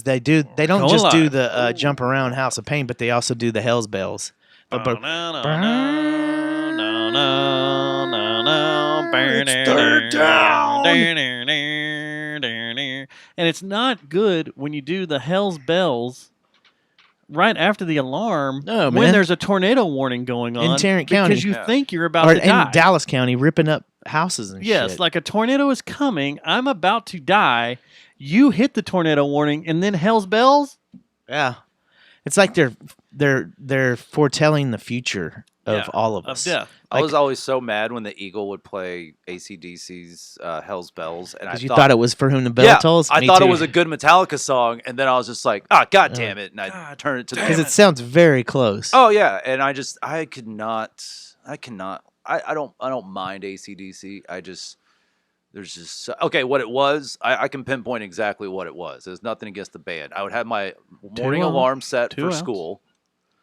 is they don't just do the jump around House of Pain, but they also do the Hell's Bells. Third down. And it's not good when you do the Hell's Bells right after the alarm when there's a tornado warning going on in Tarrant County because you think you're about to die. In Dallas County, ripping up houses and shit. Yes, like a tornado is coming. I'm about to die. You hit the tornado warning, and then Hell's Bells. Yeah, it's like they're foretelling the future of all of us. Of death. I was always so mad when the Eagle would play AC/DC's Hell's Bells, and because you thought it was For Whom the Bell Tolls. I thought it was a good Metallica song, and then I was just like, God damn it, and I turned it to because it sounds very close. Oh yeah, and I don't mind AC/DC. What it was. I can pinpoint exactly what it was. There's nothing against the band. I would have my morning alarm set for school.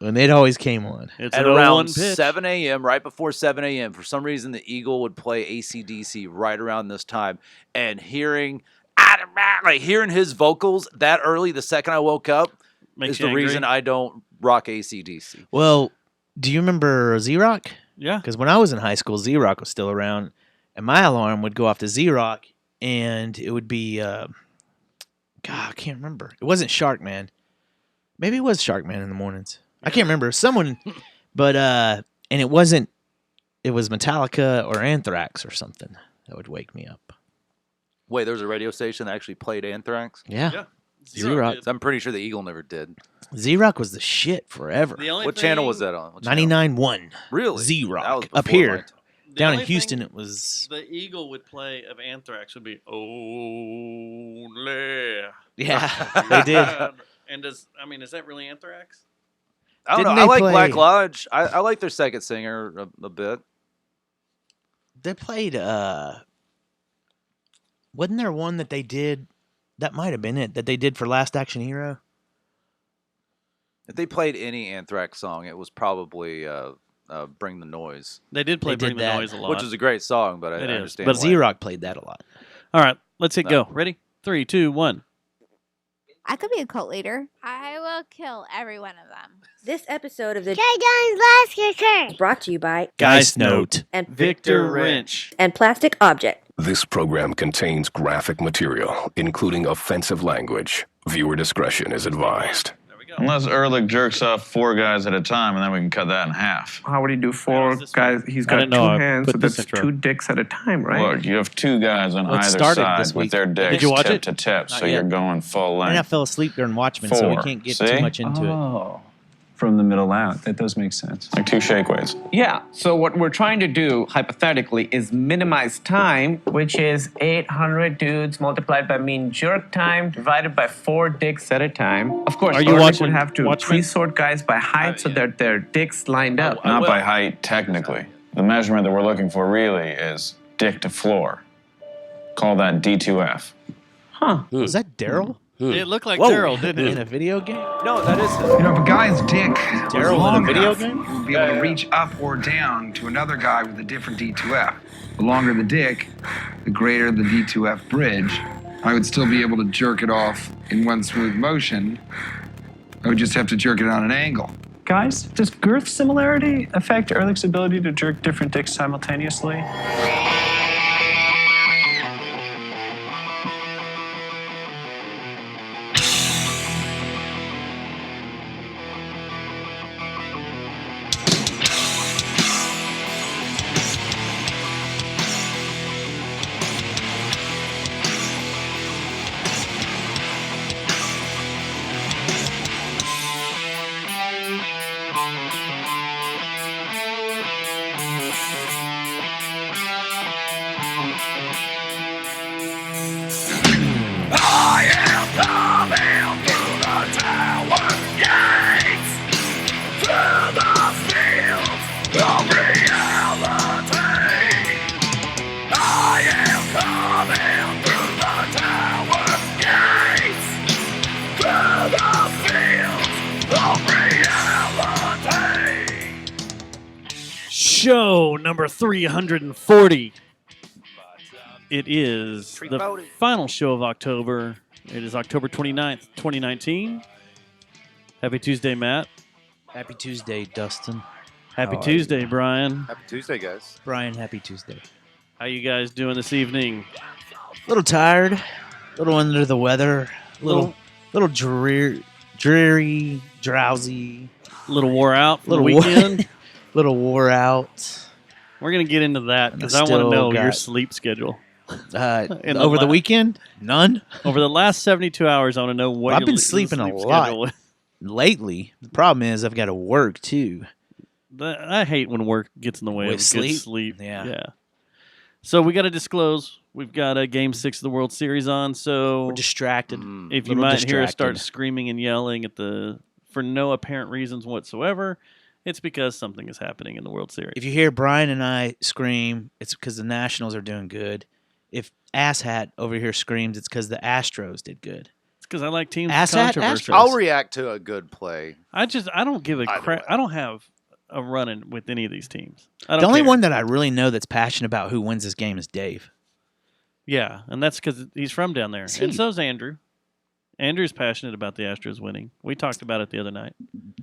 And it always came on. It's at around 7 a.m., right before 7 a.m., for some reason, the Eagle would play AC/DC right around this time. And hearing his vocals that early, the second I woke up, is the reason I don't rock AC/DC. Well, do you remember Z-Rock? Yeah. Because when I was in high school, Z-Rock was still around. And my alarm would go off to Z-Rock, and it would be, I can't remember. It wasn't Sharkman. Maybe it was Sharkman in the mornings. I can't remember. Someone, but, and it was Metallica or Anthrax or something that would wake me up. Wait, there was a radio station that actually played Anthrax? Yeah. Z-Rock. I'm pretty sure the Eagle never did. Z-Rock was the shit forever. What channel was that on? 99.1. Really? Z-Rock. Up here. Down in Houston, it was... The Eagle would play of Anthrax would be Only. Yeah, they did. And is that really Anthrax? I don't know. I like Black Lodge. I like their second singer a bit. They played, wasn't there one that they did, that might have been it, that they did for Last Action Hero? If they played any Anthrax song, it was probably... Bring the Noise. They did play Bring the Noise a lot. Which is a great song, but I understand But Z-Rock played that a lot. All right, let's hit go. Ready? 3, 2, 1. I could be a cult leader. I will kill every one of them. This episode of the Guys Last Kicker is brought to you by Geist Note and Victor Wrench and Plastic Object. This program contains graphic material, including offensive language. Viewer discretion is advised. Unless Ehrlich jerks off 4 guys at a time, and then we can cut that in half. How would he do 4 guys? He's got 2 hands, so that's 2 dicks at a time, right? Look, you have 2 guys on either side with their dicks tip to tip, so you're going full length. I fell asleep during Watchmen, so we can't get too much into it. From the middle out. That does make sense. Like 2 shake weights. Yeah. So what we're trying to do, hypothetically, is minimize time, which is 800 dudes multiplied by mean jerk time divided by 4 dicks at a time. Of course, you would have to pre-sort guys by height so that their dicks lined up. Not by height, technically. The measurement that we're looking for really is dick to floor. Call that D2F. Huh. Was that Daryl? It looked like Daryl, didn't it? In a video game? No, that is You know, if a guy's dick was long in a video enough, game? he would be able to reach up or down to another guy with a different D2F. The longer the dick, the greater the D2F bridge. I would still be able to jerk it off in one smooth motion. I would just have to jerk it on an angle. Guys, does girth similarity affect Ehrlich's ability to jerk different dicks simultaneously? Show number 340. It is the final show of October. It is October 29th, 2019. Happy Tuesday, Matt. Happy Tuesday, Dustin. Happy How are Tuesday, Brian. Happy Tuesday, guys. Brian, happy Tuesday. How you guys doing this evening? A little tired, a little under the weather, a little dreary, drowsy, A little wore out from little the weekend. little wore out. We're going to get into that because I want Still to know your got- sleep schedule. In Over the la- weekend, none. Over the last 72 hours, I want to know what I've your been sleep sleeping a schedule lot is. lately. The problem is I've got to work too. I hate when work gets in the way With of sleep? good sleep. Yeah. So we got to disclose. We've got a Game 6 of the World Series on. So We're distracted. if you little might hear us start distracted. screaming and yelling for no apparent reasons whatsoever, it's because something is happening in the World Series. If you hear Brian and I scream, it's because the Nationals are doing good. If Asshat over here screams, it's because the Astros did good. It's because I like teams Asshat, controversial. Astros. I'll react to a good play. I don't give a Either crap. way. I don't have a run-in with any of these teams. I don't The only care. one that I really know that's passionate about who wins this game is Dave. Yeah, and that's because he's from down there. See. And so's Andrew. Andrew's passionate about the Astros winning. We talked about it the other night.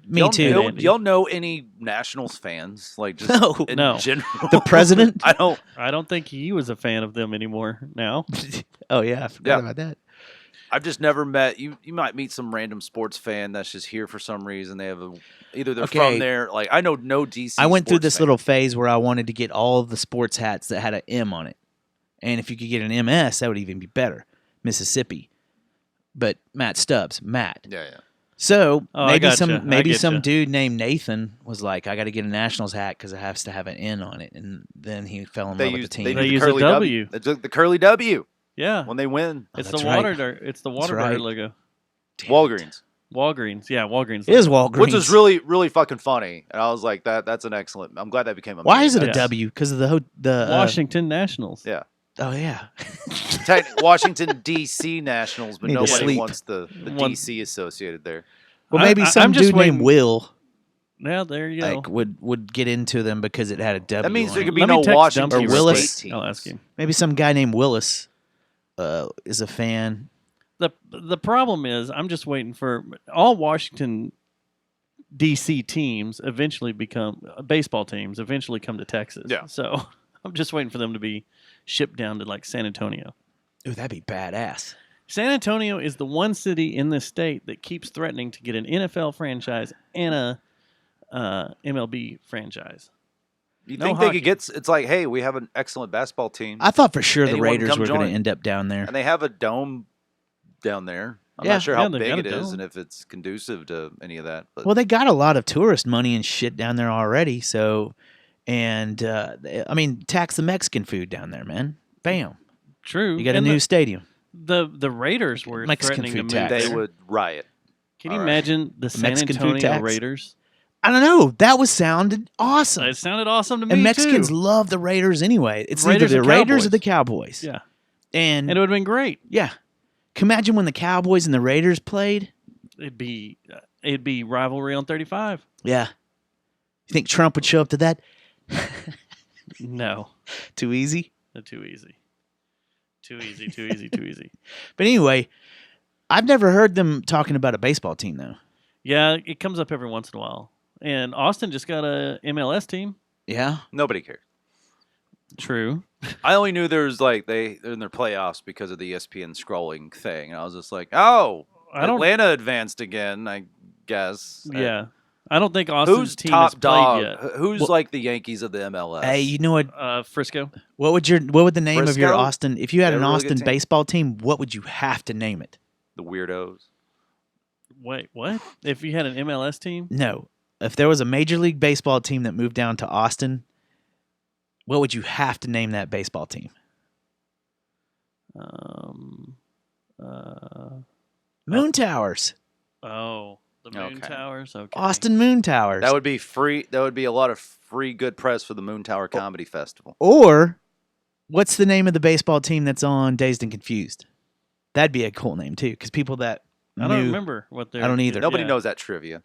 Me Y'all too. know- Andy. y'all know any Nationals fans? Like just No. in No. general. The president? I don't. I don't think he was a fan of them anymore now. Oh yeah, I forgot Yeah. about that. I've just never met you. You might meet some random sports fan that's just here for some reason. They have either they're Okay. from there. Like I know no DC. I went through sports this fan. little phase where I wanted to get all of the sports hats that had an M on it, and if you could get an MS, that would even be better. Mississippi, but Matt Stubbs, Matt. Yeah, yeah. So Oh, I maybe gotcha. I maybe getcha. some dude named Nathan was like, I got to get a Nationals hat because it has to have an N on it, and then he fell in love with the team. They They use use the a curly W. They took the curly W Yeah. when they win. It's that's the right. It's the Water right. logo. Walgreens, Walgreens. Yeah, Walgreens. It is Walgreens. which is really really fucking funny. And I was like, that's an excellent. I'm glad that became a. Why meme. is it a Yes. W? Because of the Washington Nationals. Yeah. Oh yeah. Washington D.C. Nationals, but Need to nobody sleep. wants the One- D.C. associated there. Well, maybe some I'm just dude waiting- named Will Yeah, there you go. like would get into them because it had a W. That means on there it. could be Let me no text Washington Dumpy Or real Willis. State quick. I'll teams. ask him. Maybe some guy named Willis is a fan. The problem is I'm just waiting for all Washington DC teams eventually become baseball teams eventually come to Texas. Yeah. So I'm just waiting for them to be shipped down to like San Antonio. Ooh, that'd be badass. San Antonio is the one city in this state that keeps threatening to get an NFL franchise and a MLB franchise. You No think they hockey. could get? It's like, hey, we have an excellent basketball team, I thought for sure the Anyone Raiders come were going join. to end up down there. and they have a dome down there. I'm Yeah. not sure Yeah, how they've big got it a is dome. and if it's conducive to any of that. But Well, they got a lot of tourist money and shit down there already. So, and I mean, tax the Mexican food down there, man. Bam, True. you got a And new stadium. the Raiders were Mexican threatening to food move tax. they there. would riot. Can you All right. imagine the San Mexican food Antonio tax? Raiders? I don't know. That sounded awesome. It sounded awesome to me And Mexicans too. love the Raiders anyway. It's Raiders either or the Raiders or Cowboys. the Cowboys. Yeah, And and it would have been great. yeah, can you imagine when the Cowboys and the Raiders played? It'd be rivalry on 35. Yeah. You think Trump would show up to that? No, Too easy. too easy. Too easy. Too easy. Too easy. But anyway, I've never heard them talking about a baseball team though. Yeah, it comes up every once in a while. And Austin just got a MLS team. Yeah. Nobody cares. True. I only knew there was like they're in their playoffs because of the ESPN scrolling thing. And I was just like, oh, I don't. Atlanta advanced again, I guess. Yeah, I don't think Austin's Who's team has top played dog? yet. Who's Well- like the Yankees of the MLS? Hey, you know what? Frisco. What would the name of your Frisco? Austin? If you had They're an a really good Austin team. baseball team, what would you have to name it? The weirdos. Wait, what? If you had an MLS team? No. If there was a Major League Baseball team that moved down to Austin, what would you have to name that baseball team? Moon Towers. Oh, the Moon Okay. Towers. Okay. Austin Moon Towers. That would be free. That would be a lot of free good press for the Moon Tower Comedy Festival. Or what's the name of the baseball team that's on Dazed and Confused? That'd be a cool name too, because people that I don't knew- remember what they're. I don't either. Nobody yeah. knows that trivia.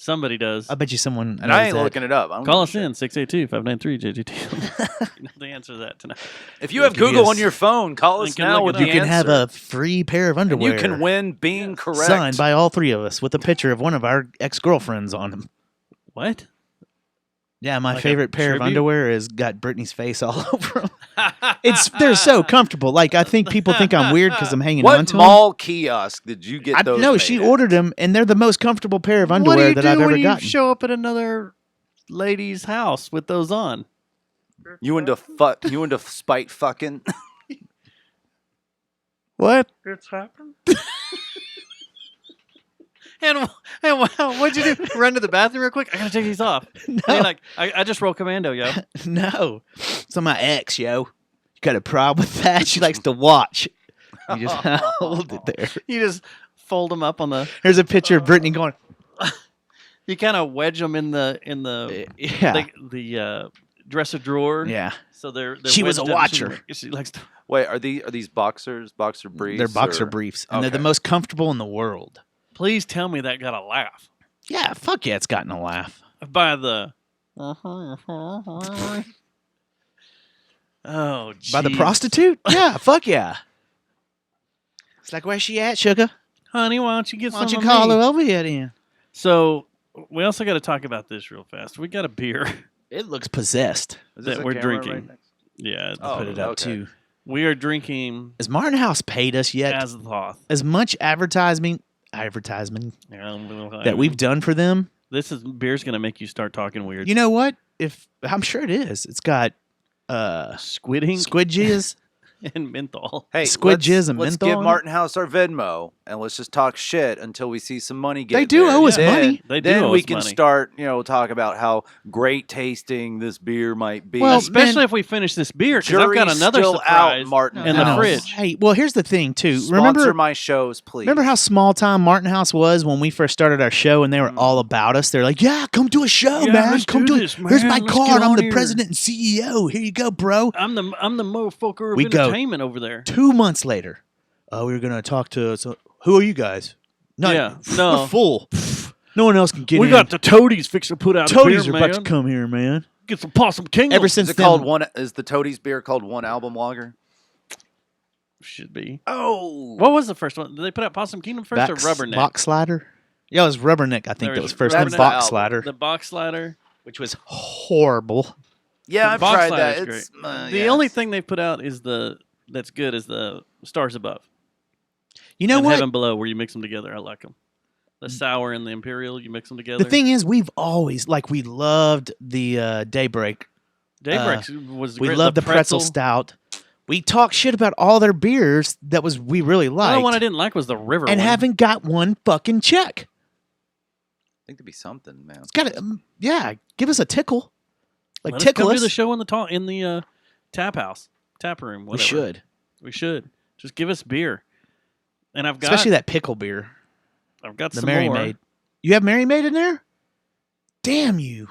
Somebody does. I bet you someone. And I knows ain't that. looking it up. I don't Call give a us shit. in 682-593-JGT. You know the answer to that tonight. If you have Give you Google a on your phone, call I us can now look with it the up. You can have answer. a free pair of And underwear. you can win being correct. signed by all three of us with a picture of one of our ex-girlfriends on them. What? Yeah, my Like a favorite pair of tribute? underwear has got Britney's face all over them. They're so comfortable. Like I think people think I'm weird because I'm hanging on What to mall kiosk did you get them. those? No, made she at? ordered them, and they're the most comfortable pair of What underwear do you that do I've ever when gotten. you show up at another lady's house with those on? You into spite fucking? What? It's happened. and what'd you do? Run to the bathroom real quick? I gotta take these off. No. And you're like, I just roll commando, yo. No, it's on my ex, yo. You got a problem with that? She likes to watch. You just hold it there. You just fold them up on the. Here's a picture of Brittany going. You kind of wedge them in the Yeah, the dresser drawer. yeah. So they're She was a wedged up. watcher. She likes to. Wait, are these boxer briefs? They're boxer or- briefs, and they're the Okay. most comfortable in the world. Please tell me that got a laugh Yeah, fuck yeah, it's gotten a laugh. by the. Oh, By the jeez. prostitute? Yeah, fuck yeah. It's like, where's she at, sugar? Honey, why don't you get Why don't some you of call me? her over here then? So we also got to talk about this real fast. We got a beer It looks possessed. Is this that a we're camera drinking. right next- Yeah, Oh, Put it up okay. too. we are drinking Has Martin House paid us yet? as the Thoth. As much advertisement that we've done for them? This is beer's gonna make you start talking weird. You know what? If I'm sure it is. It's got Squid ink squid jizz. and menthol. Hey, Squid jizz and let's menthol give in it? Martin House our Venmo and let's just talk shit until we see some money get They do there. owe us Then- money. They do Then owe we us can money. start, talk about how great tasting this beer might be. Well, Especially man, if we finish this beer, because I've got Jury's another still surprise out, Martin in the House. fridge. Hey, well, here's the thing too. Sponsor my shows, please. Remember how small time Martin House was when we first started our show, and they were all about us. They're like, "Yeah, come do a show, Yeah, man. let's Come do do this, it. Here's man. my Let's card. get I'm on the here." president and CEO. Here you go, bro." I'm the motherfucker of We go. entertainment over there. 2 months later, we were gonna talk to. Who are you guys? No, Yeah, no. we're full. No one else can get We in. got the Toadies fixing to put out Toadies a are beer, about to man. come here, man. Get some Possum Kingdom. Ever Is since it then, called one? Is the Toadies beer called One Album Lager? Should be. Oh, What was the first one? Did they put out Possum Kingdom first or Box- Rubberneck? Box Slider. Yeah, it was Rubberneck. I think There that was was first. Then Rubberneck Box album. Slider, The box slider. which was horrible. yeah, The I've box tried slider's that. great. It's, The yeah. only thing they've put out is that's good is the Stars Above. You know and what? Heaven Below, where you mix them together. I like them. The sour and the imperial, you mix them together. The thing is, we've always we loved the Daybreak. Daybreak was We great. loved the pretzel stout. We talked shit about all their beers that we really The liked, only one I didn't like was the River and one. haven't got one fucking check. I think there'd be something, man. It's got to, yeah. Give us a tickle, Let us tickle come us. do the show in the tap room. We Whatever. should, We should. Just give us beer. And I've got especially that pickle beer, I've got the some Mary more. Maid. You have Mary Maid in there? Damn you!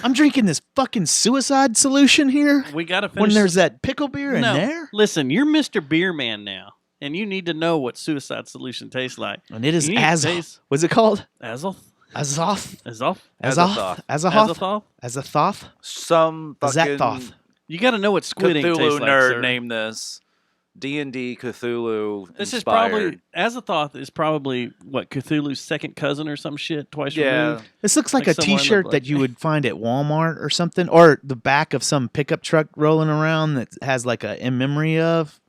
I'm drinking this fucking suicide solution here. We got to finish. When there's that pickle beer in no, there, listen, you're Mr. Beer Man now, and you need to know what Suicide Solution tastes like. and it is You need to as taste- what's it called? Azoth? Azoth, Azoth? Azoth, Azoth, Azathoth? Azathoth. Some fucking Azathoth. You got to know what squid ink tastes Cthulhu like, nerd sir. named this. D&D Cthulhu This is inspired. probably Azathoth is probably what Cthulhu's second cousin or some shit twice Yeah. removed. This looks like, Like a somewhere in the T-shirt book. that you would find at Walmart or something, or the back of some pickup truck rolling around that has like a in memory of.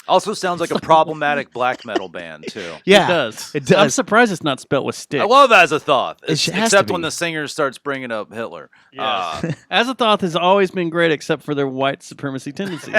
Also sounds like a problematic black metal band too. Yeah, It does. it does. I'm surprised it's not spelt with stick. I love Azathoth, It has to except when be. the singer starts bringing up Hitler. Yeah. Azathoth has always been great, except for their white supremacy tendencies.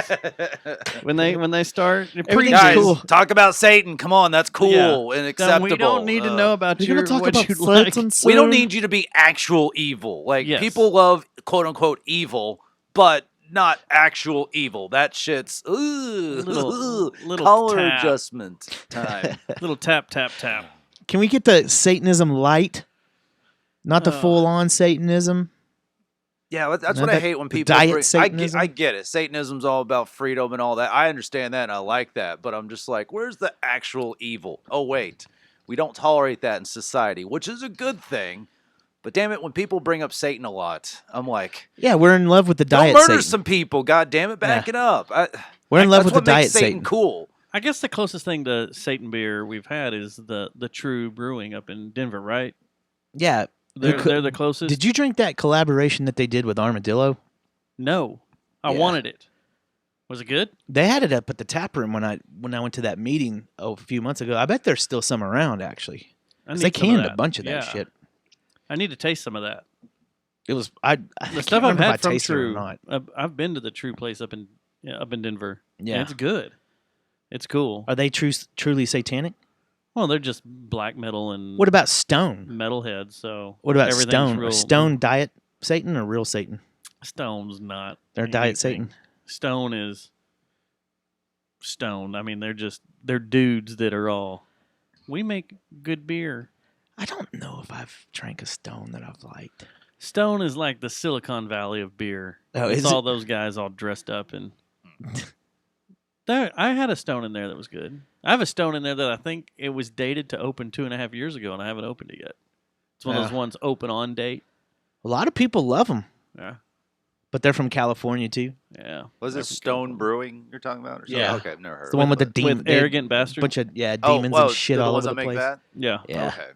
when they start, they're pretty Everything's Guys, cool. talk about Satan. Come on, that's cool Yeah. and Then acceptable. we don't need to know about We're your gonna talk what about you slits like. and We don't soon. need you to be actual evil. Like Yes. people love quote unquote evil, but not actual evil. That shit's Little color tap. adjustment time. Little tap tap tap. Can we get the Satanism light, not the full-on Satanism? Yeah, that's No, what I that- hate when the people diet bring, Satanism? I get it. Satanism's all about freedom and all that. I understand that and I like that, but I'm just like, where's the actual evil? Oh wait, We don't tolerate that in society, which is a good thing. But damn it, when people bring up Satan a lot, I'm like, Yeah, we're in love with the don't diet murder Satan. some people. God damn it, back it up. We're in love That's with the what makes diet Satan. cool. I guess the closest thing to Satan beer we've had is the True Brewing up in Denver, right? Yeah. They're the closest. Did you drink that collaboration that they did with Armadillo? No, I Yeah. wanted it. Was it good? They had it up at the tap room when I went to that meeting a few months ago. I bet there's still some around actually. I 'Cause need they some of canned a that. bunch of that Yeah. shit. I need to taste some of that. It was I The can't stuff I've remember if I had from tasted it or True, not. I've been to the True place up in Denver. Yeah. and it's good. It's cool. Are they truly satanic? Well, they're just black metal and What about Stone? metalheads. So What about everything's Stone? Real, Are Stone diet Satan or real Satan? Stone's not. They're diet anything. Satan. Stone is Stone. I mean, they're dudes that are all. We make good beer. I don't know if I've drank a Stone that I've liked. Stone is like the Silicon Valley of beer. Oh, it's is all it? those guys all dressed up and. There, I had a Stone in there that was good. I have a Stone in there that I think it was dated to open 2.5 years ago, and I haven't opened it yet. It's one of those Yeah. ones open on date. A lot of people love them, Yeah, but they're from California too. yeah. Was They're it from Stone California. Brewing you're talking about? Or something? Yeah. Okay, I've never heard It's the of one it, with the but- demon, With Arrogant Bastard? bunch of Oh, demons well, and shit they're all ones over that the make place. that? Yeah. Yeah, Okay. I've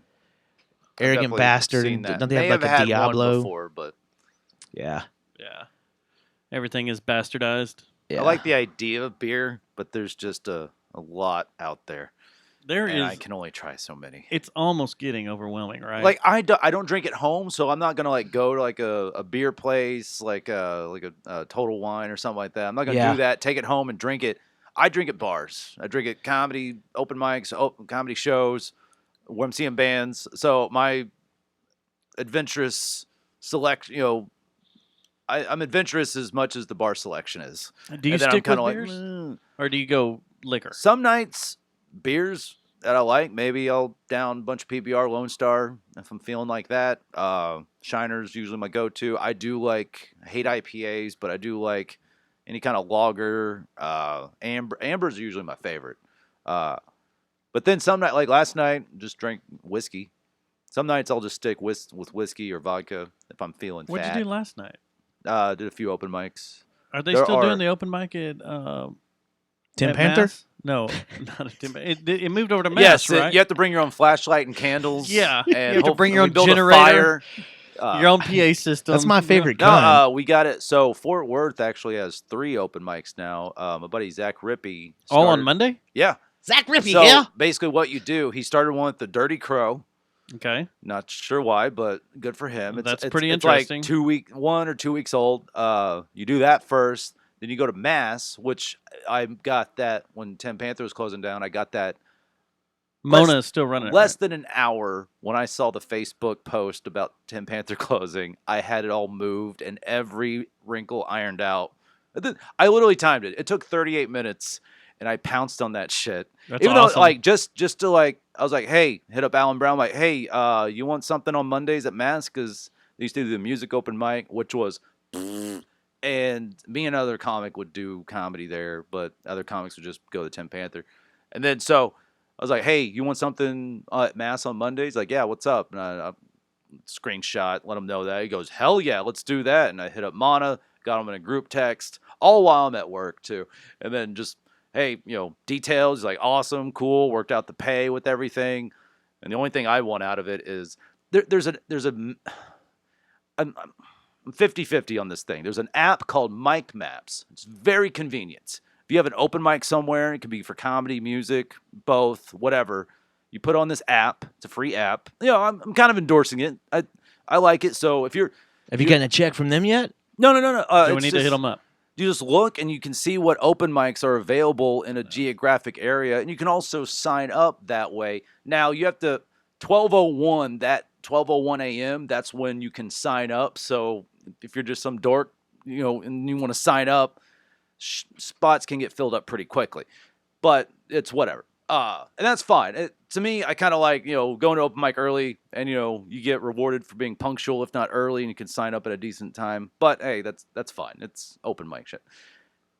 Arrogant definitely Bastard. seen And that. don't they May have like a had one Diablo? before, but Yeah, Yeah. Everything is bastardized. yeah. I like the idea of beer, but there's just a lot out there. There And is. I can only try so many. It's almost getting overwhelming, right? Like I don't drink at home, so I'm not gonna like go to like a beer place, like a Total Wine or something like that. I'm not gonna Yeah. do that. Take it home and drink it. I drink at bars. I drink at comedy open mics, comedy shows, where I'm seeing bands. So my adventurous select, I'm adventurous as much as the bar selection is. do you And then I'm stick with kinda like, beers, "Mm." or do you go liquor? Some nights, beers that I like, maybe I'll down a bunch of PBR Lone Star if I'm feeling like that. Shiner's usually my go-to. I hate IPAs, but I do like any kind of lager. Amber's usually my favorite. But then some night, like last night, just drank whiskey. Some nights I'll just stick with whiskey or vodka if I'm feeling What'd fat. you do last night? Did a few open mics. Are they There still are- doing the open mic at Tim at Panther. Mass? No, not at Tim. It moved over to Mass, Yes, right? you have to bring your own flashlight and candles. Yeah. and You have to hope- bring your we own build a generator. fire. Your own PA system. That's my Yeah. favorite No, kind. we got it. So Fort Worth actually has 3 open mics now. My buddy Zach Rippey. All on started- Monday. Yeah. Zach Rippey, So yeah. basically, what you do, he started one with the Dirty Crow. Okay. Not sure why, but good for him. That's pretty it's interesting. like 1 or 2 weeks old. You do that first, then you go to Mass, which I got that when Tim Panther was closing down. I got that Mona is still running it. less right? than an hour when I saw the Facebook post about Tim Panther closing. I had it all moved and every wrinkle ironed out. I literally timed it. It took 38 minutes, and I pounced on that shit. That's Even awesome. though, like, just to like, I was like, hey, hit up Alan Brown, like, hey, you want something on Mondays at Mass? Because they used to do the music open mic, which was, and me and another comic would do comedy there, but other comics would just go to Tim Panther, and then so. I was like, hey, you want something at Mass on Mondays? Like, yeah, what's up? And I screenshot, let him know that. He goes, hell yeah, let's do that. And I hit up Mana, got him in a group text, all while I'm at work too. And then just, hey, details, like awesome, cool, worked out the pay with everything. And the only thing I want out of it is I'm 50-50 on this thing. There's an app called Mic Maps. It's very convenient. If you have an open mic somewhere, it can be for comedy, music, both, whatever. You put on this app. It's a free app. I'm kind of endorsing it. I like it. So if you're Have you gotten a check from them yet? no. Do we need to hit them up? You just look and you can see what open mics are available in a geographic area, and you can also sign up that way. Now you have to 12:01 a.m. That's when you can sign up. So if you're just some dork, and you want to sign up, spots can get filled up pretty quickly, but it's whatever. And that's fine. To me, I kind of like, going to open mic early and, you get rewarded for being punctual, if not early, and you can sign up at a decent time. But hey, that's fine. It's open mic shit.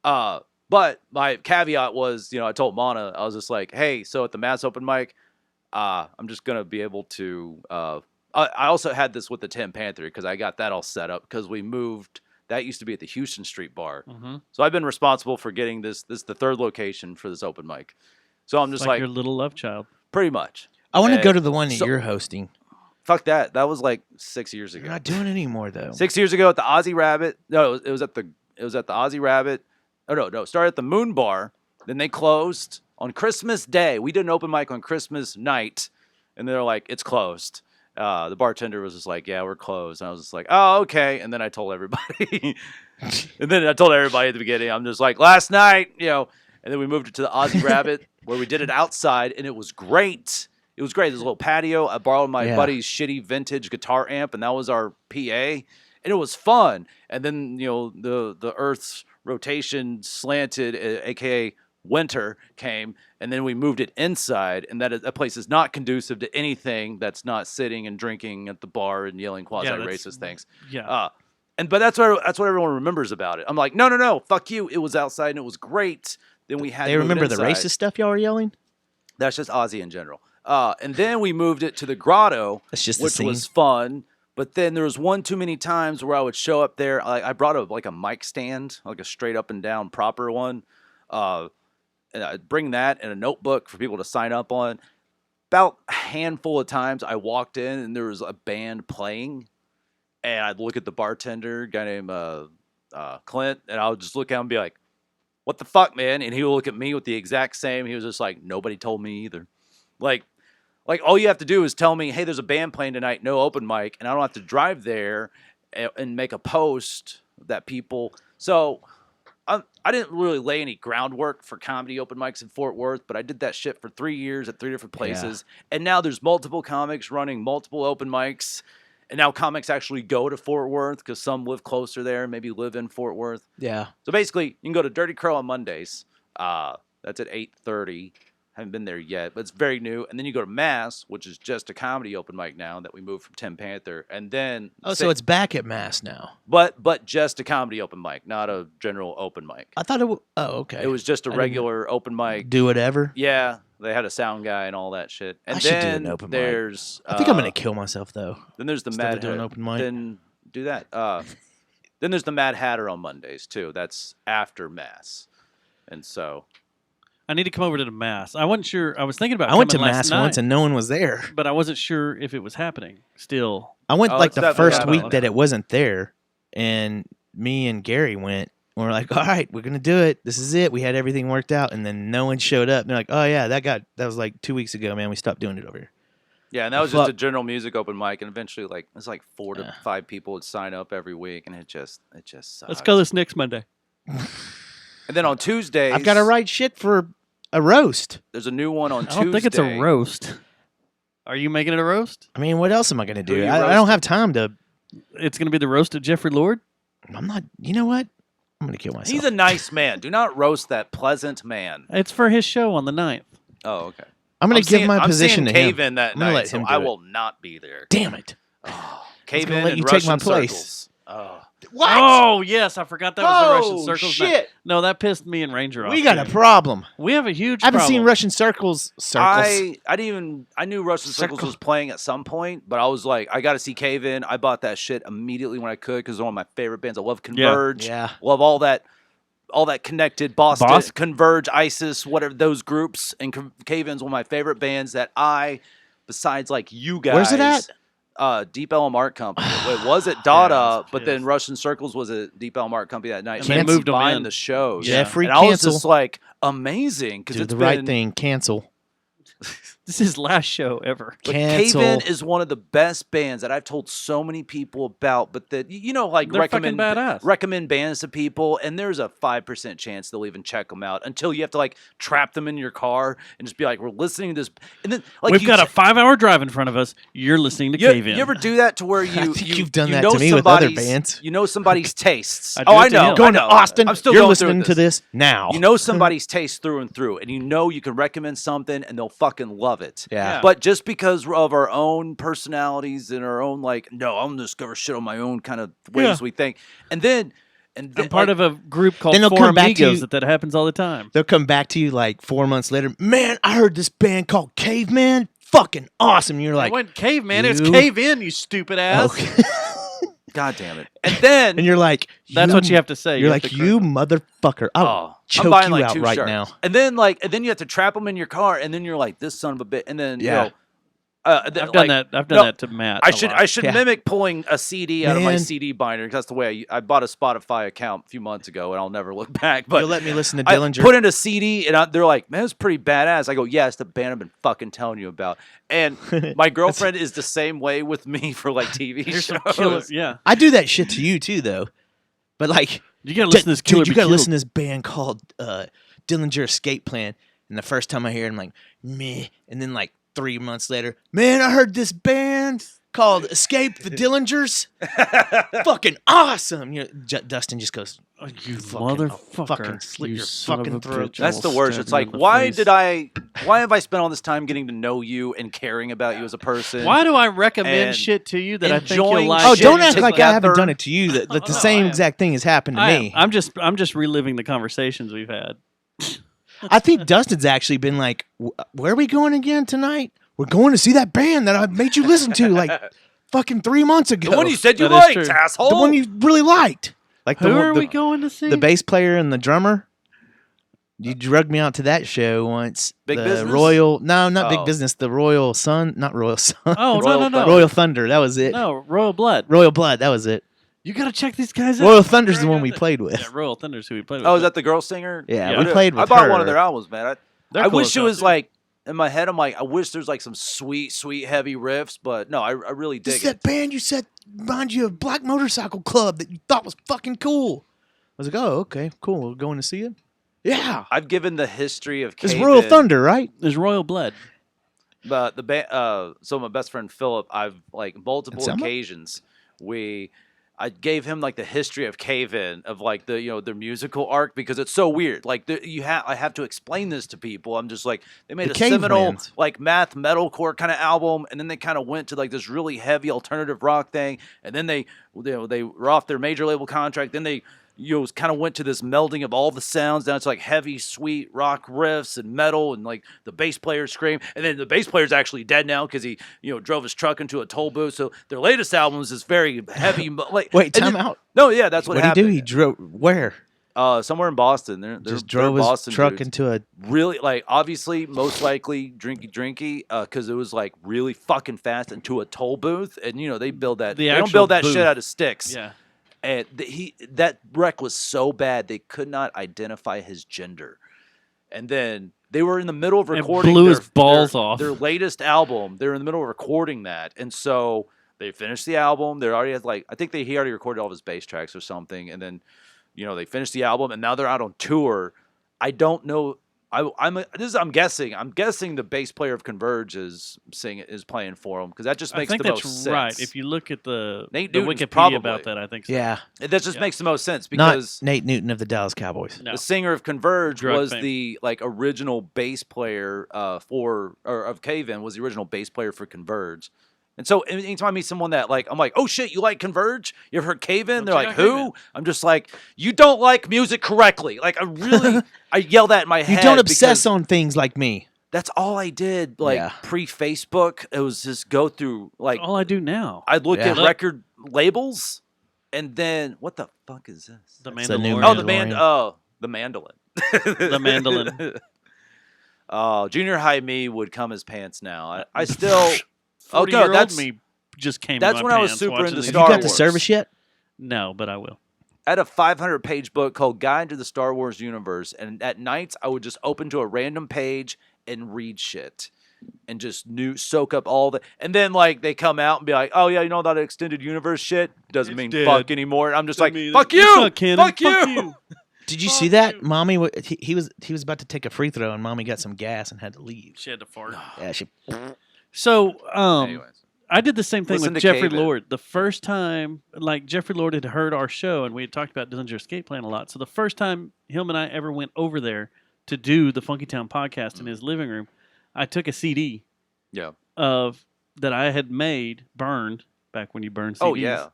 But my caveat was, I told Mana, I was just like, hey, so at the Mass open mic, I'm just gonna be able to. I also had this with the Tim Panther because I got that all set up because we moved. That used to be at the Houston Street Bar, so I've been responsible for getting this. This is the third location for this open mic. So I'm just like your little love child. pretty much. I want to go And to the one that so- you're hosting. Fuck that. That was like 6 years ago. You're not doing it anymore though. 6 years ago at the Aussie Rabbit. No, it was at the Aussie Rabbit. Oh no, it started at the Moon Bar. Then they closed on Christmas Day. We did an open mic on Christmas night, and they're like, "It's closed." The bartender was just like, "Yeah, we're closed." And I was just like, "Oh, okay." And then I told everybody. And then I told everybody at the beginning. I'm just like, "Last night, you know." And then we moved it to the Aussie Rabbit, where we did it outside, and it was great. It was great. There's a little patio. I borrowed my buddy's shitty vintage guitar amp, and that was our PA, and it was fun. And then the Earth's rotation slanted, aka winter, came, and then we moved it inside, and that place is not conducive to anything that's not sitting and drinking at the bar and yelling quasi-racist things. Yeah. But that's what everyone remembers about it. I'm like, no, fuck you. It was outside and it was great. Then we had They to move it remember the inside. racist stuff y'all were yelling? That's just Aussie in general. And then we moved it to the Grotto, That's just the which scene. was fun. But then there was one too many times where I would show up there. I brought a mic stand, like a straight up and down proper one. And I'd bring that and a notebook for people to sign up on. About a handful of times I walked in and there was a band playing. And I'd look at the bartender, a guy named Clint, and I would just look at him and be like, "What the fuck, man?" And he would look at me with the exact same. He was just like, "Nobody told me either." Like all you have to do is tell me, "Hey, there's a band playing tonight, no open mic," and I don't have to drive there and make a post that people. So I didn't really lay any groundwork for comedy open mics in Fort Worth, but I did that shit for 3 years at 3 different places, and now there's multiple comics running multiple open mics. And now comics actually go to Fort Worth because some live closer there, maybe live in Fort Worth. Yeah. So basically, you can go to Dirty Crow on Mondays. That's at 8:30. Haven't been there yet, but it's very new. And then you go to Mass, which is just a comedy open mic now that we moved from Tim Panther. And then So it's back at Mass now. but just a comedy open mic, not a general open mic. I thought it was. Oh, okay. It was just a didn't regular open mic. Do whatever. Yeah, they had a sound guy and all that shit. And I should do then an open mic. there's I think I'm gonna kill myself though. Then there's the Instead of Mad doing Hatter. open mic. Then do that. Then there's the Mad Hatter on Mondays too. That's after Mass, and so I need to come over to the Mass. I wasn't sure. I was thinking about. I went to coming Mass last once night, and no one was there. but I wasn't sure if it was happening still. I went Oh, like it's the definitely first happening. week that it wasn't there, and me and Gary went. And we're like, all right, we're gonna do it. This is it. We had everything worked out, and then no one showed up. And they're like, oh yeah, that was like 2 weeks ago, man. We stopped doing it over here. yeah, and that was Fuck. just a general music open mic, and eventually it's like 4 to 5 people would sign up every week, and it just sucks. Let's go this next Monday. And then on Tuesdays, I've got to write shit for a roast. There's a new one on I Tuesday. don't think it's a roast. Are you making it a roast? I mean, what else am I gonna Who do? you I don't have time to. It's going to be the roast of Jeffrey Lord. I'm not. You know what? I'm gonna kill myself. He's a nice man. Do not roast that pleasant man. It's for his show on the 9th. Oh, okay. I'm gonna give my I'm position to seeing him. Cave in that I'm gonna night, let so him I do it. will not be there. Damn it! Cave gonna in let and you take my Russian place. circles. Oh. What? Oh, yes. I forgot that was the Russian Oh, circles. shit. No, that pissed me and Ranger off. We got a too. problem. We have a huge I haven't problem. seen Russian circles. I knew Russian Circles Circle. was playing at some point, but I was like, I got to see Cave In. I bought that shit immediately when I could because it's one of my favorite bands. I love Converge. Yeah. Love all that connected Boston, Boss- Converge, ISIS, whatever those groups. And Cave In's one of my favorite bands that besides like you guys. Where's it at? Deep Elm Art Company. It was at Dada, Yes, but yes. then Russian Circles was at Deep Elm Art Company that night. And they moved 'em buying in. the shows. Jeffrey, and I was cancel. just like, amazing because Do it's the been, right thing. Cancel. This is his last show ever. But Cancel. Cave In is one of the best bands that I've told so many people about, but that like They're fucking badass. recommend bands to people, and there's a 5% chance they'll even check them out until you have to like trap them in your car and just be like, we're listening to this, and then like We've got a 5-hour drive in front of us. You're listening to you, Cave In. you ever do that to where I you think you, you've done you that know to me with other somebody's- bands. You know somebody's tastes. I do Oh, it I to know. him. Going I to know. Austin. I'm still You're going through listening with to this now. You know somebody's taste through and through, and you know you can recommend something and they'll fucking love it. Yeah. But just because of our own personalities and our own like, no, I'm gonna discover shit on my own kind of ways Yeah. we think, and then I'm part of a group called Then they'll Four come back to Amigos you- that happens all the time. They'll come back to you like 4 months later. Man, I heard this band called Caveman. fucking awesome. You're I like, went caveman. It's you- cave in, you stupid ass. okay. God damn it. And then And you're like, That's what you have to say. You're have like, to you motherfucker. I'll I'm choke buying you like out 2 right shirts. now. And then you have to trap them in your car, and then you're like, this son of a bitch. And then Yeah. I've I've done that. I've done that to Matt. I a should lot. I mimic pulling a CD out of my Man. CD binder because that's the way I bought a Spotify account a few months ago, and I'll never look back. But You'll let me listen to I Dillinger. put in a CD, and they're like, "Man, it's pretty badass." I go, "Yeah, it's the band I've been fucking telling you about." And my girlfriend is the same way with me for like TV Here's some shows. killer. Yeah, I do that shit to you too, though. But like, you gotta listen to this killer. dude, you Be gotta Killed. listen to this band called Dillinger Escape Plan. And the first time I hear it, I'm like, meh. And then like 3 months later, man, I heard this band called Escape the Dillingers. Fucking awesome. You know, Dustin just goes, Oh, you fucking- motherfucker! fucking slit You your son of fucking a throat. bitch, That's I the will worst. stab It's you in like, the why face. why have I spent all this time getting to know you and caring about you as a person? Why do I recommend and shit to you that I think enjoying you'll like? oh, shit don't act like I together. haven't done it to you. The no, same I am. exact thing has happened to me. I'm just reliving the conversations we've had. I think Dustin's actually been like, where are we going again tonight? We're going to see that band that I made you listen to like fucking 3 months ago. The one you said you That is liked, true. asshole. The one you really liked. Like Who the, are the, we going to see? the bass player and the drummer. You drugged me out to that show once. Big the Business? Royal, no, not Big Oh. Business. The Royal Sun, not Royal Sun. Oh Royal no! Royal Thunder. That was it. No, Royal Blood. Royal Blood. That was it. You gotta check these guys out. Royal Thunder's the They're one we out there. played with. Yeah, Royal Thunder's who we played with. Oh, is that the girl singer? Yeah, Yeah. we played with I bought her. one of their albums, man. They're I cool wish as it hell, was too. like in my head. I'm like, I wish there's like some sweet, heavy riffs, but no, I really This dig is it. that band you said reminds you of Black Motorcycle Club that you thought was fucking cool. I was like, oh, okay, cool. We're going to see it. Yeah, I've given the history of it's Cave Royal In, Thunder, right? There's Royal Blood. But the band, so my best friend Philip, I've like multiple And Selma? occasions I gave him like the history of Cave In, of like the their musical arc, because it's so weird. Like I have to explain this to people. I'm just like, they made The a seminal Cavemans. like math metalcore kind of album, and then they kind of went to like this really heavy alternative rock thing, and then they were off their major label contract. Then they kind of went to this melding of all the sounds down to like heavy, sweet rock riffs and metal, and like the bass player scream. And then the bass player's actually dead now because he drove his truck into a toll booth. So their latest albums is very heavy. Like Wait, and time then- out. No, yeah, that's what What did he happened. do? He drove where? Somewhere in Boston. They're Just they're drove his Boston truck dudes. into a. Really, like, obviously, most likely drinky, because it was like really fucking fast into a toll booth, and they build that. The They don't actual build that booth. shit out of sticks. Yeah. And that wreck was so bad they could not identify his gender. And then they were in the middle of It recording blew their, his balls their, off. their latest album. They were in the middle of recording that, and so they finished the album. They already had he already recorded all of his bass tracks or something, and then they finished the album, and now they're out on tour. I don't know. I'm guessing. I'm guessing the bass player of Converge is playing for him, because that just I makes think the that's most sense. right. If you look at the Nate the Newton's Wikipedia probably. about that, I think so. Yeah, That just Yeah. makes the most sense, not because Nate Newton of the Dallas Cowboys. No. the singer of Converge Drug was fame. the original bass player of Cave In, was the original bass player for Converge. And so anytime I meet someone that I'm like, oh shit, you like Converge? You ever heard Cave In? Don't They're check like, out Cave who? In. I'm just like, you don't like music correctly. Like, I yell that in my You head. don't obsess because on things like me. that's all I did. Yeah. Pre-Facebook, it was just go through That's all I do now. I'd look Yeah. at record labels, and then what the fuck is this? The It's a new Mandalorian. Oh, the Mandalorian. mandolin. The mandolin. Oh, junior high me would come his pants now. I still. 40-year-old that's me just came. that's in my when I was pants super watching into the- Have Star you got the Wars. service yet? No, but I will. I had a 500-page book called Guide to the Star Wars Universe, and at nights I would just open to a random page and read shit, and just soak up all the. And then they come out and be like, "Oh yeah, you know that extended universe shit doesn't It's mean dead. fuck anymore." And I'm just like, Doesn't mean "Fuck it's you, not canon. fuck you." Did you Fuck see that? you. Mommy, he was about to take a free throw, and Mommy got some gas and had to leave. She had to fart. Yeah, she. So, Anyways, I did the same thing Listen with to Jeffrey Cave In. Lord. The first time, Jeffrey Lord had heard our show, and we had talked about Dillinger Escape Plan a lot. So the first time him and I ever went over there to do the Funky Town podcast in his living room, I took a CD yeah. of that I had burned back when you burned CDs. Oh yeah.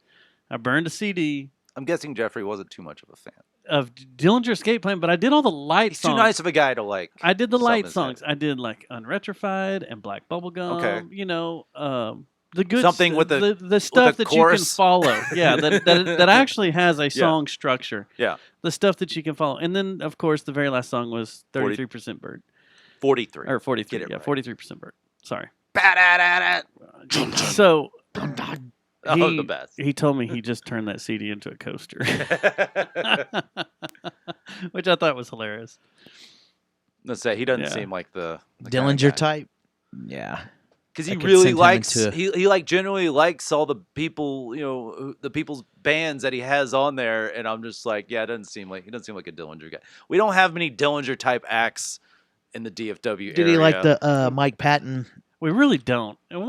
I burned a CD. I'm guessing Jeffrey wasn't too much of a fan. Dillinger Escape Plan, but I did all the light He's songs. too nice of a guy to like. I did the sum light his songs. head. I did like Unretrified and Black Bubblegum. Okay. You know, the good Something with the stuff the that you can chorus. follow. Yeah, that actually has a Yeah. song structure. Yeah. The stuff that you can follow, and then of course the very last song was 40 33% Bird 43. or 43. Get it Yeah, right. 43% Bird. Sorry. Ba-da-da-da. So Oh, he, the best. he told me he just turned that CD into a coaster, which I thought was hilarious. Let's say he doesn't Yeah. seem like the Dillinger type. Yeah. because I he could really send him likes into- he like genuinely likes all the people, you know, the people's bands that he has on there, and I'm just like, yeah, it doesn't seem like he doesn't seem like a Dillinger guy. We don't have many Dillinger type acts in the DFW Did area. he like the Mike Patton? We really don't. And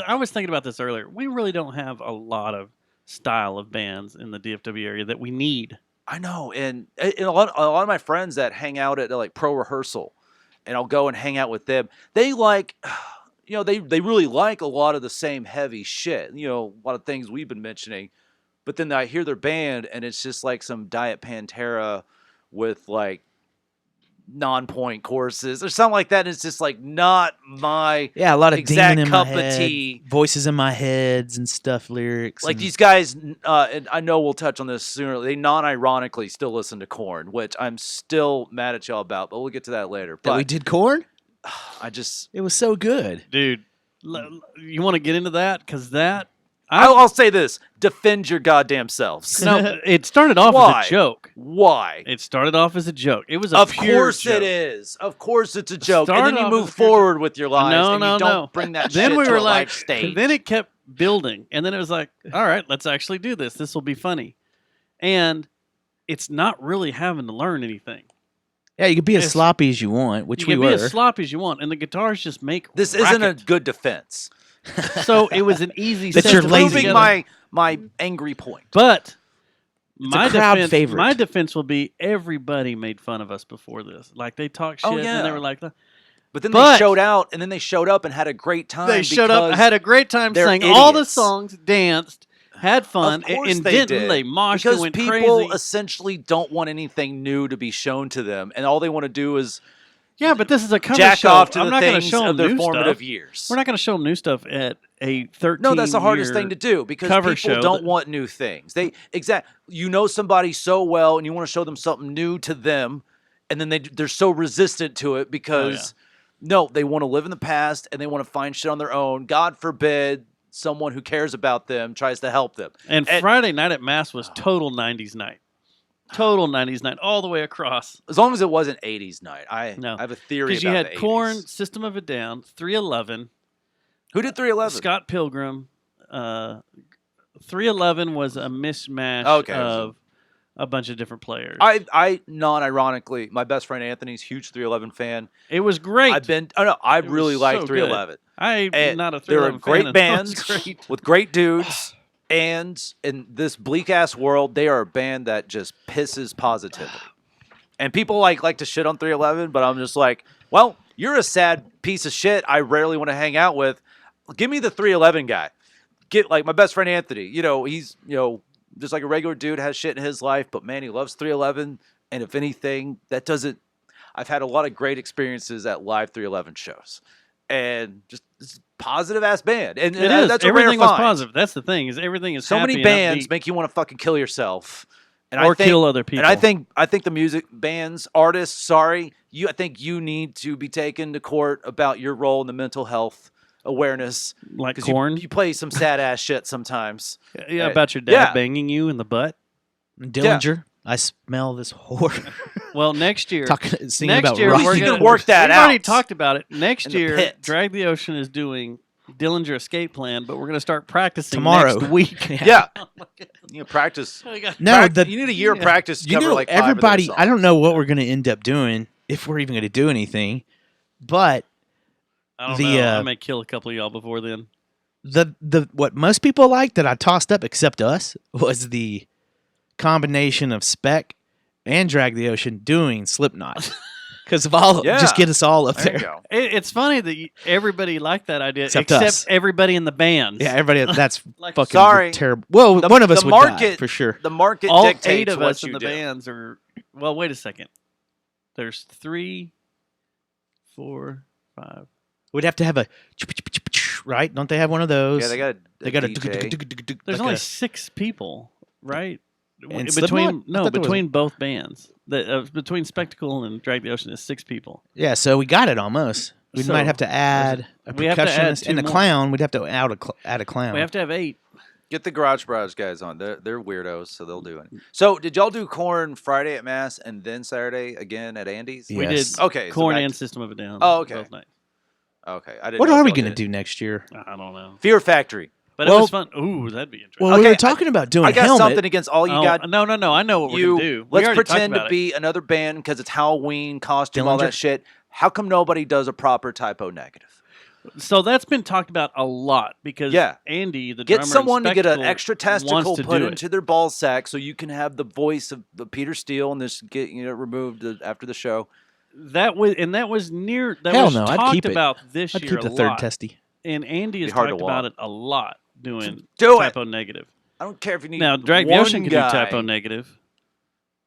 I was thinking about this earlier. We really don't have a lot of style of bands in the DFW area that we need. I know, and a lot of my friends that hang out at like Pro Rehearsal, and I'll go and hang out with them. They like, you know, they really like a lot of the same heavy shit. You know, a lot of things we've been mentioning, but then I hear their band, and it's just like some Diet Pantera with like non-point choruses or something like that. It's just like not my Yeah, a lot of exact demon in cup my of head, tea. voices in my heads and stuff, lyrics. Like and- these guys, and I know we'll touch on this sooner. They non-ironically still listen to Korn, which I'm still mad at y'all about, but we'll get to that later. that we But did Corn. I just, It was so good. Dude, you want to get into that? Because that... I'll say this: defend your goddamn selves. No, it started off Why? as a joke. Why? It started off as a joke. It was a Of pure course joke. it is. Of course it's a joke. And Started then you off move as a pure forward with your lives, No, and no, you don't no. bring that Then shit we to were a like, live stage. then it kept building, and then it was like, all right, let's actually do this. This will be funny, and it's not really having to learn anything. Yeah, you could be as It's- sloppy as you want, which you we can were. be as sloppy as you want, and the guitars just make This isn't a racket. good defense. So it was an easy. That set you're to put lazy. Proving together. my angry point. But It's a crowd favorite. My defense will be everybody made fun of us before this. Like they talked shit Oh, and they yeah. were like, But then they But- showed out, and then they showed up and had a great time. they showed up, because had a great time, they're sang all the idiots. songs, danced, had fun, Of course and they didn't did. they moshed because and went people crazy. essentially don't want anything new to be shown to them, and all they want to do is Yeah, but this is a cover jack show. off to I'm the not going to things show of them their new formative stuff. years. We're not going to show them new stuff at a 13. No, that's the hardest thing to do because cover people show don't that- want new things. You know somebody so well, and you want to show them something new to them, and then they're so resistant to it because no, they want to live in the past and they want to find shit on their own. God forbid someone who cares about them tries to help them. And Friday night at Mass was total 90s night. Total 90s night all the way across. As long as it wasn't 80s night. I have a theory Because about you had the 80s. Korn, System of a Down, 311. Who did 311? Scott Pilgrim. 311 was a mishmash Okay. of a bunch of different players. I non-ironically, my best friend Anthony's huge 311 fan. It was great. I It was really like so 311. I'm And not a They're 311 a great fan. band It was great. with great dudes, and in this bleak ass world, they are a band that just pisses positivity. And people like to shit on 311, but I'm just like, well, you're a sad piece of shit. I rarely want to hang out with. Give me the 311 guy. Get like my best friend Anthony. You know, he's just like a regular dude, has shit in his life, but man, he loves 311. And if anything, that doesn't. I've had a lot of great experiences at live 311 shows, and just it's a positive ass band. And It is. that's a Everything rare was find. positive. That's the thing. Is everything is So happy many and bands upbeat. make you want to fucking kill yourself, and Or I think, kill other people. And I think the music bands, artists, I think you need to be taken to court about your role in the mental health awareness. Like 'cause Korn? you play some sad ass shit sometimes. Yeah, about your dad yeah. banging you in the butt. Dillinger, I smell this whore. Well, next year, Singing next about year rock. we're You gonna can work that We've already out talked about it. Next in the year, pit. Drag the Ocean is doing Dillinger Escape Plan, but we're going to start practicing Tomorrow. next week. Yeah, you practice. No, you need a year of practice to You cover know, like 5 of their everybody. songs. I don't know what we're going to end up doing if we're even going to do anything, but I don't The, know. I uh, may kill a couple of y'all before then. the what most people liked that I tossed up, except us, was the combination of Spec and Drag the Ocean doing Slipknot. Because of all, Yeah. just get us all up There you there. go. It's funny that everybody liked that idea, Except except us. everybody in the bands. Yeah, everybody. That's Like, fucking sorry. terrible. Well, one of us the would market die for sure. The market all dictates 8 of what us in you the do. bands are. Well, wait a second. There's 3, 4, 5. We'd have to have a right. Don't they have one of those? Yeah, they got. They got a. DJ. There's only 6 people, right? And between Slipknot? I no, thought there was- between both bands. Between Spectacle and Drag the Ocean is 6 people. Yeah, so we got it almost. We So, might have to add a we have to add percussionist 2 and a more. clown. We'd have to add a clown. We have to have 8. Get the Garage guys on. They're weirdos, so they'll do it. So, did y'all do Korn Friday at Mass and then Saturday again at Andy's? Yeah. We did Yes. Okay, so Korn back and to- System of a Down. Oh, okay. Both nights. Okay, I didn't. What know are if we y'all going to did do next year? I don't know. Fear Factory. But it Well- was fun. Ooh, that'd be interesting. Well, we Okay, were talking about doing I got Helmet. something against all you got. No. I know what we're You going to do. We let's already talked pretend to about it. be another band because it's Halloween costume, all Dillinger? that shit. How come nobody does a proper typo negative? So that's been talked about a lot because Yeah. Andy, the Get drummer in someone to get an Spectacle, extra wants testicle to put do it. into their ball sack so you can have the voice of the Peter Steele and this get removed after the show. That was near. That Hell was no, I'd talked keep it. about this I'd year keep the a third lot. testy. And Andy has Be hard to talked about walk. it a lot doing Do it. typo negative. I don't care if you need Now, Drag the one Ocean can do guy. typo negative.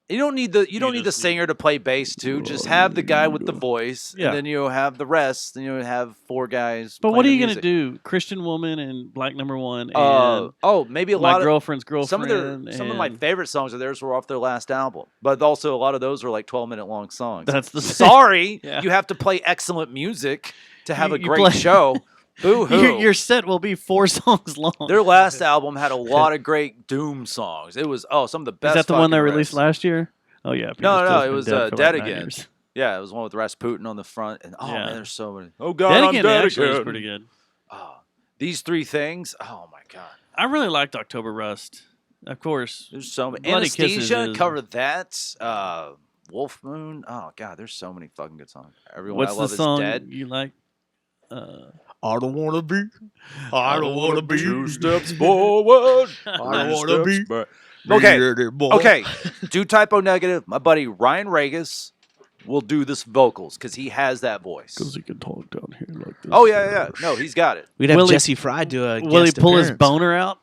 You don't need the just- singer to play bass too. Just have the guy with the voice, Yeah. and then you have the rest. Then you have 4 guys. But what are playing you the going to music. do? Christian Woman and Black Number One and Maybe a My lot of Girlfriend's Girlfriend. some of my and- favorite songs of theirs were off their last album, but also a lot of those were like 12-minute long songs. That's the Sorry, Yeah. you have to play excellent music to have You- a you great play- show. Boo hoo. Your set will be 4 songs long. Their last album had a lot of great doom songs. It was some of the best. Is that the one they fucking released riffs. last year? Oh yeah. Peter No, Steele's it been was dead for Dead like 9 Again. years. Yeah, it was one with Rasputin on the front, and Yeah. man, there's so many. Oh God, Dead I'm Again dead actually is again. pretty good. Oh, these 3 things. Oh my God, I really liked October Rust. Of course, there's so many. Bloody Kisses Anesthesia is- covered that. Wolf Moon. Oh God, there's so many fucking good songs. Everyone what's I love the song is dead. you like? I don't want to be. I don't want to be. 2 steps forward. I don't want to be. Okay. Boy. Okay, do typo negative. My buddy Ryan Regas will do this vocals because he has that voice. he can talk down here like this. Oh yeah. No, he's got it. We'd have Will he- Jesse Fry do a Will he guest pull his appearance. boner out?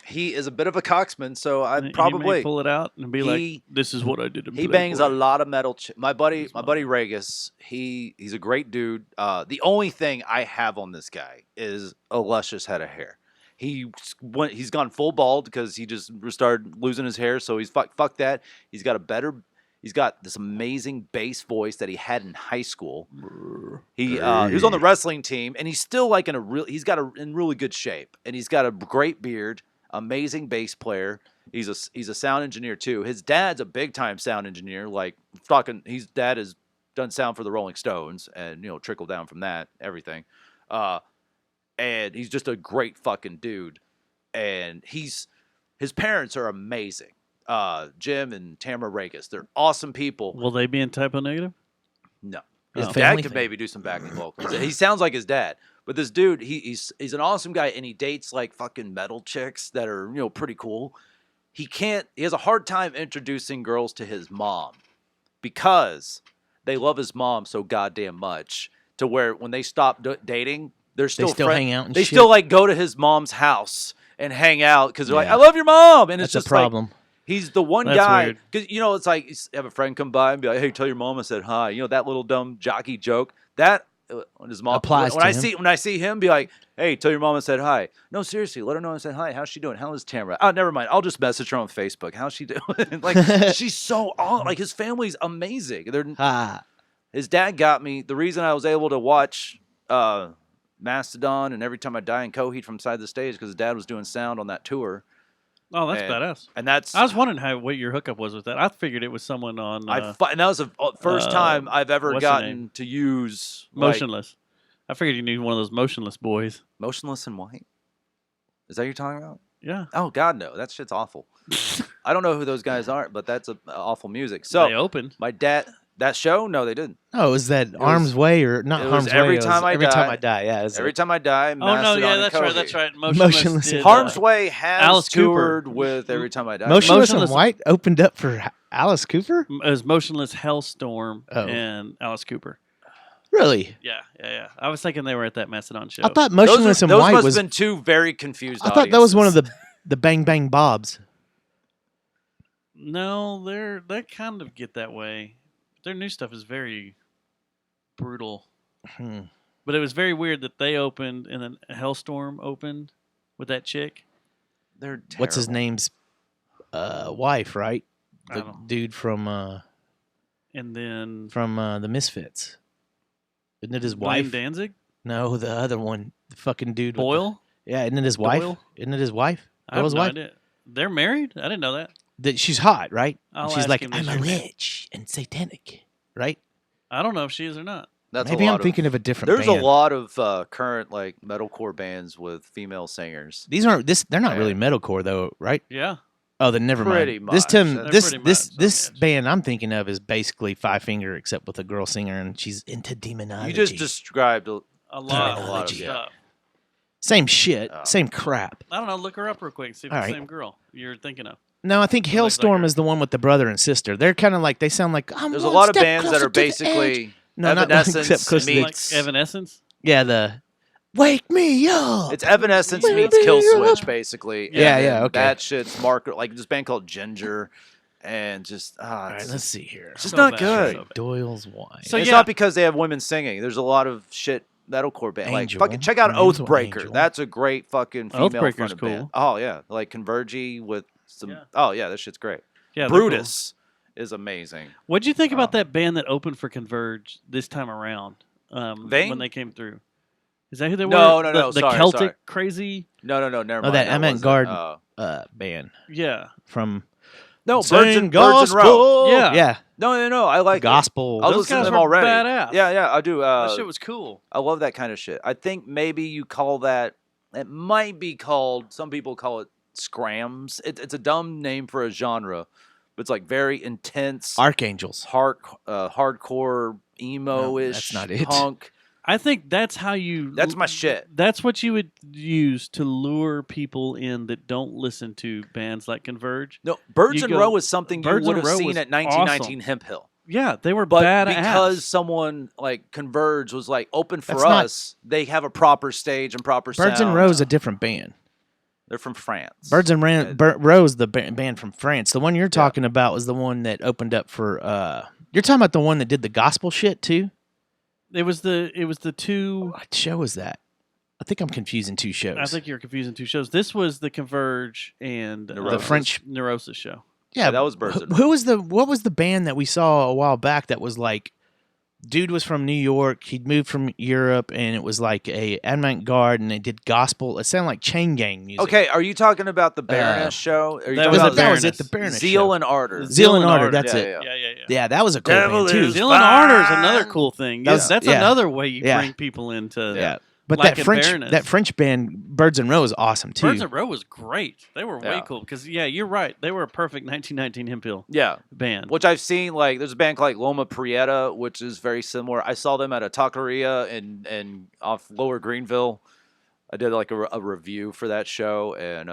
He is a bit of a coxman, so He I'd may probably. pull it out and be He- like, "This is what I did." To He Playboy." bangs a lot of metal. My buddy Regas. He's a great dude. The only thing I have on this guy is a luscious head of hair. He's gone full bald because he just started losing his hair. So he's fuck that. He's got this amazing bass voice that he had in high school. He was on the wrestling team, and he's still like in really good shape, and he's got a great beard. Amazing bass player. He's a sound engineer too. His dad's a big time sound engineer. Like his dad has done sound for the Rolling Stones, and trickled down from that everything. And he's just a great fucking dude. And his parents are amazing. Jim and Tamara Regas. They're awesome people. Will they be in typo negative? No. His Oh. dad Family could thing. maybe do some backing vocals. He sounds like his dad. But this dude, he's an awesome guy, and he dates like fucking metal chicks that are, pretty cool. He has a hard time introducing girls to his mom because they love his mom so goddamn much to where when they stop dating, they're still still hang out and they shit? still like go to his mom's house and hang out because they're like, Yeah. I love your mom. And it's That's just a problem. like, he's the one That's guy weird. because it's like you have a friend come by and be like, "Hey, tell your mom I said hi." That little dumb jockey joke that when his mom Applies when to I him. see him, be like, "Hey, tell your mom I said hi." No, seriously, let her know I said hi. How's she doing? How is Tamara? Oh, never mind. I'll just message her on Facebook. How's she doing? Like she's so like his family's amazing. His dad got me. The reason I was able to watch Mastodon and Every Time I Die and Coheed from Side the Stage because his dad was doing sound on that tour. Oh, that's And- badass. And that's I was wondering what your hookup was with that. I figured it was someone on and that was the first time I've ever what's her gotten name? to use like, Motionless. I figured you knew one of those motionless boys. Motionless in White. Is that what you're talking about? Yeah. Oh God, no! That shit's awful. I don't know who those guys are, but that's awful music. They So opened. my dad, that show, no, they didn't. Oh, was that Arm's Way or not it was Harm's Way? Every it was Time I Every Die. Time I Die. Yeah, it was Every time I die, Oh no, Mastodon yeah, and that's right. Coheed. That's right. Motionless Motionless. in did, Harm's Way has Alice Cooper. toured with Every Time I Die. Motionless in Motionless- White opened up for Alice Cooper? It was Motionless Hellstorm Oh. and Alice Cooper. Really? Yeah. I was thinking they were at that Macedon show. I thought Motionless and those White must was. have been two very confused. I thought that was one of audiences. the Bang Bang Bobs. No, they kind of get that way. Their new stuff is very brutal. Hmm. But it was very weird that they opened and then Hellstorm opened with that chick. They're terrible. What's his name's wife, right? I The don't- dude from And then the Misfits. Isn't it his Blaine wife? Danzig? No, the other one, the fucking dude. with the- Boyle? yeah, isn't it his wife? Doyle? Isn't it his wife? I have Doyle's no wife. idea. They're married? I didn't know that. That she's hot, right? And I'll she's ask like, him I'm this a year. witch and satanic, right? I don't know if she is or not. That's Maybe a I'm lot thinking of a different. There's band. a lot of current like metalcore bands with female singers. These aren't this. They're not Yeah. really metalcore though, right? Yeah. Oh, then never Pretty mind. This much. Tim, They're this pretty this much this on the edge. band I'm thinking of is basically Five Finger, except with a girl singer, and she's into demonology. You just described A lot of Terminology. stuff. same shit, Oh. same crap. I don't know. Look her up real quick and see if All it's the right. same girl you're thinking of. No, I think looks like Hailstorm her. is the one with the brother and sister. They're kind of like they sound like I'm There's a one lot of step bands that closer are to the edge. basically No, not one step Evanescence closer to the- meets. Like Evanescence? Yeah, the wake me up. It's Evanescence Wait, meets wait, Kill wait, Switch, basically. Yeah, And yeah, then okay. That shit's market like this band called Ginger, and just All right, let's see here. it's just So not bad, good. so bad. Doyle's wife. So it's yeah. not because they have women singing. There's a lot of shit metalcore band. Like Angel. fucking check out Angel, Oathbreaker's. Angel. That's a great fucking female Oathbreaker's fronted cool. band. Oh yeah, like Convergy with some. Yeah. Oh yeah, that shit's great. Yeah, they're cool. Brutus is amazing. What'd you think Oh. about that band that opened for Converge this time around? Vane? When they came through. Is that who they No, were? no, no, The sorry, Celtic sorry. crazy? No, never Oh, mind. that wasn't, avant-garde band Yeah. from no, Birds Sing and Row. Gospel. Yeah. yeah, No, I like it. gospel. I was Those listening guys to them were already. badass. Yeah, I do. that shit was cool. I love that kind of shit. I think maybe you call that. It might be called. Some people call it scrams. It's a dumb name for a genre, but it's like very intense, Archangels. hardcore emo-ish, that's not it. punk. I think that's how you. That's my shit. That's what you would use to lure people in that don't listen to bands like Converge. No, Birds You and go- Row is something Birds you would and have Row seen was at 1919 Hemp Hill. Yeah, they were But badass. because someone like Converge was like open for That's not- us, they have a proper stage and proper Birds sound. and Rose a different band. They're from France. Birds and Yeah. Rose, the band from France. The one you're talking about was the one that opened up for. You're talking about the one that did the gospel shit too. it was the two. What show was that? I think I'm confusing two shows. I think you're confusing two shows. This was the Converge and The French- Neurosis show. yeah, that was Birds and Who was what was the band that we saw a while back that was like, dude was from New York. He'd moved from Europe, and it was like a avant-garde, and they did gospel. It sounded like Chain Gang music. Okay, are you talking about the Baroness show? Are you that talking was about the that was it. Baroness. The Baroness Zeal show. and Ardor? Zeal and Ardor. That's Yeah, it. yeah. Yeah. Yeah, that was a cool Devil band too. is Zeal and Ardor is another cool thing. That was- That's yeah. another way you Yeah. bring people into. Yeah, but Like that in French Baroness. band Birds and Row is awesome too. Birds and Row was great. They were way Yeah. cool because you're right. They were a perfect 1919 Hemp Hill Yeah. band. Which I've seen, like, there's a band called Loma Prieta, which is very similar. I saw them at a taqueria in off Lower Greenville. I did like a review for that show, and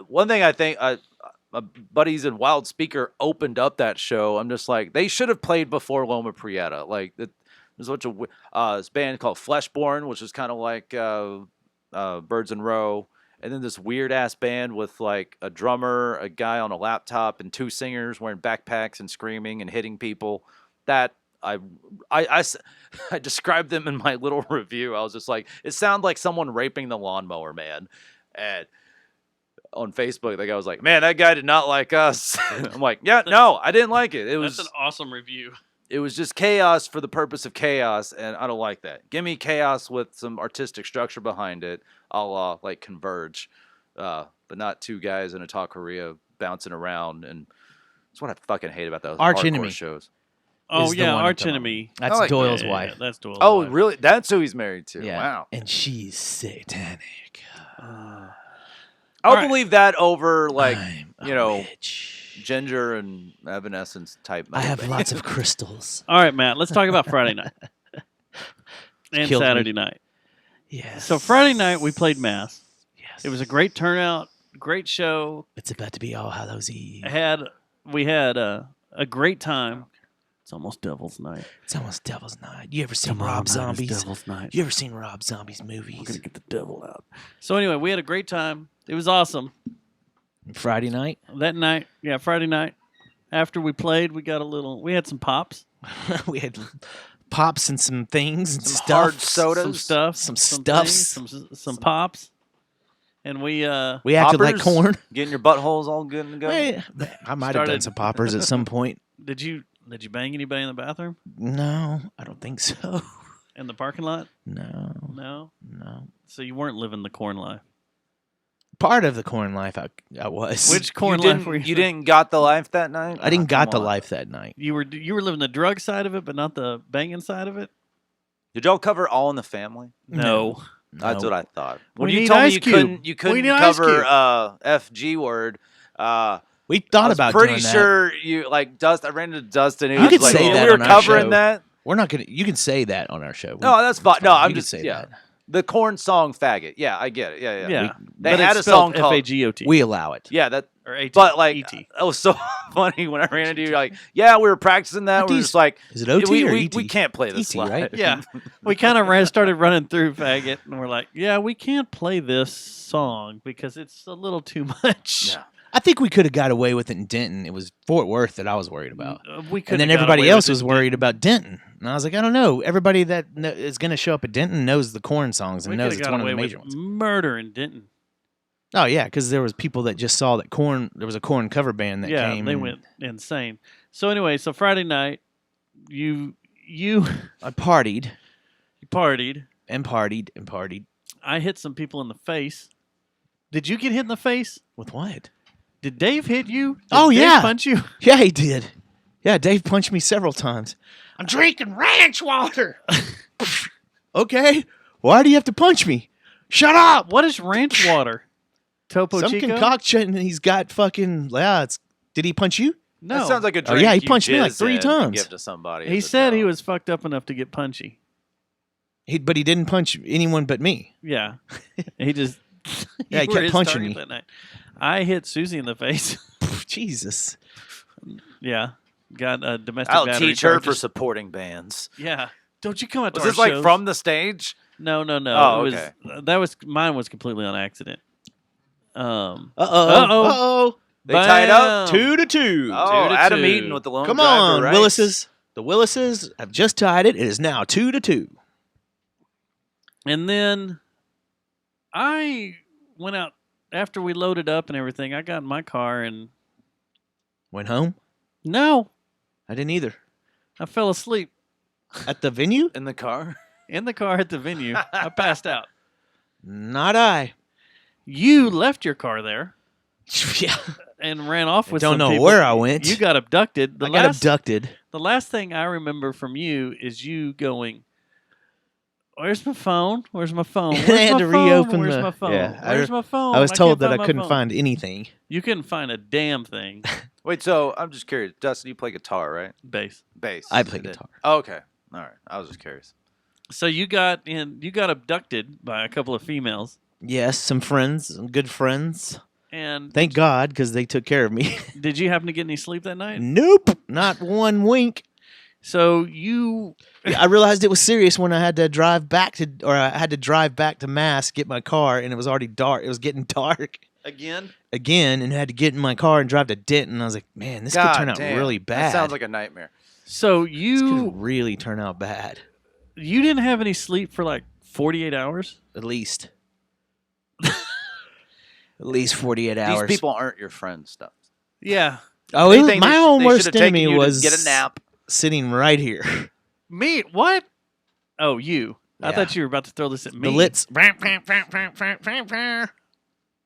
one thing I think my buddies in Wild Speaker opened up that show. I'm just like, they should have played before Loma Prieta. Like, there's a bunch of this band called Fleshborn, which is kind of like Birds and Row. And then this weird ass band with like a drummer, a guy on a laptop, and two singers wearing backpacks and screaming and hitting people. That I described them in my little review. I was just like, it sounded like someone raping the lawnmower man. And on Facebook, the guy was like, "Man, that guy did not like us." I'm like, "Yeah, no, I didn't like it. It That's was an awesome review. it was just chaos for the purpose of chaos, and I don't like that. Give me chaos with some artistic structure behind it, a la like Converge, but not two guys in a taqueria bouncing around. And that's what I fucking hate about those Arch hardcore Enemy. shows. Oh Is the yeah, one Arch I'm talking Enemy. That's I like- Doyle's Yeah, wife. that's Doyle's Oh, wife. really? That's who he's married to. Yeah. Wow. And she's satanic. I'll Alright. believe that over like I'm a you know, witch. Ginger and Evanescence type. I have metal lots band. of crystals. All right, Matt. Let's talk about Friday night and Killed me. Saturday night. Yes. So Friday night we played Mass. Yes. It was a great turnout, great show. It's about to be All Hallows Eve. I had we had a great time. It's almost Devil's Night. It's almost Devil's Night. You ever seen Tomorrow Rob night is Zombie's? Devil's Night. You ever seen Rob Zombie's We're movies? gonna get the devil out. So anyway, we had a great time. It was awesome. Friday night, That night, yeah, Friday night, after we played, we had some pops, we had pops and some things and Some stuff. hard sodas. some stuff, Some things, stuffs. some pops, and we We acted like Poppers? corn. Getting your buttholes all good and go. Wait, I might have done Started- some poppers at some point. did you bang anybody in the bathroom No, I don't think so. in the parking lot? No, No. no. So you weren't living the corn life. Part of the corn life I was. Which You corn didn't, life were you? you didn't got the life that night? I didn't Oh, got come the on. life that night. You were living the drug side of it, but not the banging side of it. Did y'all cover All in the Family? No. That's No. what I thought. We When you need told me Ice you Cube. couldn't We need Ice cover Cube. FG word. We thought I was about pretty doing that. sure you like Dust. I ran into Dustin. He You was could like, say "Yeah, that we were on our covering show. that." We're not gonna. You can say that on our show. No, that's fine. No, I'm You can just say yeah. that. The corn song "Faggot." Yeah, I get it. Yeah. Yeah. They But had it's a song spelled called F-A-G-O-T. We allow it. Yeah, that. or A-T. But like, E-T. it was so funny when I ran into you. Like, yeah, we were practicing that. What We do were you- just like, Is it OT we, or we, ET? we can't play this ET, live. right? Yeah, we kind of started running through faggot, and we're like, yeah, we can't play this song because it's a little too much. Yeah. I think we could have got away with it in Denton. It was Fort Worth that I was worried about. We And then everybody else was worried about Denton. And I was like, I don't know. Everybody that is going to show up at Denton knows the corn songs and We knows could it's have one got of the away major with ones. murder in Denton. Oh, yeah, because there was people that just saw that corn. There was a corn cover band that Yeah, came. they and went insane. So anyway, so Friday night, you I partied partied. and partied and partied. I hit some people in the face. Did you get hit in the face? With what? Did Dave hit you? Did Oh, Dave yeah. punch you? Yeah, he did. Yeah, Dave punched me several times. I'm drinking ranch water. Okay. Why do you have to punch me? Shut up. What is ranch water? Topo Some Chico? concoction he's got fucking. Yeah, it's. Did he punch you? No. That sounds like a Oh, drink. yeah, he you punched me like jizz 3 in and times. Give to somebody. He as a said he joke. was fucked up enough to get punchy. But he didn't punch anyone but me. Yeah. He just Yeah, he you were kept his punching target me. that night. I hit Susie in the face. Jesus. Yeah. Got a domestic I'll battery teach her for charges. supporting bands. Yeah. Don't you come out to Was our this like shows. from the stage? No. Oh, It was, okay. that was mine was completely on accident. Uh-oh. Uh-oh. Uh-oh. They tied up? Bam. 2-2. Oh, 2-2. Adam Eaton with the lone Come driver, on, right? Willises. The Willises have just tied it. It is now 2-2. And then I went out after we loaded up and everything. I got in my car and Went home? no, I didn't either. I fell asleep At the venue? In the car? in the car at the venue. I passed out. Not I. You left your car there Yeah. and ran off with Don't some know people. where I went. You got abducted. I got abducted. The last thing I remember from you is you going, "Where's my phone? Where's my phone? I Where's had my to phone? reopen Where's the- my phone? yeah, Where's my phone? I was told that can't I my couldn't phone." find anything. You couldn't find a damn thing. Wait, so I'm just curious. Dustin, you play guitar, right? Bass. Bass. I play You did. guitar. Oh, okay. All right. I was just curious. So you got abducted by a couple of females, Yes, some friends, some good friends. and Thank God, because they took care of me. did you happen to get any sleep that night? Nope, not one wink. So you I realized it was serious when I had to drive back to Mass, get my car, and it was already dark. It was getting dark again? and had to get in my car and drive to Denton. I was like, man, this God could turn out damn. really bad. That sounds like a nightmare. So this you could really turn out bad. you didn't have any sleep for like 48 hours? At least. At least 48 hours. These people aren't your friends, stuff. Yeah. Oh, They it was, think my they own they worst should've taken enemy you to was get a nap. sitting right here. Me? What? Oh, you. I Yeah. thought you were about to throw this at me. The Litz.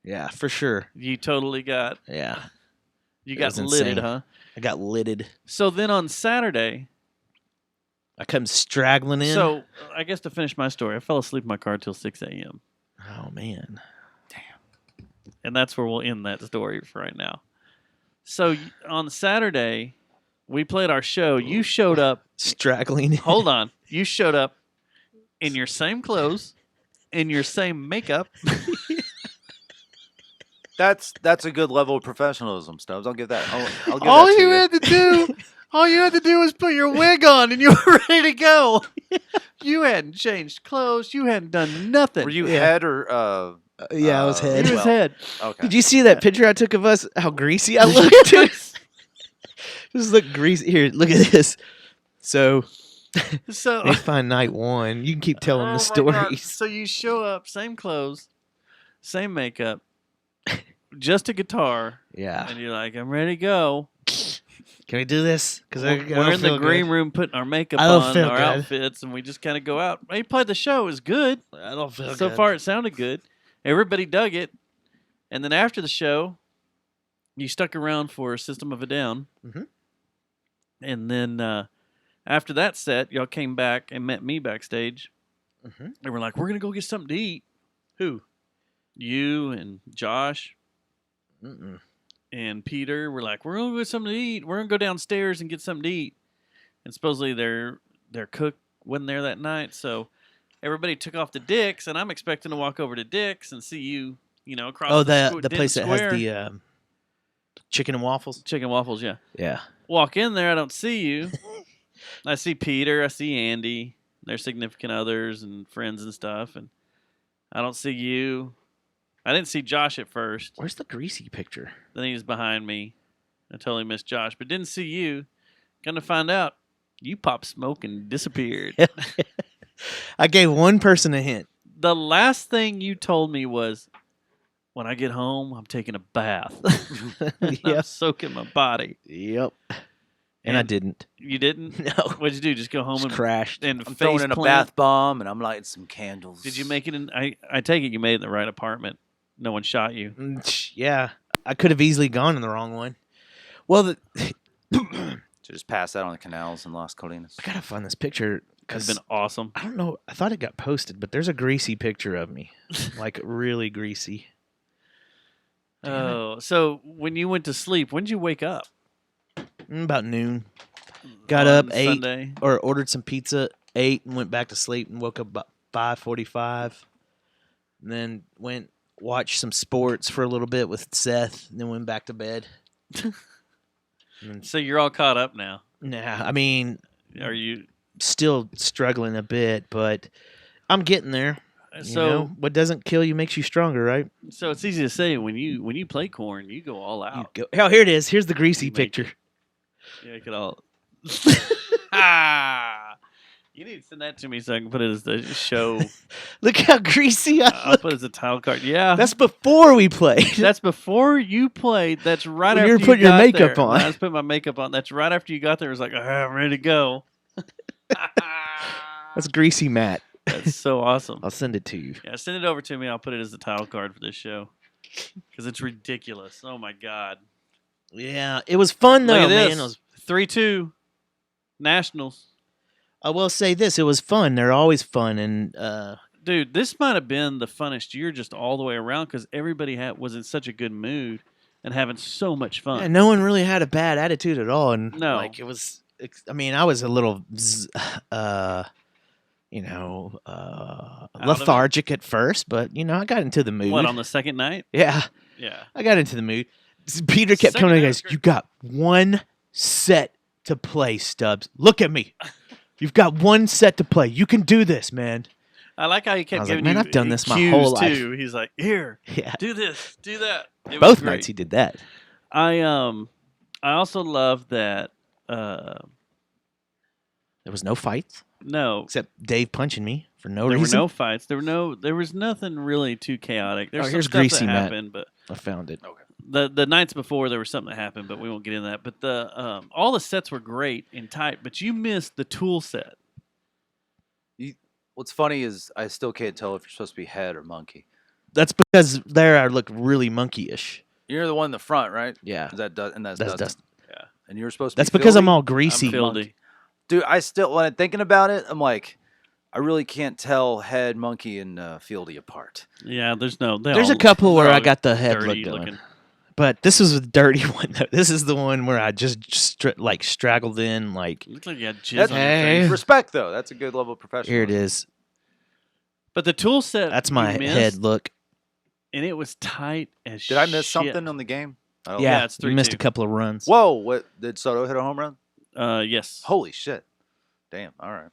Yeah, for sure. You totally got Yeah, you It got was lidded, insane. huh? I got lidded. So then on Saturday, I come straggling in. so I guess to finish my story, I fell asleep in my car till 6 a.m. Oh man. And that's where we'll end that story for right now. So on Saturday, we played our show. You showed up. Straggling. Hold on. You showed up in your same clothes, in your same makeup. That's a good level of professionalism, Stubbs. I'll give that. I'll give All that to you you. had to do, all you had to do was put your wig on, and you were ready to go. You hadn't changed clothes. You hadn't done nothing. Were you Yeah. head or? Yeah, I was head. He was head. Okay. Did you see that picture I took of us? How greasy I looked. Just look greasy. Here, look at this. So So they find night one. You can keep telling Oh the my God. stories. So you show up, same clothes, same makeup, just a guitar, Yeah. and you're like, I'm ready to go. Can we do this? Because We're in the green room putting our makeup I don't on, feel our good. outfits, and we just kind of go out. He played the show. It was good. I don't feel So good. far, it sounded good. Everybody dug it. And then after the show, you stuck around for System of a Down. Mhm. And then after that set, y'all came back and met me backstage. Mhm. And we're like, we're going to go get something to eat. Who? You and Josh Mm-mm. and Peter. We're like, we're going to go get something to eat. We're going to go downstairs and get something to eat. And supposedly their cook wasn't there that night. So everybody took off to Dick's, and I'm expecting to walk over to Dick's and see you, across Oh, the the place that has square. the chicken and waffles. Chicken waffles, yeah. Yeah. Walk in there, I don't see you. I see Peter, I see Andy, their significant others and friends and stuff, and I don't see you. I didn't see Josh at first. Where's the greasy picture? Then he was behind me. I totally missed Josh, but didn't see you. Gonna find out you popped smoke and disappeared. I gave one person a hint. The last thing you told me was, when I get home, I'm taking a bath. I'm Yep. soaking my body. Yep. And I didn't. You didn't? No. What'd you do? Just go home Just and crashed. and I'm throwing face in a plant? bath bomb and I'm lighting some candles. Did you make it in? I take it you made it in the right apartment. No one shot you. Yeah. I could have easily gone in the wrong one. Well, To just pass out on the canals in Las Colinas. I gotta find this picture It's because been awesome. I don't know. I thought it got posted, but there's a greasy picture of me, like really greasy. Damn it. Oh, so when you went to sleep, when did you wake up? About noon. Got On up, ate, Sunday? or ordered some pizza, ate, and went back to sleep, and woke up about 5:45. And then went watched some sports for a little bit with Seth, and then went back to bed. So you're all caught up now. Nah, I mean, Are you? still struggling a bit, but I'm getting there. You So know? What doesn't kill you makes you stronger, right? so it's easy to say when you play corn, you go all out. You go. Oh, here it is. Here's the greasy You make picture. Yeah, you could all. You need to send that to me so I can put it as the show. Look how greasy I I'll look. put it as a title card. Yeah, That's before we played. that's before you played. That's right When after you were you putting your got makeup there. on. When I was putting my makeup on. That's right after you got there. It was like, I'm ready to go. That's greasy Matt. That's so awesome. I'll send it to you. Yeah, send it over to me. I'll put it as the title card for this show because it's ridiculous. Oh my god! Yeah, it was fun though, Look at man. this. It was, 3-2 Nationals. I will say this: it was fun. They're always fun, and Dude, this might have been the funnest year just all the way around because everybody was in such a good mood and having so much fun. yeah, no one really had a bad attitude at all. And No. like it was. I mean, I was a little, of it? lethargic at first, but I got into the mood. What, on the second night? Yeah, Yeah. I got into the mood. Peter kept Second coming to me, night guys. was You got one set to play, Stubbs. Look at me. You've got one set to play. You can do this, man. I like how he kept I was like, giving man, you I've done this my cues, whole life. too. He's like, here, Yeah. do this, do that. It was Both great. nights he did that. I also love that. There was no fights No, except Dave punching me for no there reason. were no fights. There was nothing really too chaotic. There's some here's stuff Greasy that Matt. happened, but I found it. the nights before there was something that happened, but we won't get into that. But the all the sets were great and tight, but you missed the Tool set. What's funny is I still can't tell if you're supposed to be head or monkey. That's because there I look really monkey-ish. You're the one in the front, right? Yeah. Is that and that's That's Dustin. Dustin. Yeah, And you're supposed to. That's be because I'm Fieldy? all greasy. I'm Fieldy. Dude, I still when I'm thinking about it, I'm like, I really can't tell head, monkey, and Fieldy apart. Yeah, there's a There's a couple where they're I all got the head look dirty going. looking. But this was a dirty one, though. This is the one where I just straggled in, like, Looks like you had jizz That's on your Hey. face. respect, though. That's a good level of professionalism. here it is. But the Tool set. That's you my missed, head look. and it was tight as Did I miss shit. something on the game? I don't Yeah, it's you missed 3-2. a couple of runs. Whoa! What did Soto hit a home run? Yes. Holy shit! Damn. All right.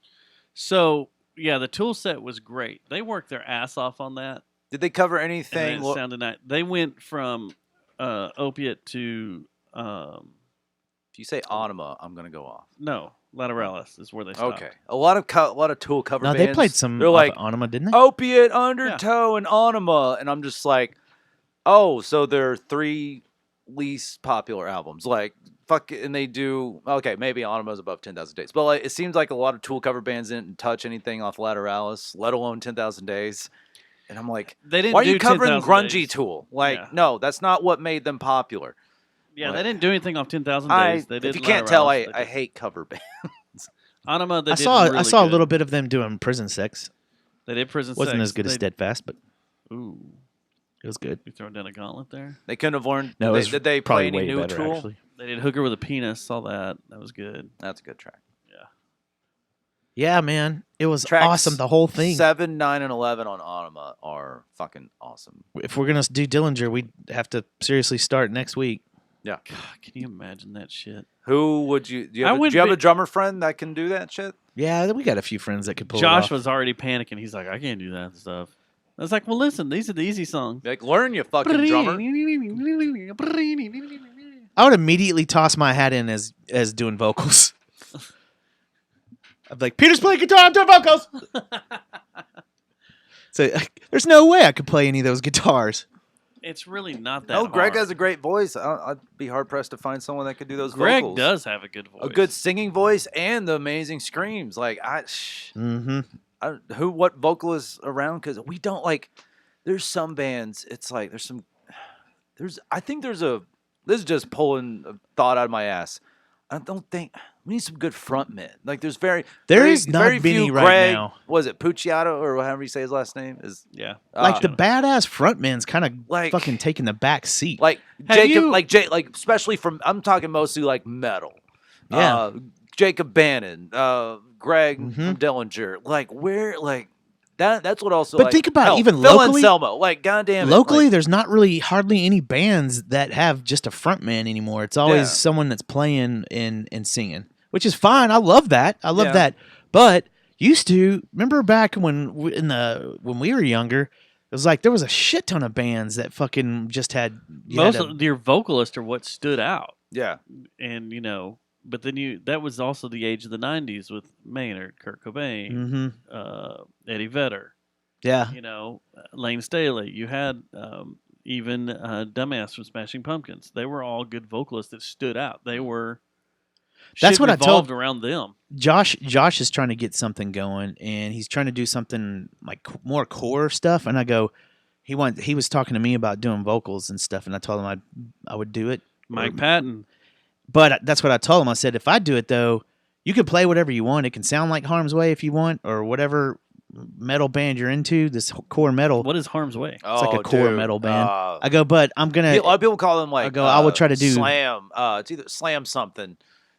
So yeah, the tool set was great. They worked their ass off on that. Did they cover And anything? it sounded nice. They went from opiate to If you say Anima, I'm gonna go off. no, Lateralis is where they stopped. Okay. A lot of tool cover No, bands. they played some They're off like of Anima, didn't they? Opiate, Undertow, and Anima, and I'm just like, oh, so they're 3 least popular albums. Like, fuck it, and they do okay. Maybe Anima's above 10,000 Days, but like, it seems like a lot of tool cover bands didn't touch anything off Lateralis, let alone 10,000 Days. And I'm like, They didn't why are do you covering 10,000 grungy Days. Tool? Like, Yeah. no, that's not what made them popular. Yeah, Like, they didn't do anything off 10,000 Days. They did if you can't tell, Lateralis. I hate cover bands. Anima. They I did saw really I saw a good. little bit of them doing Prison Sex. They did Prison Wasn't Sex. as good as They- Steadfast, but Ooh, it was good. you throwing down a gauntlet there. They couldn't have learned. No, it was did they probably play any way new better Tool? actually. They did Hooker with a Penis. Saw that. That was good. That's a good track. Yeah, man, it was Tracks awesome. The whole thing. 7, 9, and 11 on Anima are fucking awesome. If we're gonna do Dillinger, we'd have to seriously start next week. Yeah. God, can you imagine that shit? Who would you? Do you I have, do would you have be- a drummer friend that can do that shit? Yeah, we got a few friends that could pull Josh it off. was already panicking. He's like, I can't do that stuff. I was like, well, listen, these are the easy songs. Like, learn, you fucking drummer. I would immediately toss my hat in as doing vocals. I'd be like, Peter's playing guitar, I'm doing vocals. So there's no way I could play any of those guitars. It's really not that No, Greg hard. has a great voice. I'd be hard pressed to find someone that could do those Greg vocals. does have a good voice. A good singing voice and the amazing screams. Like Mm-hmm. what vocalists around? Because we don't like. There's some bands. It's like I think there's a. This is just pulling a thought out of my ass. I don't think we need some good frontmen. Like There very, is not very many few. right Greg, now. Was it Pucciato or however you say his last name is? Yeah. Like the badass frontman's kind of like- fucking taking the back seat. Like Have Jacob, you- like especially from. I'm talking mostly like metal. Yeah. Jacob Bannon, Greg Mhm. from Dillinger. Like where, like that. That's what also. But like, think about hell, even Phil locally- Anselmo. Like goddamn. Locally, like, there's not really hardly any bands that have just a frontman anymore. It's always Yeah. someone that's playing and singing, which is fine. I love that. I love Yeah. that. But used to remember back when when we were younger, it was like there was a shit ton of bands that fucking just had Most of your vocalists are what stood out. yeah. And, but then that was also the age of the 90s with Maynard, Kurt Cobain, Mm-hmm. Eddie Vedder, Yeah. Lane Staley. You had even Dumbass from Smashing Pumpkins. They were all good vocalists that stood out. They were. That's shit what I told- revolved around them. Josh is trying to get something going, and he's trying to do something like more core stuff. And I go, he was talking to me about doing vocals and stuff, and I told him I would do it. Mike Patton. But that's what I told him. I said, if I do it though, you can play whatever you want. It can sound like Harm's Way if you want, or whatever metal band you're into. This core metal. What is Harm's Way? It's like a core metal band. Uh, I go, but I'm gonna. a lot of people call them like. I will try to do- slam. It's either slam something.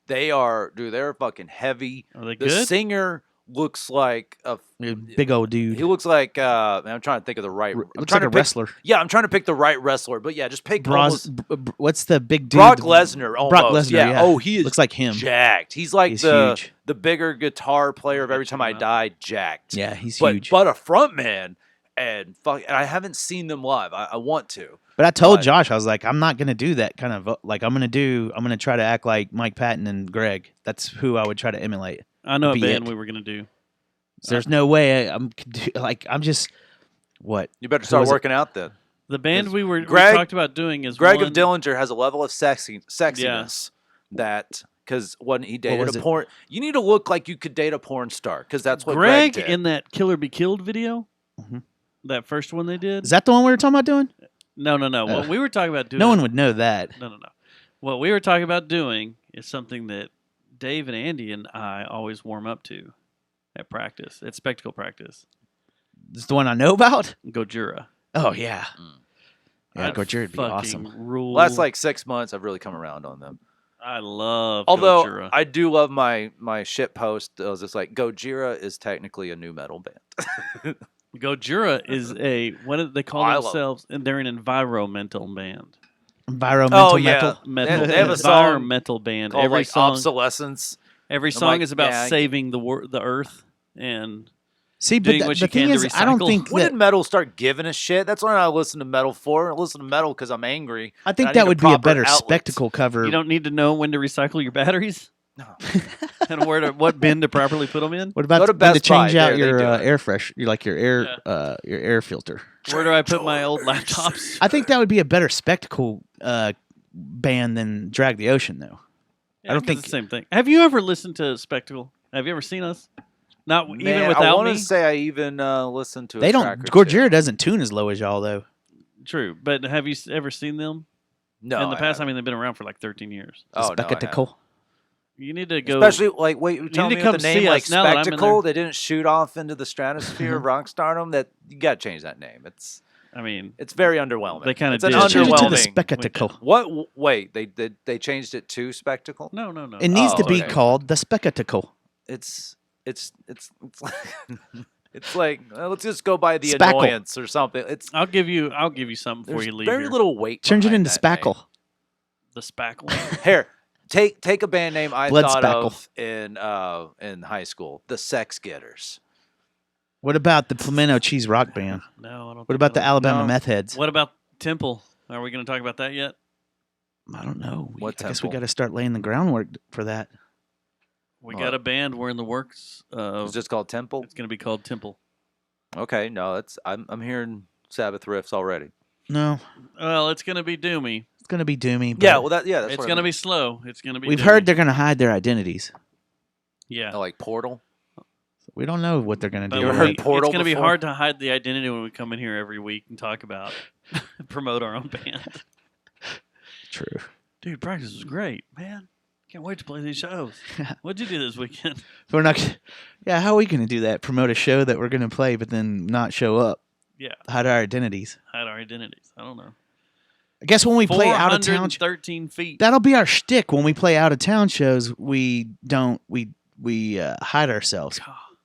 They are, dude. They're fucking heavy. Are they The good? singer looks like a. Big old dude. He looks like. I'm trying to think of the right. I'm Looks trying like a to pick- wrestler. Yeah, I'm trying to pick the right wrestler, but yeah, just pick almost What's the big dude? Brock Lesnar. Brock almost. Lesnar. Yeah. Oh, he is looks like him. jacked. He's like He's the huge. the bigger guitar player of Every Time I Die. Jacked. Yeah, he's but huge. but a front man and fuck. And I haven't seen them live. I want to. But I told But- Josh, I was like, I'm not gonna do that kind of like I'm gonna try to act like Mike Patton and Greg. That's who I would try to emulate. I know a Be band it. we were going to do. So there's no way I'm just what You better Who start was it? working out then. The band Is we Greg- talked about doing is Greg one, of Dillinger has a level of sexiness that because when he dated was a it? porn, you need to look like you could date a porn star because that's what Greg Greg did. in that Killer Be Killed video. Mhm. That first one they did. is that the one we were talking about doing? No. What we were talking about doing. No one would know that. No. What we were talking about doing is something that Dave and Andy and I always warm up to at practice, at spectacle practice. It's the one I know about. Gojira. Oh yeah, yeah. I'd Gojira would be fucking awesome. Rule. Last like 6 months, I've really come around on them. I love Although Gojira. I do love my shit post. I was just like, Gojira is technically a new metal band. Gojira is what do they call I love themselves? And they're an environmental band. Environmental Oh, yeah. Metal. They have a song environmental band. called Every like song, Obsolescence. every I'm song like, is about yeah, I- saving the earth and See, but doing what the you can thing to is, I don't recycle. think When that. did metal start giving a shit? That's what I listen to metal for. I listen to metal because I'm angry. I think I that need a would be a proper better outlet. spectacle cover. you don't need to know when to recycle your batteries No. and what bin to properly put them in. What about Go to when to Best Buy. change out There, they your do it. air fresh, your air filter? Where do I put my old laptops? I think that would be a better spectacle band than Drag the Ocean, though. Yeah, I don't 'cause think- it's the same thing. Have you ever listened to Spectacle? Have you ever seen us? Not even Man, I without want me. to say I even listened to. They a don't. track or two. Gojira doesn't tune as low as y'all, though. True, but have you ever seen them No, in the past? I haven't. mean, they've been around for like 13 years. Oh, no, I haven't. Spectacle. You need to go. Especially like wait, you're telling need me to with the come name see like us now that I'm in Spectacle, there. they didn't shoot off into the stratosphere of rock stardom. That you got to change that name. I mean, It's very underwhelming. They kinda it's an did. Just change it to the underwhelming. Spectacle. What? Wait, they changed it to Spectacle. no. It needs to Oh, be okay. called the Spectacle. It's like it's like let's just go by the Spackle. annoyance or something. It's I'll give you something before there's you leave. very here. little weight. Change it behind into that name. Spackle. The Spackle. Here, take a band name I Blood thought Spackle. of in high school, the Sex Getters. What about the Pimento Cheese Rock Band? No, I don't. What think about the that'll- Alabama No. Meth Heads? What about Temple? Are we going to talk about that yet? I don't know. What I guess we temple? got to start laying the groundwork for that. We What? got a band. We're in the works. It's just called Temple. It's going to be called Temple. Okay, no, that's I'm hearing Sabbath riffs already. No, Well, it's going to be doomy. it's going to be doomy. Yeah, but well that's It's what I going to mean. be slow. It's going to be. we've doomy. heard they're going to hide their identities. Yeah. like Portal. We don't know what they're going to But do. You ever we- heard yet. Portal it's going to be before? hard to hide the identity when we come in here every week and talk about, promote our own band. True. Dude, practice was great, man. Can't wait to play these shows. What'd you do this weekend? We're not. Yeah, how are we going to do that? Promote a show that we're going to play, but then not show up. Yeah, Hide our identities. hide our identities. I don't know. I guess when we play out of town, 413 feet. that'll be our shtick. When we play out of town shows, we don't. We hide ourselves.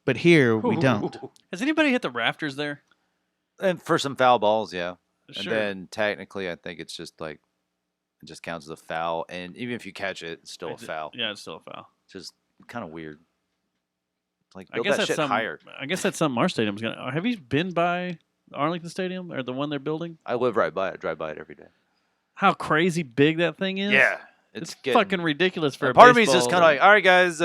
But here we don't. Has anybody hit the rafters there? And for some foul balls, yeah. And Sure. then technically, I think it's just like it just counts as a foul, and even if you catch it, it's still a foul. Yeah, it's still a foul. Just kind of weird. Like I build guess that that's shit something. higher. I guess that's something our stadium's gonna. Have you been by Arlington Stadium or the one they're building? I live right by it. I drive by it every day. How crazy big that thing is? Yeah, it's getting- fucking ridiculous for a part of me is baseball. just kind of like, all right, guys,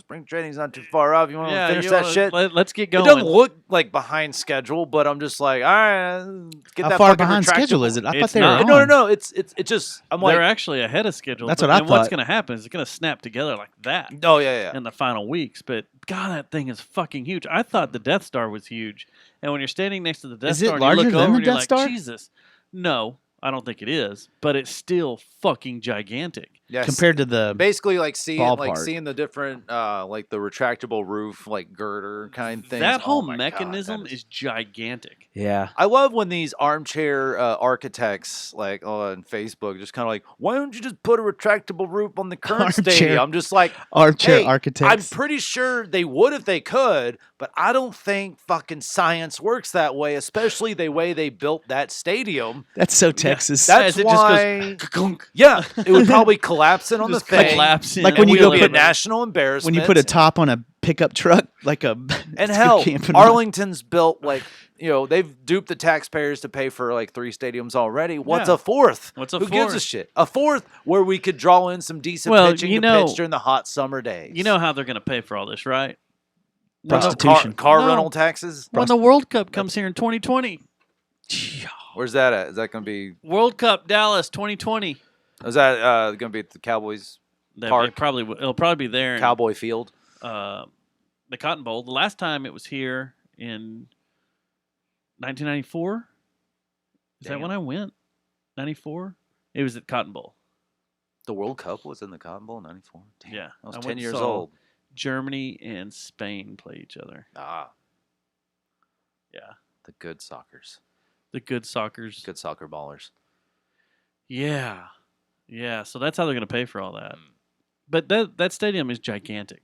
spring training's not too far off. You want to yeah, finish you that wanna- shit? Let's get It going. doesn't look like behind schedule, but I'm just like, all right, let's get How that far fucking behind schedule retractable. is it? I It's thought they not. were No, on. no, no. It's just. I'm like, They're actually ahead of schedule. That's but what I then what's thought. going to happen is it's going to snap together like that oh yeah, yeah. in the final weeks. But God, that thing is fucking huge. I thought the Death Star was huge, and when you're standing next to the Death Is it Star, and larger you look than over the and you're Death like, Star? Jesus, no, I don't think it is, but it's still fucking gigantic. Yes. Compared to the Basically, like seeing ballpark. the different, like the retractable roof, like girder kind things. That whole Oh my God, mechanism that is gigantic. yeah. I love when these armchair architects, like on Facebook, just kind of like, why don't you just put a retractable roof on the current Armchair- stadium? I'm just like, Armchair hey, I'm architects. pretty sure they would if they could, but I don't think fucking science works that way, especially the way they built that stadium. That's so Texas. That's it just why. goes Yeah, it would probably collapse in on the Just thing. collapse in like when and you It go would be a put- national embarrassment. when you put a top on a pickup truck, like a And hell, camping- Arlington's built like, they've duped the taxpayers to pay for like 3 stadiums already. What's Yeah. a fourth? What's a Who gives a fourth? shit? A fourth where we could draw in some decent Well, pitching you to know- pitch during the hot summer days. You know how they're going to pay for all this, right? When the, Prostitution. car No. rental taxes. when the World Cup comes here in 2020. Where's that at? Is that going to be? World Cup Dallas 2020. Is that going to be at the Cowboys Park? It'll probably be there in Cowboy Field? the Cotton Bowl. The last time it was here in 1994. Is that Damn. when I went? 94. It was at Cotton Bowl. The World Cup was in the Cotton Bowl in '94. Damn, Yeah, I was I went 10 and years saw- old. Germany and Spain play each other. Ah, Yeah, the good soccers, the good soccer's. good soccer ballers. Yeah, yeah. So that's how they're going to pay for all that. But that stadium is gigantic.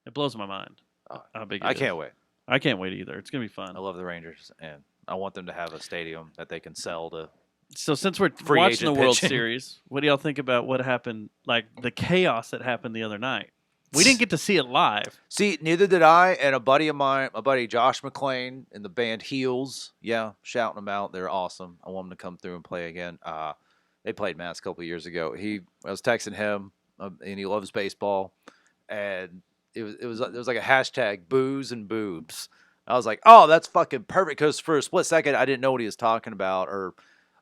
It blows my mind. Oh, How big it I is. can't wait. I can't wait either. It's gonna be fun. I love the Rangers, and I want them to have a stadium that they can sell to. So since we're Free watching the agent World pitching. Series, what do y'all think about what happened? Like the chaos that happened the other night. We didn't get to see it live. See, neither did I. And a buddy of mine, my buddy Josh McClain in the band Heels, shouting them out. They're awesome. I want them to come through and play again. They played Mass a couple of years ago. I was texting him, and he loves baseball, and it was like a hashtag booze and boobs. I was like, oh, that's fucking perfect. Because for a split second, I didn't know what he was talking about, or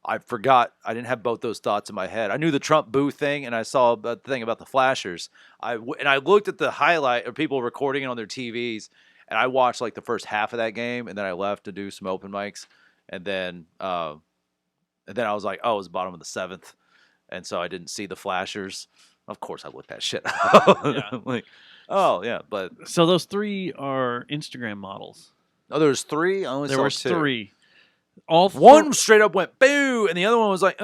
I forgot. I didn't have both those thoughts in my head. I knew the Trump boo thing, and I saw the thing about the flashers. I looked at the highlight of people recording it on their TVs, and I watched like the first half of that game, and then I left to do some open mics, and then I was like, oh, it was bottom of the seventh, and so I didn't see the flashers. Of course, I looked that shit up. Yeah. Like, oh yeah, but So those 3 are Instagram models. there was 3. I only There saw was 2. 3. All One straight up went boo, and the other one was like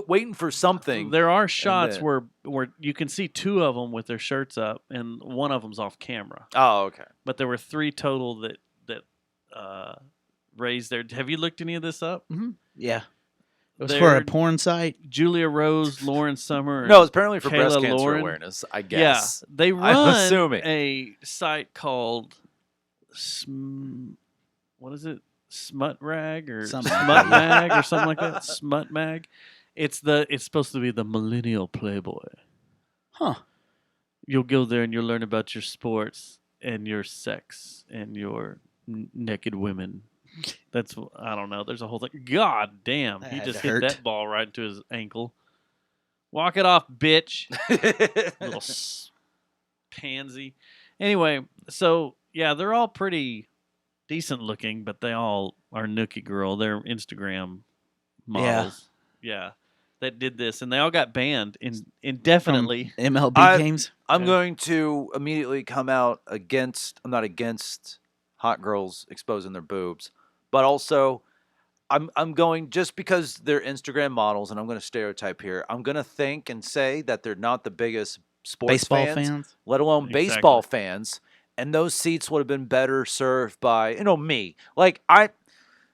waiting for something. There are shots then- where you can see 2 of them with their shirts up, and one of them's off camera. Oh, okay. But there were 3 total that raised their. Have you looked any of this up? Yeah. It was for They're- a porn site. Julia Rose, Lauren Summer. and No, it's apparently for breast Kayla cancer Lauren. awareness, I guess. Yeah, they I'm run assuming. a site called what is it? Smut Rag or Something Smut like that. Mag or something like that. Smut Mag. It's supposed to be the millennial Playboy. Huh. You'll go there and you'll learn about your sports and your sex and your naked women. That's I don't know. There's a whole thing. God damn! That He had just to hit hurt. that ball right into his ankle. Walk it off, bitch. Little pansy. Anyway, so yeah, they're all pretty decent looking, but they all are Nookie Girl. They're Instagram models. Yeah. That did this, and they all got banned indefinitely. MLB games. I'm Yeah. going to immediately come out against. I'm not against hot girls exposing their boobs, but also I'm going just because they're Instagram models, and I'm going to stereotype here. I'm going to think and say that they're not the biggest sports Baseball fans. let alone Exactly. baseball fans. And those seats would have been better served by me.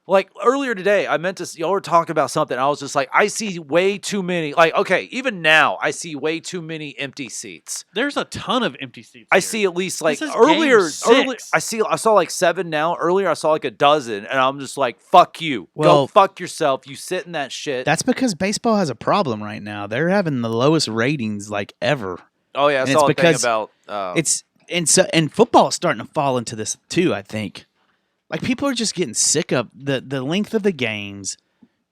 Like earlier today, I meant to. Y'all were talking about something. I was just like, I see way too many. Like, okay, even now, I see way too many empty seats. There's a ton of empty seats. I here. see at least like This is earlier. game 6. I saw like 7 now. Earlier, I saw like a dozen, and I'm just like, fuck you. Well- Go fuck yourself. You sit in that shit. That's because baseball has a problem right now. They're having the lowest ratings like ever. Oh yeah, I and saw it's a thing because about. And football is starting to fall into this too. I think, like people are just getting sick of the length of the games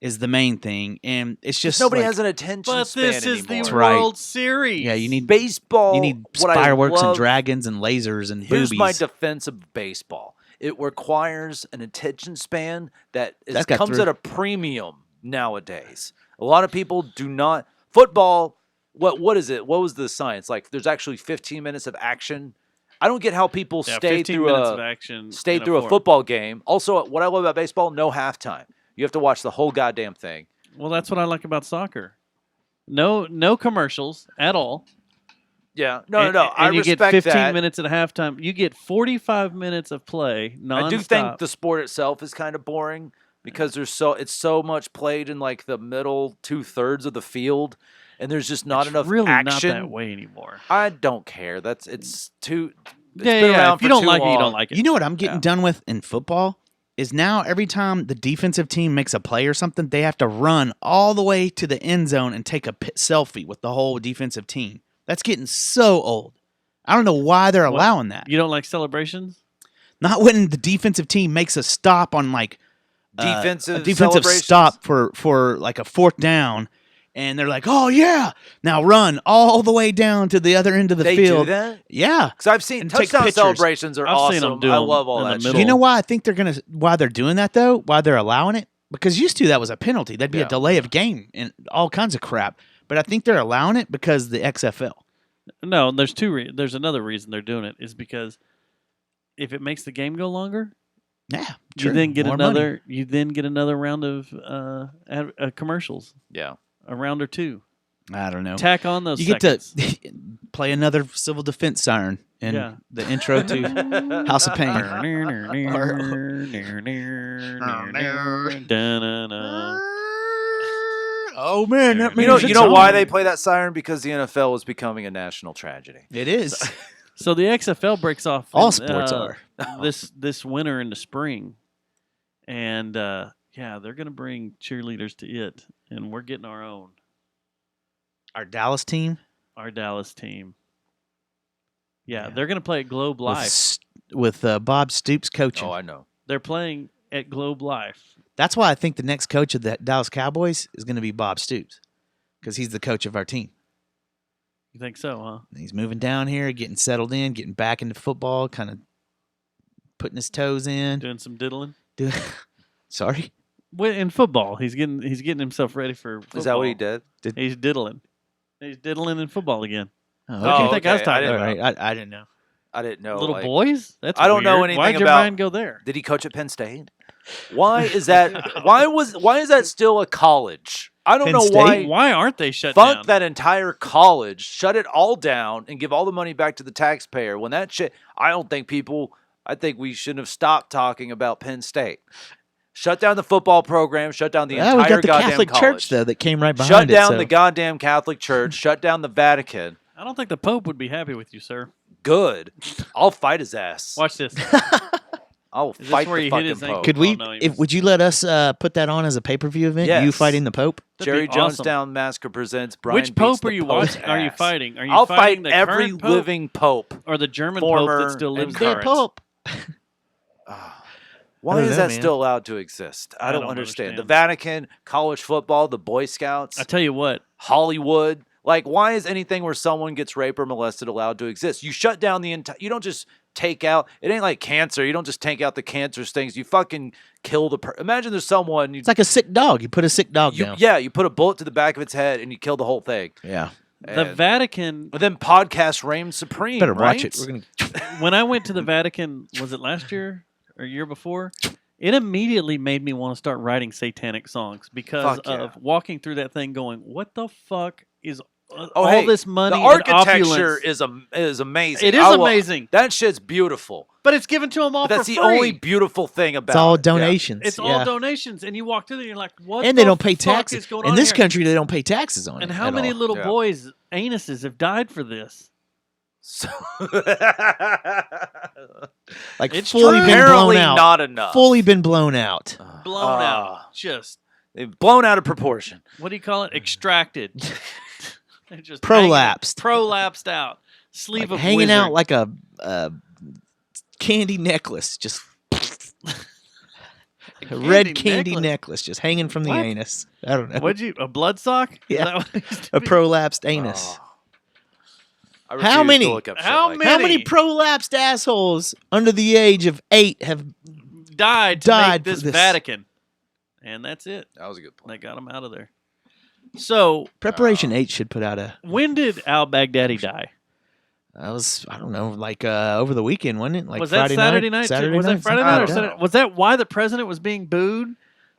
is the main thing, and it's just nobody like, has an attention But span this is the anymore. That's right. World Series. yeah. You need baseball. you need what I fireworks and love- dragons and lasers and Here's boobies. my defense of baseball. It requires an attention span that That's got comes through. at a premium nowadays. A lot of people do not. Football, what is it? What was the science? Like there's actually 15 minutes of action. I don't get how people Yeah, stay 15 through minutes a of action. stay in through a fourth. football game. Also, what I love about baseball, no halftime. You have to watch the whole goddamn thing. Well, that's what I like about soccer. No commercials at all. Yeah, no. And I you get respect 15 that. minutes at halftime. You get 45 minutes of play nonstop. I do think the sport itself is kind of boring because it's so much played in like the middle 2/3 of the field, and there's just not It's enough really action. not that way anymore. I don't care. It's too. It's Yeah, been yeah. around If you for don't too like it, you long. don't like it. You know what I'm getting Yeah. done with in football is now every time the defensive team makes a play or something, they have to run all the way to the end zone and take a selfie with the whole defensive team. That's getting so old. I don't know why they're What? allowing that. You don't like celebrations? Not when the defensive team makes a stop on like a Defensive defensive celebrations? stop for like a 4th down, and they're like, "Oh yeah, now run all the way down to the other end of the They field." do that Yeah. because I've seen And take touchdown pictures. celebrations are I've awesome. seen 'em do I 'em love all in the that. middle. shit. You know why I think why they're doing that though? Why they're allowing it? Because used to that was a penalty. That'd be Yeah. a delay of game and all kinds of crap. But I think they're allowing it because the XFL. No, there's there's another reason they're doing it is because if it makes the game go longer, Yeah, you true. then get More money. another round of commercials, Yeah. a round or two. I don't know. Tack on those You seconds. get to play another civil defense siren in Yeah. the intro to House of Pain. Oh man, that You know why they play that siren? Because the NFL was becoming a national tragedy. It is. So the XFL breaks off. All in, sports are. this winter into spring, and yeah, they're gonna bring cheerleaders to it, and we're getting our own, Our Dallas team our Dallas team. Yeah, Yeah. they're gonna play at Globe Life. with Bob Stoops coaching. Oh, I know. They're playing at Globe Life. That's why I think the next coach of the Dallas Cowboys is going to be Bob Stoops, because he's the coach of our team. You think so, huh? He's moving down here, getting settled in, getting back into football, kind of putting his toes in. Doing some diddling. Sorry, Well, in football, he's getting himself ready for football. Is that what he did? He's diddling. He's diddling in football again. oh, What do you think I was okay. talking all about? right. I didn't know. I didn't know. Little like- boys? That's I don't know weird. anything Why'd your about- mind go there? Did he coach at Penn State? Why is that? Why is that still a college? I don't Penn know State? Why aren't they shut Funk down? that entire college, shut it all down, and give all the money back to the taxpayer. When that shit, I think we shouldn't have stopped talking about Penn State. Shut down the football program. Shut down the Well, we entire got the goddamn Catholic college. Church though that came right behind Shut it. down so- the goddamn Catholic Church. Shut down the Vatican. I don't think the Pope would be happy with you, sir. Good. I'll fight his ass. Watch this. I'll Is this fight where the he hit fucking his ankle? Pope. Could we? Oh, no, he was- Would you let us put that on as a pay-per-view event? You Yes. fighting the Pope? That'd Jerry be awesome. Jonestown Massacre presents Brian Which Pope Beats are the you Pope's watching? Are you ass. fighting? Are you I'll fighting fight the every current Pope living Pope. or the German Pope former that still lives and there? current. Pope. Why don't is know, that man. still allowed to exist? I don't understand. The Vatican, college football, the Boy Scouts, I tell you what. Hollywood. Like, why is anything where someone gets raped or molested allowed to exist? You shut down the entire. You don't just take out. It ain't like cancer. You don't just take out the cancerous things. You fucking kill the. Imagine there's someone. It's like a sick dog. You put a sick dog down. Yeah, you put a bullet to the back of its head and you kill the whole thing. Yeah. The And- Vatican. But then podcast reigns supreme. Better right? watch it. We're gonna. When I went to the Vatican, was it last year or year before? It immediately made me want to start writing satanic songs because Fuck yeah. of walking through that thing, going, "What the fuck is Oh, all hey, this money? The and architecture opulence?" is amazing. It is amazing. That shit's beautiful. But it's given to them all But that's for the free. only beautiful thing about It's all it. Yeah. donations. It's all donations, and you walk through there, and you're like, "What?" And they the don't pay fuck taxes. is going In on this here? country, they don't pay taxes on it. And how at many all. little Yeah. boys' anuses have died for this? So Like It's fully true. been blown apparently out. not enough. Fully been blown out. Blown out. Just They've blown out of proportion. what do you call it? Extracted. They're just Prolapsed. Prolapsed out. Sleeve Like of hanging wizard. out like a candy necklace, just a red candy necklace just hanging from the What? anus. I don't know. What'd you? A blood sock? Is Yeah. that what it used to A be? prolapsed anus. Oh. I How refuse many? To look up shit How like many? How many prolapsed assholes under the age of 8 have? died to died make for this this? Vatican? And that's it. That was a good point. They got him out of there. So Preparation 8 should put out a. when did Al Baghdadi die? That was, I don't know, like over the weekend, wasn't it? Like was that Friday Saturday night? Saturday was night? that Friday something night or like that. Saturday? Was that why the president was being booed?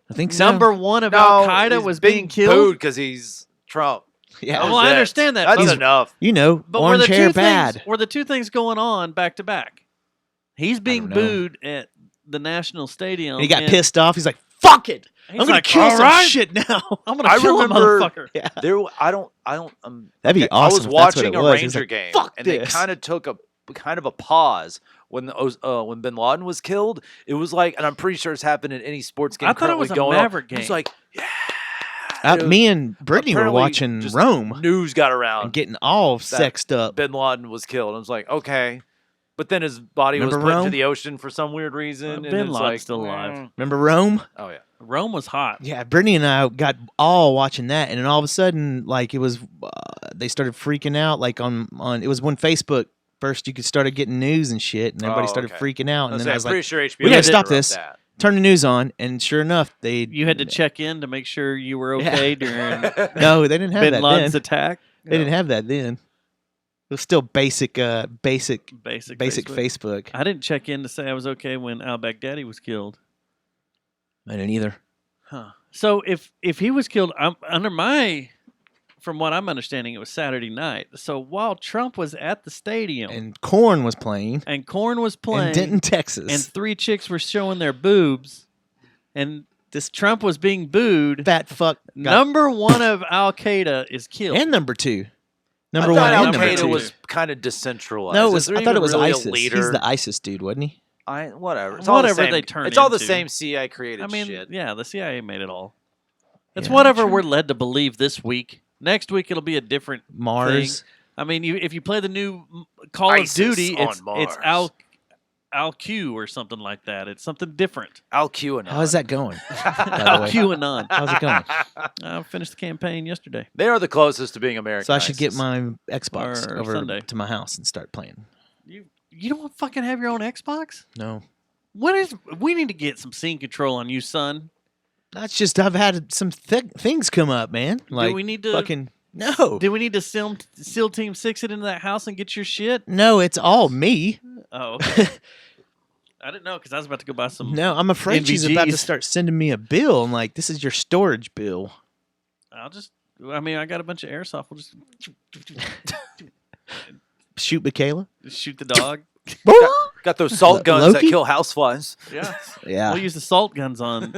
I think so. Number one of No, Al Qaeda he's was being booed killed. because he's Trump. Yeah. That was Well, I it. understand that, That's but- enough. You know, But were orange the hair two bad. things? Were the two things going on back to back? He's being don't know. booed at the National Stadium. And he got and pissed off. He's like, "Fuck it! he's I'm gonna like, kill "All some right, shit now." I'm gonna I kill remember- a motherfucker." Yeah. There, I don't. That'd be I awesome was if that's what watching it a was. He was Ranger like, game, "Fuck and they this." kind of took a pause when Bin Laden was killed. It was like, and I'm pretty sure it's happened in any sports game. I thought it was currently a going on. Maverick game. It's like, yeah. Me and Brittany were Apparently watching just Rome News got around. and getting all sexed up. Bin Laden was killed. I was like, okay. But then his body was Remember put into Rome? the ocean for some weird reason. and Bin it's Laden's like, still alive. Remember Rome? Oh yeah. Rome was hot. Yeah, Brittany and I got all watching that, and then all of a sudden, like it was, they started freaking out. Like on it was when Facebook first you could started getting news and shit, and everybody Oh, started okay. freaking out. And then I was I'm pretty like, sure HBO "We gotta did stop interrupt this." that. Turn the news on, and sure enough, they You had to check in to make sure you were Yeah. okay during no, they didn't have Bin that Laden's then. attack. They didn't have that then. It was still basic Basic Facebook. I didn't check in to say I was okay when Al Baghdadi was killed. I didn't either. Huh. So if he was killed, under my from what I'm understanding, it was Saturday night. So while Trump was at the stadium And Korn was playing. and Korn was playing, In Denton, Texas. and 3 chicks were showing their boobs, and this Trump was being booed, fat fuck. number 1 of Al Qaeda is killed. And number 2. Number I 1 thought and Al number Qaeda 2. was kind of decentralized. No, Is there I thought even it was really a ISIS. leader? He's the ISIS dude, wasn't he? Whatever. It's all Whatever the same. they turn It's all the into. same CIA created I mean, shit. yeah, the CIA made it all. It's Yeah, whatever sure. we're led to believe this week. Next week it'll be a different Mars. thing. I mean, if you play the new Call ISIS of Duty, on it's Mars. Al Q or something like that. It's something different. Al QAnon. How's that going? By the Al way? QAnon. How's it going? I finished the campaign yesterday. They are the closest to being American. So I should get my Xbox Or over Sunday. to my house and start playing. You don't fucking have your own Xbox? No. We need to get some scene control on you, son. That's just I've had some things come up, man. Like we need to- fucking no. Do we need to SEAL Team 6 it into that house and get your shit? No, it's all me. Oh, okay. I didn't know because I was about to go buy some. No, I'm afraid she's about to NVGs. start sending me a bill. I'm like, this is your storage bill. I got a bunch of airsoft. We'll just Shoot Michaela. shoot the dog. Got those salt guns that Loki? kill houseflies. Yeah. Yeah. We'll use the salt guns on.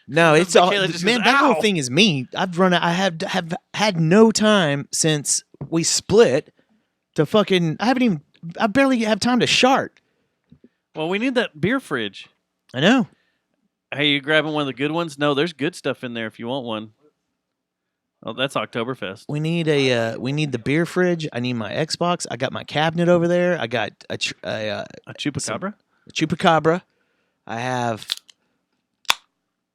No, it's all Michaela just man. goes, That whole "Ow." thing is me. I have had no time since we split to fucking. I barely have time to shart. Well, we need that beer fridge. I know. Hey, you grabbing one of the good ones? No, there's good stuff in there if you want one. Oh, that's Oktoberfest. We need the beer fridge. I need my Xbox. I got my cabinet over there. I got a Chupacabra? a chupacabra. I have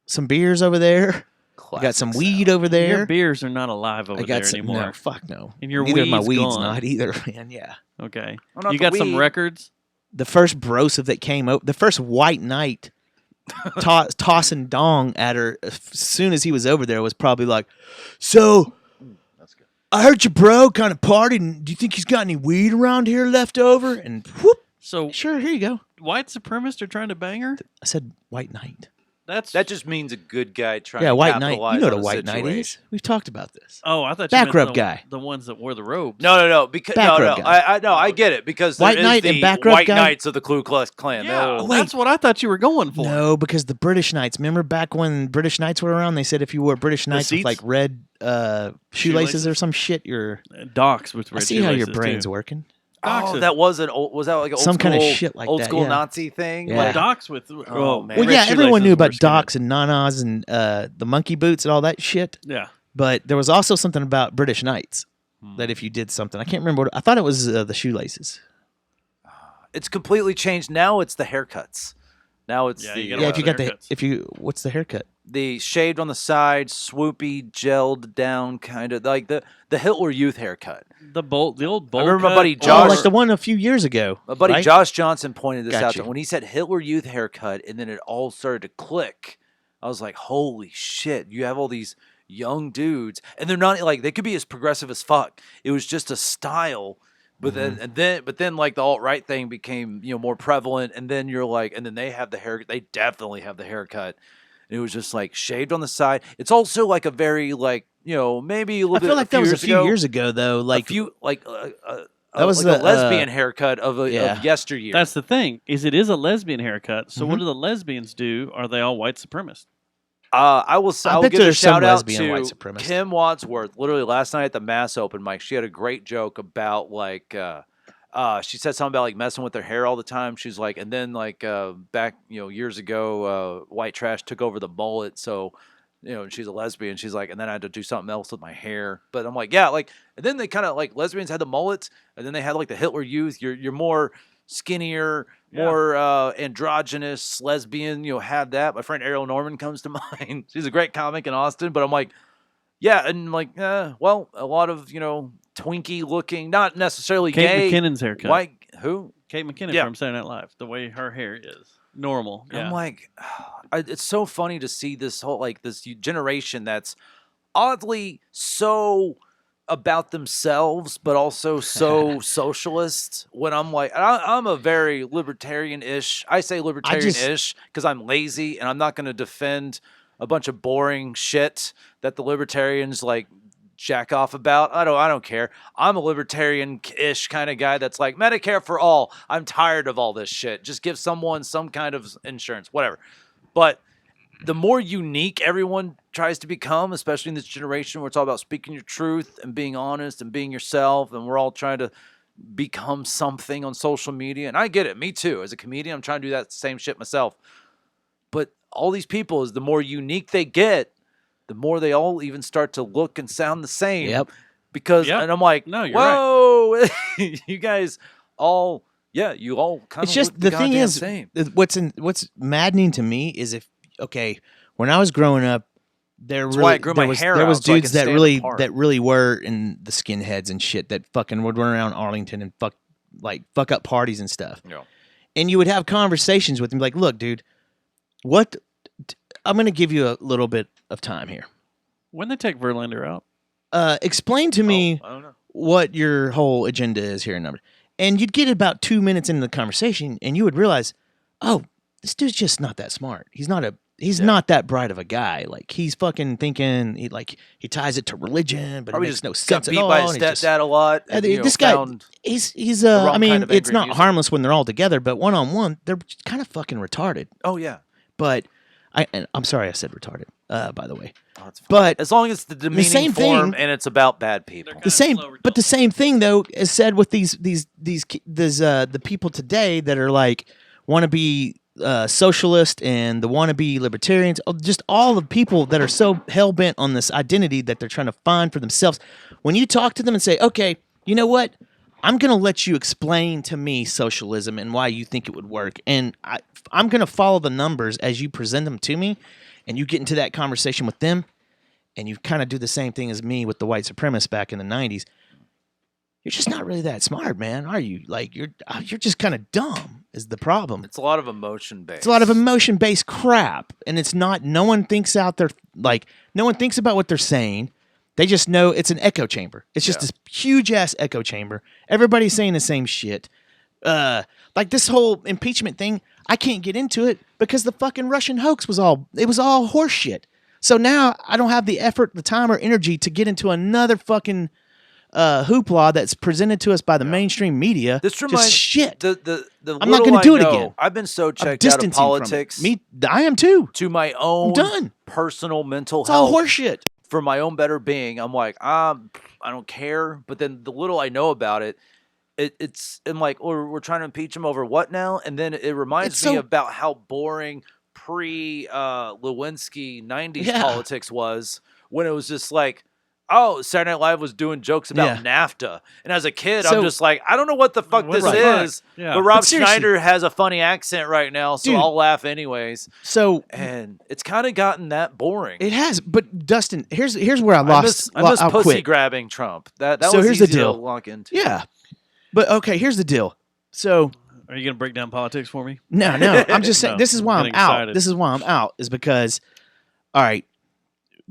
some beers over there. I got some weed over there. Your beers are not alive over I got there some, anymore. No, fuck no. And your Neither of my weed's weed's gone. not either, man. Yeah. Okay. Oh, not You the got some weed. records? The first brosive that came out, the first white knight tossing dong at her as soon as he was over there was probably like, so I heard your bro kind of partied, and do you think he's got any weed around here left over? And whoop, So sure, here you go. white supremacists are trying to bang her? I said white knight. That just means a good guy trying Yeah, to white knight. capitalize You know what on a white knight is. situation. We've talked about this. Oh, I thought you Back meant rub the, guy. the ones that wore the robes. No. Because Back no. rub guy. I get it because White there is knight the and back rub white guy? knights of the Ku Klux Klan. Yeah, No. that's what I thought you were going for. No, because the British Knights. Remember back when British Knights were around? They said if you wore British Knights with seats? like red shoelaces or some shit, you're. Docs with I red see how your shoelaces, brain's too. working. Oh, Docs that was was that like an old Some school, kind of shit like old that, school yeah. Nazi thing? Yeah. Like, Docs with Oh, man. Well, red yeah, everyone shoelaces knew were about skinny. Docs and Nanas and the monkey boots and all that shit. Yeah. But there was also something about British Knights Hmm. that if you did something, I can't remember what I thought it was the shoelaces. it's completely changed. Now it's the haircuts. Now it's Yeah, the you gotta Yeah, love if you the got the haircuts. what's the haircut? the shaved on the side, swoopy, gelled down kind of like the Hitler Youth haircut. The old bowl. I remember my cut, buddy or- Josh- Oh, like the one a few years ago. My buddy right? Josh Johnson pointed this Got out you. to when he said Hitler Youth haircut, and then it all started to click. I was like, "Holy shit! You have all these young dudes, and they're not like they could be as progressive as fuck. It was just a style." But then like the alt right thing became more prevalent, and then you're like, and then they have the hair. They definitely have the haircut. And it was just like shaved on the side. It's also like a very like maybe a little I bit. feel like that was a few ago, years ago though. Like a few like that was like a the, lesbian haircut of yeah. yesteryear. That's the thing. It is a lesbian haircut. So what Mhm. do the lesbians do? Are they all white supremists? I will bet give a there's some shout out lesbian to white supremacists. Kim Wadsworth. Literally last night at the Mass Open mic, she had a great joke about like she said something about like messing with their hair all the time. She's like, and then like back years ago, white trash took over the mullet, so she's a lesbian. She's like, and then I had to do something else with my hair. But I'm like, yeah, like, and then they kind of like lesbians had the mullets, and then they had like the Hitler Youth. You're more skinnier, more androgynous lesbian. Had that. My friend Ariel Norman comes to mind. She's a great comic in Austin. But I'm like, yeah, and like, well, a lot of Twinkie looking, not necessarily Kate gay. McKinnon's haircut. White who? Kate McKinnon Yeah. from Saturday Night Live. The way her hair is normal. Yeah. I'm like, it's so funny to see this whole this generation that's oddly so about themselves, but also so socialist. When I'm like, I'm a very libertarian-ish. I say libertarian-ish because I'm lazy and I'm not going to defend a bunch of boring shit that the libertarians like jack off about. I don't care. I'm a libertarian-ish kind of guy that's like, Medicare for all. I'm tired of all this shit. Just give someone some kind of insurance, whatever. But the more unique everyone tries to become, especially in this generation where it's all about speaking your truth and being honest and being yourself, and we're all trying to become something on social media. And I get it. Me too. As a comedian, I'm trying to do that same shit myself. But all these people, is the more unique they get, the more they all even start to look and sound the same. Yep. Because, Yep. and I'm like, No, you're whoa, you guys all, you all kind It's of just look the thing goddamn is same. what's maddening to me is when I was growing up, there why I grew my hair was out so I dudes could that stand really apart. were in the skinheads and shit that fucking would run around Arlington and fuck up parties and stuff. Yeah. And you would have conversations with them like, look, dude, I'm going to give you a little bit of time here. When they take Verlander out, Explain to me I don't know. what your whole agenda is here. And you'd get about 2 minutes into the conversation and you would realize, oh, this dude's just not that smart. He's not that bright of a guy. Like, he's fucking thinking, he ties it to religion, but Probably it makes just no got sense beat at all. by his and he's just- stepdad a lot. And, this guy, found he's the wrong I mean, kind of it's angry not music. harmless when they're all together, but one-on-one, they're kind of fucking retarded. Oh, yeah. But I'm sorry I said retarded, by the way. Oh, it's fine. But as long as it's the demeaning same form thing- and it's about bad people. They're the same, slow but the same thing though is said with the people today that are like want to be socialist and the want to be libertarians. Just all the people that are so hell bent on this identity that they're trying to find for themselves. When you talk to them and say, "Okay, you know what? I'm going to let you explain to me socialism and why you think it would work, and I'm going to follow the numbers as you present them to me," and you get into that conversation with them. And you kind of do the same thing as me with the white supremacists back in the 90s, you're just not really that smart, man, are you? Like, you're just kind of dumb is the problem. It's a lot of emotion based. It's a lot of emotion-based crap, and it's not, no one thinks out there, like, no one thinks about what they're saying. They just know it's an echo chamber. It's just this huge-ass echo chamber. Everybody's saying the same shit. Like, this whole impeachment thing, I can't get into it because the fucking Russian hoax was all horse shit. So now I don't have the effort, the time, or energy to get into another fucking hoopla that's presented to us by the mainstream media. This reminds just shit. The I'm not going to do it again. I've been so I'm checked out of distancing from it. politics. Me, I am too. To my own done. personal mental It's all health. horseshit. For my own better being, I'm like, I don't care. But then the little I know about it, I'm like, we're trying to impeach him over what now? And then it reminds me about how boring pre-Lewinsky 90s politics was, when it was just like, oh, Saturday Night Live was doing jokes about NAFTA. And as a kid, I'm just like, I don't know what the fuck this is. Yeah. But Rob But seriously, Schneider has a funny accent right now, so Dude. I'll laugh anyways. So And it's kind of gotten that boring. it has. But Dustin, here's where I lost. I miss I'll pussy quit. grabbing Trump. That So was here's the easy deal. to lock into. Yeah. But okay, here's the deal. So are you going to break down politics for me? no, I'm just saying. No, This is why I'm I'm getting out. excited. This is why I'm out. Is because, all right,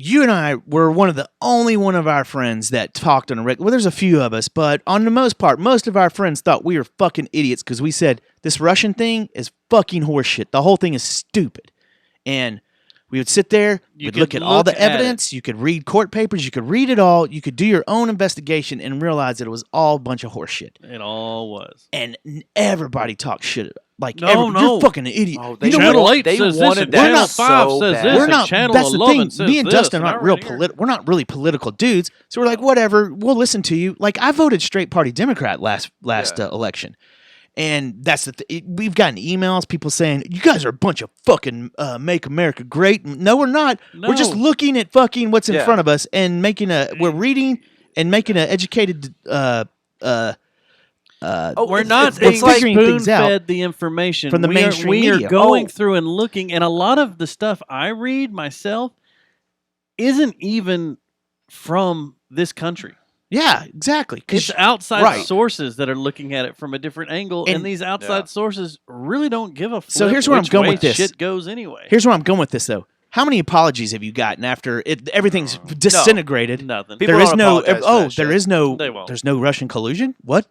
you and I were one of the only one of our friends that talked on a regular. Well, there's a few of us, but on the most part, most of our friends thought we were fucking idiots because we said this Russian thing is fucking horseshit. The whole thing is stupid, and we would sit there, we'd look at all the evidence. You could read court papers. You could read it all. You could do your own investigation and realize that it was all a bunch of horseshit. It all was. And everybody talked shit. Like, No. you're fucking an idiot. Oh, You know Channel what? 8 They says this, wanted and that Channel so 5 says bad. this, We're and not. Channel That's the 11 thing. says Me and this, Dustin and aren't I real read here. We're not really political dudes. So we're like, whatever. We'll listen to you. Like, I voted straight party Democrat last election, and that's the. We've gotten emails, people saying you guys are a bunch of fucking make America great. No, we're not. We're just No. looking at fucking what's in Yeah. front of us and we're reading and making an educated. We're not it's being like figuring things out spoon-fed the information from the we mainstream we media. are going Oh. through and looking, and a lot of the stuff I read myself isn't even from this country. Yeah, exactly. 'Cause It's outside right. sources that are looking at it from a different angle, and these outside sources really don't give a flip. So here's where I'm which going way with this. Shit goes anyway. Here's where I'm going with this, though. How many apologies have you gotten after everything's disintegrated? Nothing. People There is don't no. apologize for Oh, that there shit. is no. They won't. There's no Russian collusion. What?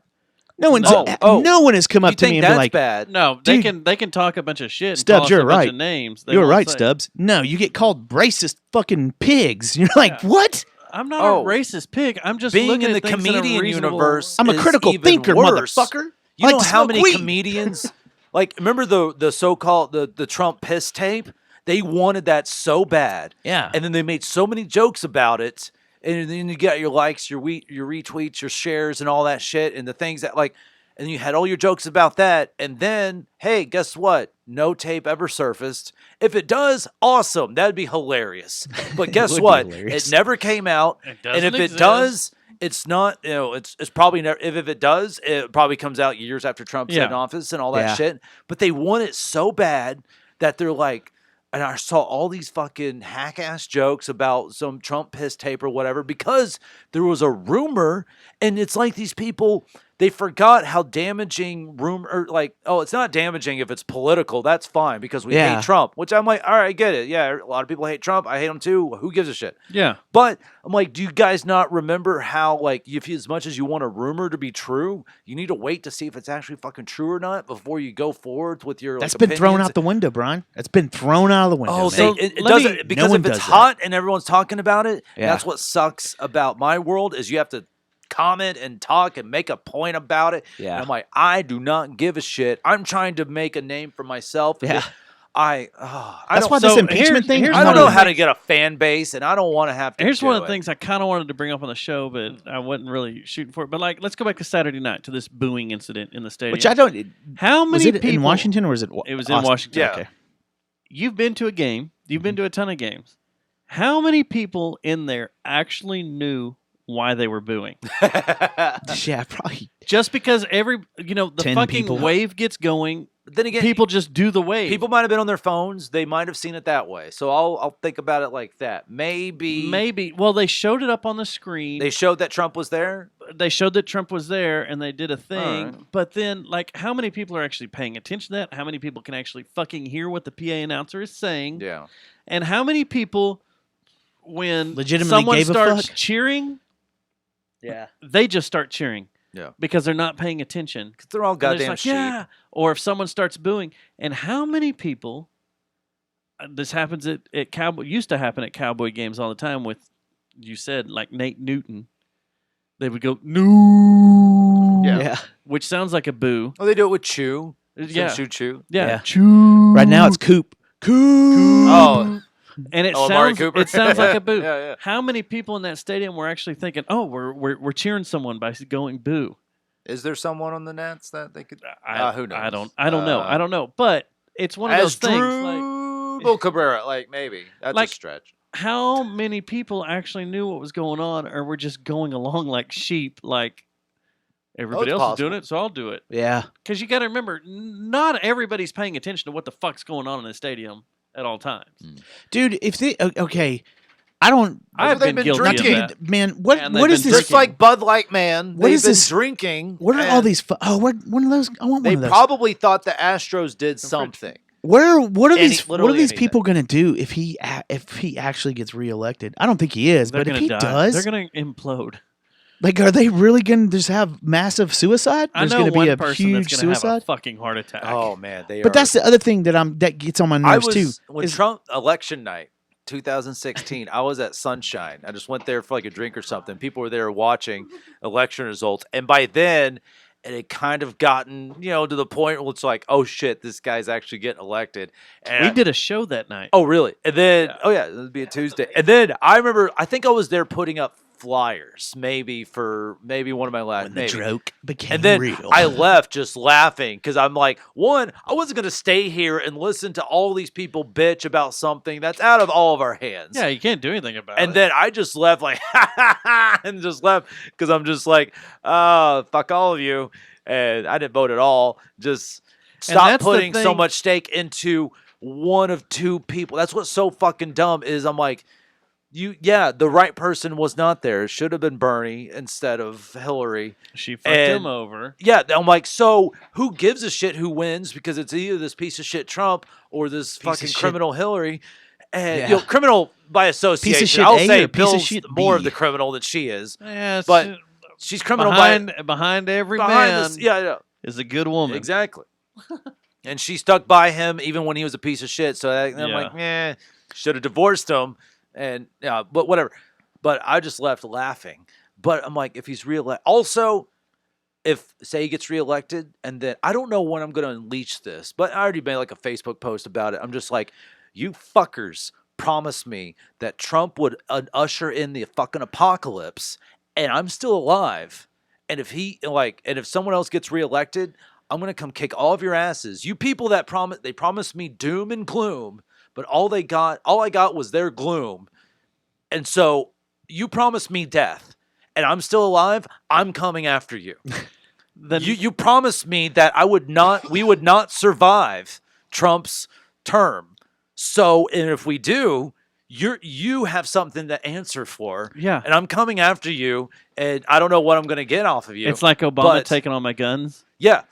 No one's. No. No one has come up You to me think and be that's like, bad? No, Dude. they can talk a bunch of shit. And Stubbs, call us you're a bunch right. of names. They "You're won't right, say. Stubbs." No, you get called racist fucking pigs. You're like, what? I'm not Oh. a racist pig. I'm just being looking in the at things in a comedian reasonable- universe. I'm a is critical even thinker, worse. motherfucker. You I know like to how smoke many weed. comedians, like, remember the so-called the Trump piss tape? They wanted that so bad, Yeah. and then they made so many jokes about it, and then you got your likes, your retweets, your shares, and all that shit, and the things that like, and you had all your jokes about that, and then hey, guess what? No tape ever surfaced. If it does, awesome, that'd be hilarious. But guess would be what? hilarious. It never came out, It and doesn't if it exist. does. It's not, it's probably never, if it does, it probably comes out years after Trump's Yeah. in office and all that Yeah. shit. But they want it so bad that they're like, and I saw all these fucking hack ass jokes about some Trump piss tape or whatever because there was a rumor, and it's like these people, they forgot how damaging rumor, like, oh, it's not damaging if it's political. That's fine because we Yeah. hate Trump, which I'm like, all right, I get it. Yeah, a lot of people hate Trump. I hate him too. Who gives a shit? Yeah. But I'm like, do you guys not remember how, like, if you, as much as you want a rumor to be true, you need to wait to see if it's actually fucking true or not before you go forward with your. That's like, been thrown opinions? out the window, Brian. That's been thrown out of the window. Oh, man. so So it let doesn't me- because No one if it's does that. hot and everyone's talking about it, Yeah. that's what sucks about my world is you have to comment and talk and make a point about it. Yeah. And I'm like, I do not give a shit. I'm trying to make a name for myself. Yeah. I That's don't, why this so impeachment thing. here's I I'm don't not know even- how to get a fan base, and I don't want to have to. Here's do one of the it. things I kind of wanted to bring up on the show, but I wasn't really shooting for it. But like, let's go back to Saturday night to this booing incident in the stadium. Which I don't. How Was many it people in Washington or was it? It was in Austin? Washington. Yeah. Okay. You've been to a game. You've been to a ton of games. How many people in there actually knew why they were booing? Yeah, probably. Just because the 10 fucking people. wave gets going, But then again, people just do the wave. people might have been on their phones. They might have seen it that way. So I'll think about it like that. Maybe Well, they showed it up on the screen. they showed that Trump was there. They showed that Trump was there and they did a thing. Alright. But then, like, how many people are actually paying attention to that? How many people can actually fucking hear what the PA announcer is saying? Yeah. And how many people, when Legitimately someone gave a starts fuck? cheering, Yeah. they just start cheering. Yeah. Because they're not paying attention. Because they're all And they're just goddamn like, sheep. yeah. Or if someone starts booing, and how many people? This happens at Cowboy. Used to happen at Cowboy games all the time. With you said like Nate Newton, they would go no, Yeah. which sounds like a boo. Oh, they do it with Chew. Yeah, Choo Choo. yeah. Yeah. Choo. Right now it's Coop. Coop. Oh, And it Amari sounds Cooper. it sounds like a boo. Yeah, yeah. How many people in that stadium were actually thinking, "Oh, we're cheering someone by going boo"? Is there someone on the Nets that they could? I who knows? don't know. I don't know. But it's one of As those things. Drew Bill Cabrera, like maybe that's Like- a stretch. How many people actually knew what was going on, or were just going along like sheep? Like everybody it's else is possible. doing it, so I'll do it. Yeah. Because you got to remember, not everybody's paying attention to what the fuck's going on in the stadium at all times. Dude, if they okay, I don't. I've they've been been guilty Not to of drinking. that. be, man. What And they've what is been this? Just like Bud Light, man. What They've is been this- drinking. What are all and these? Oh, what one of those? I want They one of those. probably thought the Astros did something. What are what are Any- these? What are literally these anything. people gonna do if he actually gets reelected? I don't think he is, They're but if gonna he die. does, They're going to implode. like, are they really gonna just have massive suicide? I There's know gonna be one a person huge that's going to have a suicide. fucking heart attack. Oh man, they. But are. that's the other thing that gets on my I nerves was too. when is- Trump election night, 2016. I was at Sunshine. I just went there for like a drink or something. People were there watching election results, and by then, it had kind of gotten to the point where it's like, oh shit, this guy's actually getting elected. And We did a show that night. Oh really? And then it would be a Tuesday. And then I remember, I think I was there putting up flyers, maybe one of my last. when the maybe. joke became And then real. I left just laughing because I'm like, one, I wasn't going to stay here and listen to all these people bitch about something that's out of all of our hands. Yeah, you can't do anything about it. And then I just left like, and just left because I'm just like, fuck all of you. And I didn't vote at all. Just stop that's the putting so thing- much stake into one of two people. That's what's so fucking dumb is I'm like, the right person was not there. It should have been Bernie instead of Hillary. she fucked him and- over. Yeah, I'm like, so who gives a shit who wins? Because it's either this piece of shit Trump or this Piece of fucking shit. criminal Hillary. And Yeah. criminal by association. shit I'll A say or piece of Bill's shit more of B? the criminal than she is. Yeah, But she's criminal behind every behind man this. Yeah, is a good woman. exactly. And she stuck by him even when he was a piece of shit. So I'm Yeah. like, should have divorced him. And but whatever. But I just left laughing. But I'm like, if he's reelected, also, if say he gets reelected, and then I don't know when I'm going to unleash this, but I already made like a Facebook post about it. I'm just like, you fuckers promised me that Trump would usher in the fucking apocalypse, and I'm still alive. And if if someone else gets reelected, I'm gonna come kick all of your asses. You people that promised me doom and gloom, but all I got was their gloom. And so you promised me death, and I'm still alive. I'm coming after you. You promised me that we would not survive Trump's term. So, and if we do, you have something to answer for. Yeah. And I'm coming after you, and I don't know what I'm going to get off of you. It's like Obama taking all my guns. Yeah.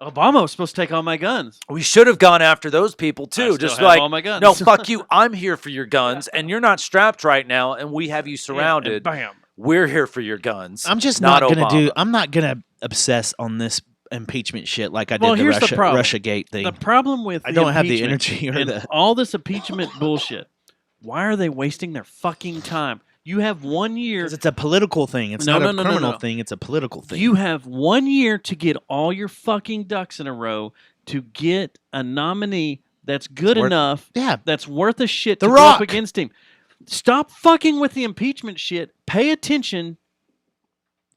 Obama was supposed to take all my guns. We should have gone after those people too. Still Just have like, all my guns. no, fuck you. I'm here for your guns, and you're not strapped right now, and we have you surrounded. Yeah, and bam. We're here for your guns. I'm just not not gonna Obama. I'm not gonna obsess on this impeachment shit like I did Well, the here's the problem. Russiagate thing. The problem with I don't have the impeachment energy or and the all this impeachment bullshit. Why are they wasting their fucking time? You have 1 year. 'cause it's a political thing. It's not a criminal thing. It's a political thing. You have 1 year to get all your fucking ducks in a row to get a nominee that's good enough. Yeah. That's worth a shit The to Rock. go up against him. Stop fucking with the impeachment shit. Pay attention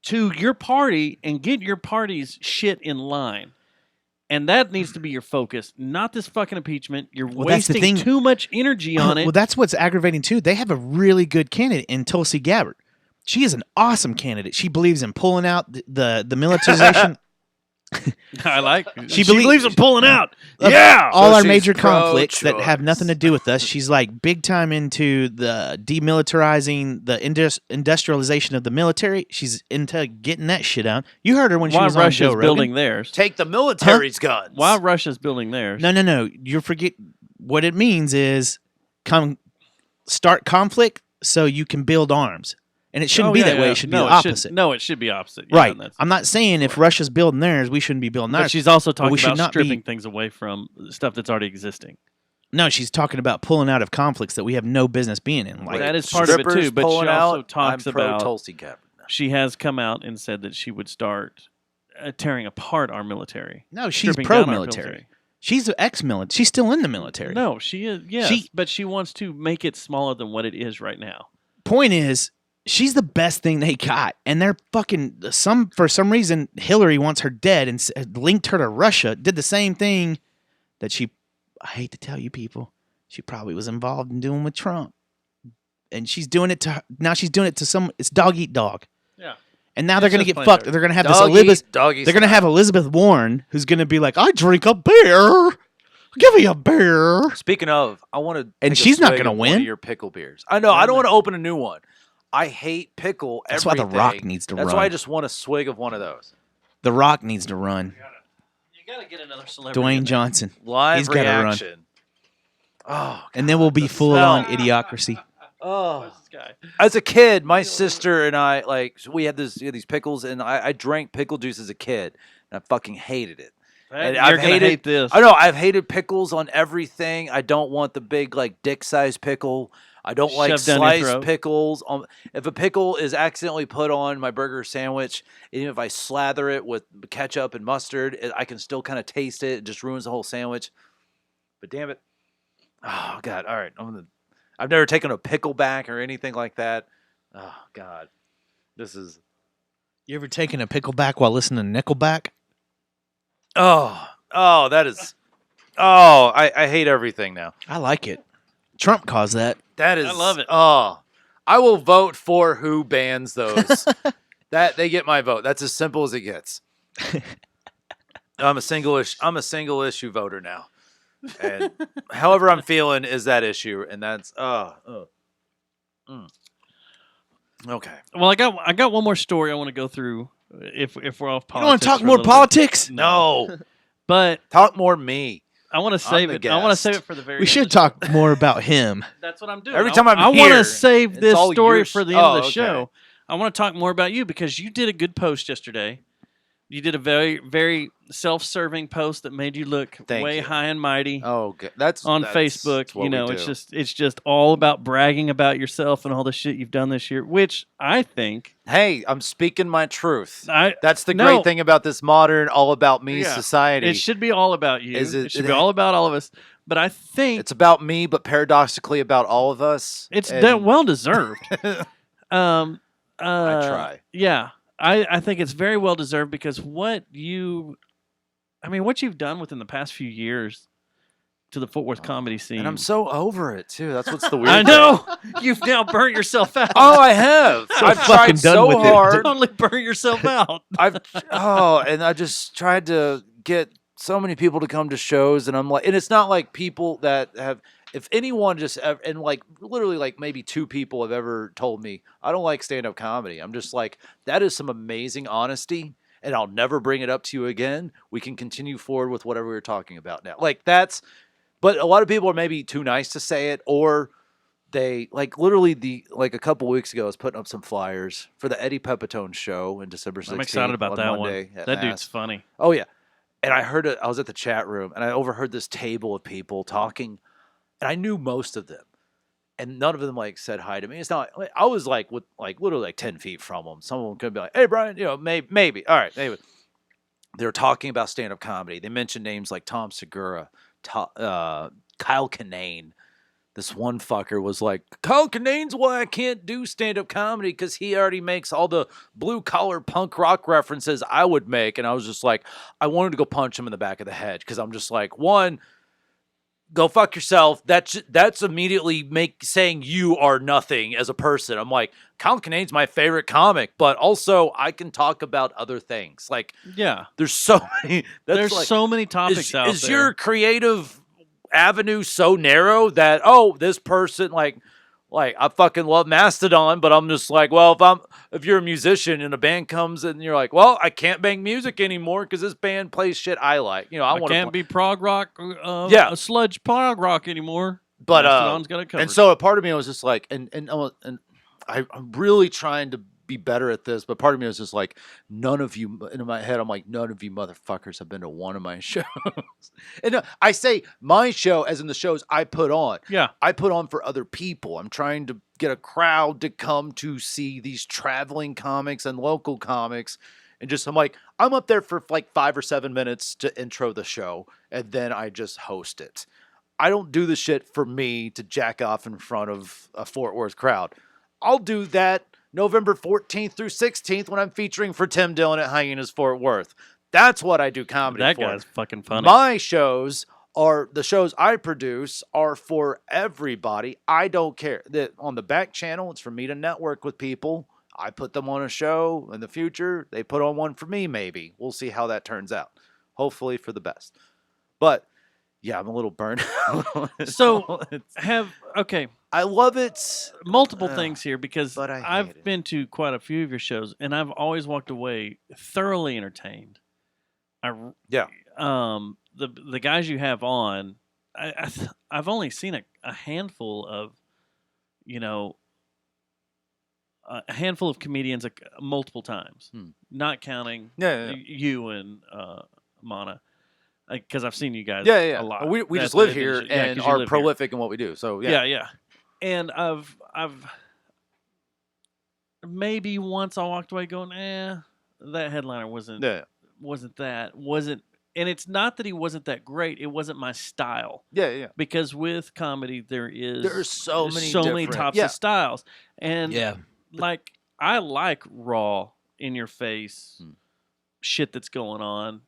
to your party and get your party's shit in line. And that needs to be your focus, not this fucking impeachment. You're Well, that's the wasting thing. too much energy on it. Well, that's what's aggravating too. They have a really good candidate in Tulsi Gabbard. She is an awesome candidate. She believes in pulling out the militarization. I like. She She believes in pulling out. Yeah. all So our she's major conflicts that have pro-choice. nothing to do with us. She's like big time into the demilitarizing, the industrialization of the military. She's into getting that shit out. You heard her when she While was on Russia's Joe building Rogan. theirs. Take the military's guns. While Russia's building theirs. No. You forget what it means is start conflict so you can build arms. And it shouldn't be that way. It should be the opposite. It should be opposite. Yeah, Right. and that's- I'm not saying if Russia's building theirs, we shouldn't be building But ours. she's also talking we should about not be- stripping things away from stuff that's already existing. No, she's talking about pulling out of conflicts that we have no business being in. Like That is part of it Strippers too. But she pulling also out, talks I'm pro about. Tulsi Gabbard. She has come out and said that she would start tearing apart our military. no, she's stripping down our pro-military. She's ex-military. She's still in the military. No, she is. Yes, but she wants to make it smaller than what it is right now. Point is, she's the best thing they got, and they're fucking for some reason Hillary wants her dead and linked her to Russia. Did the same thing that she. I hate to tell you, people, she probably was involved in doing with Trump, and she's doing it to now. She's doing it to some. It's dog eat dog. Yeah. And now they're It's gonna just get plain fucked. dirty. They're gonna have this Dog Elizabeth. eat, doggy They're gonna style. have Elizabeth Warren, who's gonna be like, "I drink a beer. Give me a beer." Speaking of, I want to. And she's not gonna win. Your pickle beers. I know. I don't want to open a new one. I hate pickle. That's why The everything. Rock needs to That's run. why I just want a swig of one of those. The Rock needs to run. You gotta get another celebrity. Dwayne Johnson. Live He's gotta run. reaction. Oh, And then we'll be full on idiocracy. oh. This guy. As a kid, my sister and I we had these pickles, and I drank pickle juice as a kid, and I fucking hated it. And You're gonna hate this. I know I've hated pickles on everything. I don't want the big like dick size pickle. I don't like Shoved down your sliced throat. pickles. If a pickle is accidentally put on my burger sandwich, even if I slather it with ketchup and mustard, I can still kind of taste it. It just ruins the whole sandwich. But damn it! Oh God! All right, I've never taken a pickle back or anything like that. Oh God, this is. You ever taken a pickle back while listening to Nickelback? Oh, that is. Oh, I hate everything now. I like it. Trump caused that. That is. I love it. Oh, I will vote for who bans those. That they get my vote. That's as simple as it gets. I'm a single issue voter now, and however I'm feeling is that issue, and that's Okay. Well, I got one more story I want to go through. If we're off politics, You want to talk for a more little bit. politics? No, But talk more me. I want to save the it. I want to guest. save it for the very. We end should of the show. talk more about him. That's what I'm doing. Every time I'm I want here, to save it's this all story your for the sh- end of oh, the okay. show. I want to talk more about you because you did a good post yesterday. You did a very, very self-serving post that made you look Thank way you. high and mighty. Oh, okay. That's on Facebook. what You know, we it's do. just all about bragging about yourself and all the shit you've done this year, which I think Hey, I'm speaking my truth. I That's the no. great thing about this modern, all about me Yeah. society. It should be all about you. Is It it- should be all about all of us. But I think It's about me, but paradoxically about all of us. it's And- well deserved. I try. Yeah, I think it's very well deserved because what you've done within the past few years to the Fort Worth comedy scene. And I'm so over it too. That's what's the weird. I thing. know you've now burnt yourself out. Oh, I have. I've fucking tried done so with it. hard. Totally burn yourself out. And I just tried to get so many people to come to shows, and I'm like, and it's not like people that have. If anyone just and like literally like maybe 2 people have ever told me I don't like stand-up comedy. I'm just like, that is some amazing honesty, and I'll never bring it up to you again. We can continue forward with whatever we're talking about now. Like that's, but a lot of people are maybe too nice to say it, or they like literally a couple weeks ago I was putting up some flyers for the Eddie Pepitone show in December 16th. I'm excited about on that Monday one. at That Mass. dude's funny. Oh yeah, and I heard it. I was at the chat room, and I overheard this table of people talking, and I knew most of them, and none of them like said hi to me. It's not. Like, I was like with like literally like 10 feet from them. Some of them could be like, "Hey, Brian, you know, maybe, all right, maybe." They were talking about stand-up comedy. They mentioned names like Tom Segura, Kyle Kinane. This one fucker was like, Kyle Kinane's why I can't do stand-up comedy because he already makes all the blue-collar punk rock references I would make. And I was just like, I wanted to go punch him in the back of the head because I'm just like, one, go fuck yourself. That's immediately saying you are nothing as a person. I'm like, Kyle Kinane's my favorite comic, but also I can talk about other things. Like, Yeah, there's so many. there's Like, so many topics out is there. your creative avenue so narrow that this person like I fucking love Mastodon, but I'm just like, well, if you're a musician and a band comes and you're like, well, I can't make music anymore because this band plays shit I like. You know, I want can't to be prog rock, Yeah. sludge prog rock anymore. But Mastodon's got it covered. and so a part of me was just like, and I'm really trying to be better at this, but part of me was just like, none of you, in my head, I'm like, none of you motherfuckers have been to one of my shows. And I say my show as in the shows I put on. Yeah. I put on for other people. I'm trying to get a crowd to come to see these traveling comics and local comics. And just, I'm like, I'm up there for like 5 or 7 minutes to intro the show, and then I just host it. I don't do the shit for me to jack off in front of a Fort Worth crowd. I'll do that November 14th through 16th when I'm featuring for Tim Dillon at Hyenas Fort Worth. That's what I do comedy that for. guy's fucking funny. My shows are the shows I produce are for everybody. I don't care. That on the back channel, it's for me to network with people. I put them on a show in the future. They put on one for me, maybe. We'll see how that turns out. Hopefully for the best. But yeah, I'm a little burnt out. So I love it. multiple things here because but I hate I've it. been to quite a few of your shows and I've always walked away thoroughly entertained. Yeah. The guys you have on, I've only seen a handful of, a handful of comedians multiple times, not counting Yeah. you and Mana, because I've seen you guys Yeah. a lot. We just At live the here show. Yeah, and 'cause you are live here. prolific in what we do. So yeah. Yeah. And I've maybe once I walked away going, that headliner wasn't and it's not that he wasn't that great, it wasn't my style. Yeah. Because with comedy There's so many different- types yeah. of styles. And Yeah. like I like raw, in your face shit that's going on,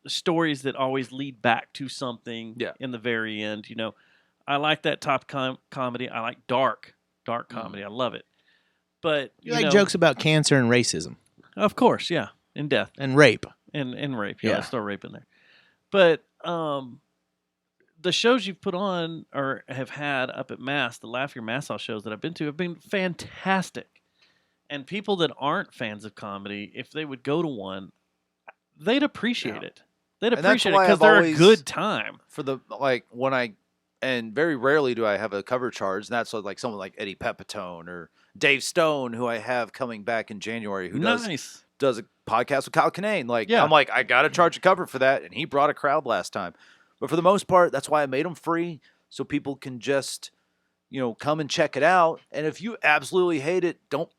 stories that always lead back to something in the very end, I like that top comedy. I like dark comedy. I love it. But You like jokes about cancer and racism of course, yeah, and death and rape. and rape. Yeah, Yeah. let's throw rape in there. But the shows you've put on or have had up at Mass, the Laugh Your Mass Off shows that I've been to have been fantastic. And people that aren't fans of comedy, if they would go to one, they'd appreciate it. They'd And that's appreciate it why because I've they're always- a good time. For the and very rarely do I have a cover charge, and that's like someone like Eddie Pepitone or Dave Stone, who I have coming back in January, who Nice. does podcast with Kyle Kinane. Like, Yeah. I'm like, I got to charge a cover for that. And he brought a crowd last time. But for the most part, that's why I made them free so people can just, come and check it out. And if you absolutely hate it, don't,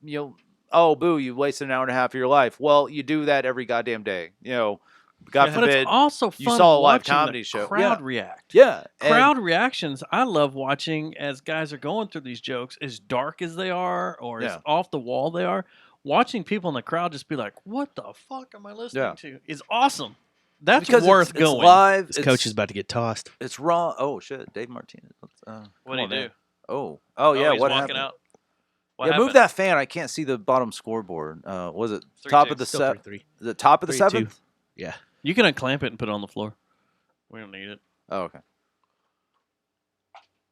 oh, boo, you wasted an hour and a half of your life. Well, you do that every goddamn day. God But forbid. it's also fun you saw a live watching comedy the show. crowd Yeah. react. Yeah. and- Crowd reactions, I love watching as guys are going through these jokes, as dark as they are or as Yeah. off the wall they are. Watching people in the crowd just be like, "What the fuck am I listening Yeah. to?" is awesome. That's because worth it's going. live. This coach is about to get tossed. It's raw. Oh, shit. Dave Martinez. What'd he do? Oh, yeah. He's what walking happened? out. What Yeah, happened? move that fan. I can't see the bottom scoreboard. Was it 3-2. top of the Still seventh? 3-3. The top of the 3-2. seventh? Yeah. You can unclamp it and put it on the floor. We don't need it. Oh, okay.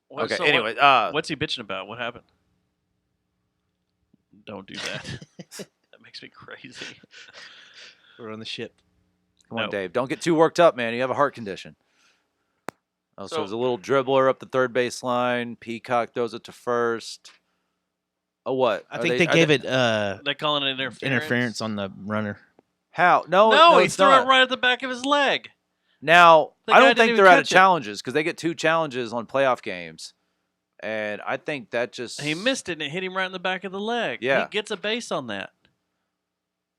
What- Okay. so Anyway, what's he bitching about? What happened? Don't do that. That makes me crazy. We're on the ship. come on, no. Dave. Don't get too worked up, man. You have a heart condition. Oh, so So- there's a little dribbler up the third base line. Peacock throws it to first. Oh, what? I Are think they are gave it They calling it interference on the runner. How? No, No, he it's threw not. it right at the back of his leg. Now, The I guy don't didn't think even they're out of catch it. challenges because they get 2 challenges on playoff games. And I think that just. He missed it and it hit him right in the back of the leg. Yeah. He gets a base on that.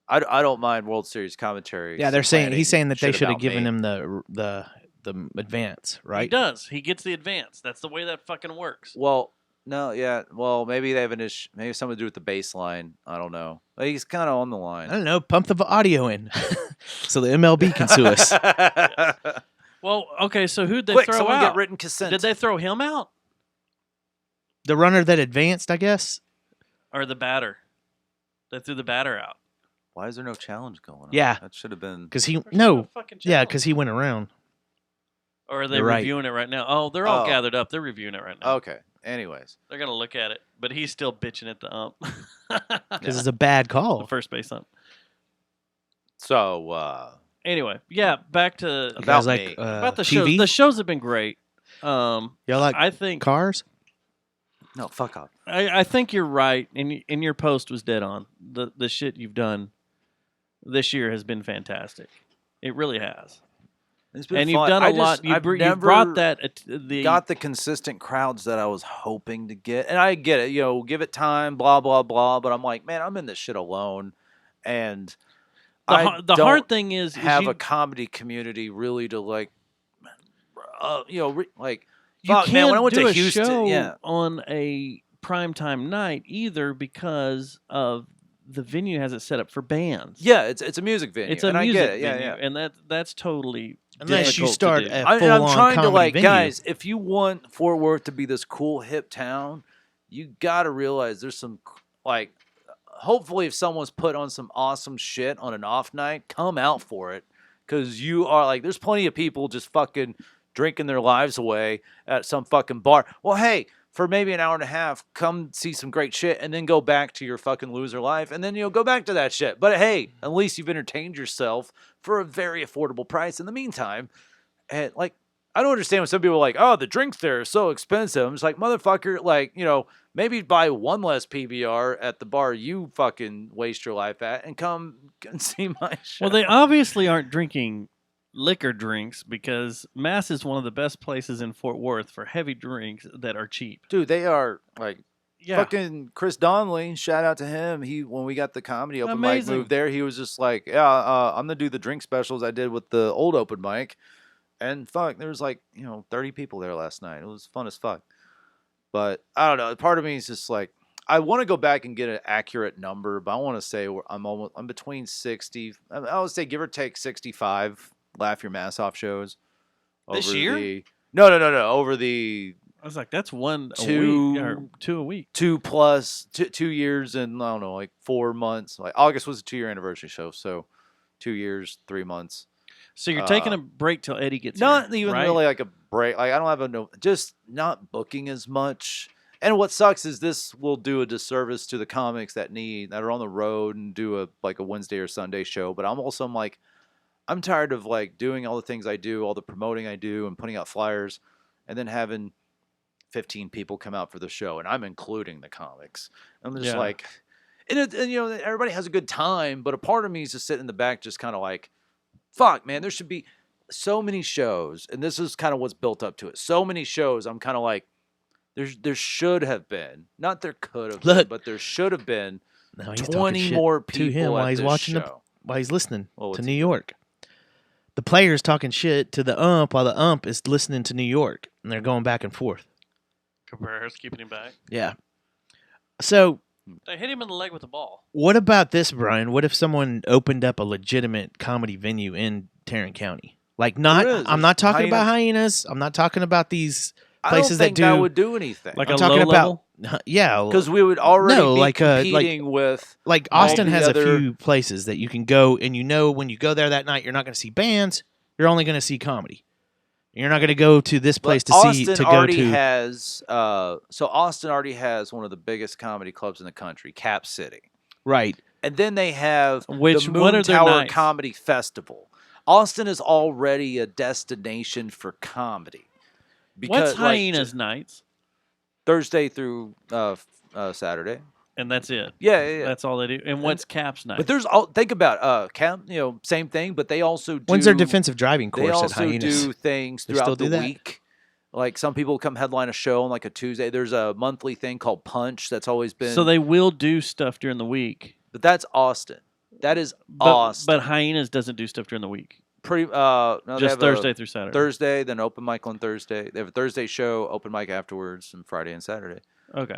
I don't mind World Series commentary. Yeah, they're saying complaining he's saying that they shit should have about given me. him the advance, He right? does. He gets the advance. That's the way that fucking works. Well, no, yeah. Well, maybe they have an issue. Maybe something to do with the baseline. I don't know. But he's kind of on the I line. don't know. Pump the audio in so the MLB can sue us. Well, okay, so who'd they Quick, throw someone out? get written consent. Did they throw him out The runner that advanced, I guess. or the batter? They threw the batter out. Why is there no challenge going on? Yeah. That should have been. Because he There's no no, fucking yeah, challenge. because he went around. Or are they You're right. reviewing it right now? Oh, they're all Oh. gathered up. They're reviewing it right now. Okay. Anyways. They're gonna look at it, but he's still bitching at the ump. Because it's a bad The call. first base ump. So, Anyway, yeah, back to You About guys me. like about the TV? shows. The shows have been great. Y'all like I think cars? no, fuck off. I think you're right, and your post was dead on. The shit you've done this year has been fantastic. It really has, It's been and you've fun. done a I lot. just- You I've you never brought that the got the consistent crowds that I was hoping to get. And I get it, give it time, blah, blah, blah. But I'm like, man, I'm in this shit alone. And the hard thing is have you, a comedy community really to like, you fuck, can't man, when I went do to a Houston, show yeah. on a primetime night either because of the venue has it set up for bands. Yeah, it's a music venue. It's a and music I get it. venue, Yeah. and that's totally Unless you difficult to start do. a I'm full-on trying to comedy venue. guys, if you want Fort Worth to be this cool hip town, you got to realize there's some hopefully if someone's put on some awesome shit on an off night, come out for it cuz you are there's plenty of people just fucking drinking their lives away at some fucking bar. Well, hey, for maybe an hour and a half, come see some great shit and then go back to your fucking loser life and then go back to that shit. But hey, at least you've entertained yourself for a very affordable price in the meantime. And I don't understand when some people are like, oh, the drinks there are so expensive. I'm just like, motherfucker, maybe buy one less PBR at the bar you fucking waste your life at and come and see my show. Well, they obviously aren't drinking liquor drinks because Mass is one of the best places in Fort Worth for heavy drinks that are cheap. Dude, they are Yeah. fucking Chris Donnelly, shout out to him. When we got the comedy open mic Amazing. move there, he was just like, yeah, I'm going to do the drink specials I did with the old open mic. And fuck, there was 30 people there last night. It was fun as fuck. But I don't know. Part of me is just I want to go back and get an accurate number, but I want to say I'm between 60. I would say give or take 65 Laugh Your Mass Off shows. This over year? No. Over the I was like, that's one a Two- week or 2 a week. 2 years and I don't know, 4 months. August was a 2-year anniversary show, so 2 years, 3 months. So you're taking a break till Eddie gets Not here, even right? really a break. I don't have just not booking as much. And what sucks is this will do a disservice to the comics that are on the road and do a Wednesday or Sunday show. But I'm tired of doing all the things I do, all the promoting I do, and putting out flyers, and then having 15 people come out for the show, and I'm including the comics. I'm just Yeah. And you know, everybody has a good time, but a part of me is just sitting in the back, just kind of like, fuck, man, there should be so many shows, and this is kind of what's built up to it. So many shows, I'm kind of like, there should have been, not there could have been, but there should have been No, he's 20 talking more shit to him people while at he's this watching show. while he's listening Well, to it's- New York. The players talking shit to the ump while the ump is listening to New York, and they're going back and forth. Cabrera's keeping him back. Yeah. So They hit him in the leg with the ball. what about this, Brian? What if someone opened up a legitimate comedy venue in Tarrant County? Like, not. There is. I'm not There's talking about hyenas. I'm not talking about these I don't places think that do. would do anything. Like I'm a talking low about. level? Yeah, Because we would already No, be like, competing with like all Austin the has other- a few places that you can go, and you know when you go there that night, you're not going to see bands. You're only going to see comedy. You're not going to go to this place But to go already to. has so Austin already has one of the biggest comedy clubs in the country, Cap City. Right. And then they have Which- the what Moon are their Tower nights? Comedy Festival. Austin is already a destination for comedy. What's like, Hyenas nights? Thursday through Saturday. And that's it. Yeah. That's all they do. And what's Cap's night? But there's all think about Cap, same thing, but they also do When's their defensive driving They course at also Hyenas? do things They still throughout do the that? week. Like some people come headline a show on like a Tuesday. There's a monthly thing called Punch that's always been. So they will do stuff during the week. but that's Austin. That is But, Austin. but Hyenas doesn't do stuff during the week. Pretty no, they Just have Thursday a through Saturday. Thursday, then open mic on Thursday. They have a Thursday show, open mic afterwards, and Friday and Saturday. Okay.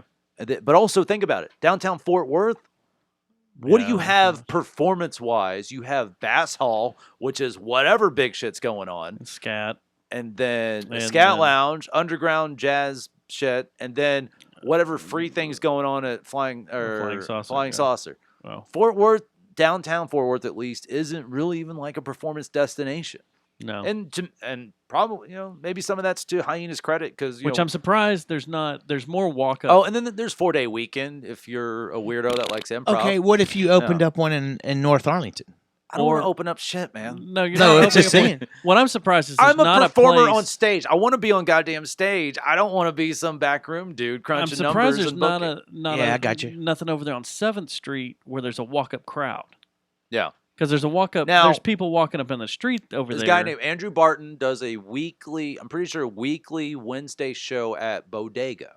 But also think about it. Downtown Fort Worth. What do Yeah, you that's have nice. performance-wise? You have Bass Hall, which is whatever big shit's going on, And Scat. and then And Scat then- Lounge, underground jazz shit, and then whatever free things going on at Flying Flying Saucer, yeah. Saucer. Wow. Fort Worth, downtown Fort Worth at least, isn't really even like a performance destination. No. And probably maybe some of that's to Hyena's credit because Which I'm surprised there's more walk up. Oh, and then there's 4-day weekend if you're a weirdo that likes improv. Okay, what if you opened up one in North Arlington? I don't want or- to open up shit, man. No, you're No, not it's just opening up- saying. What I'm surprised is there's I'm a not performer place, on stage. I want to be on goddamn stage. I don't want to be some backroom dude I'm crunching surprised numbers there's and not booking. Yeah, I got you. nothing over there on 7th Street where there's a walk up crowd. Yeah. Because there's a walk up. Now- There's people walking up in the street over This there. guy named Andrew Barton does a weekly, I'm pretty sure weekly Wednesday show at Bodega.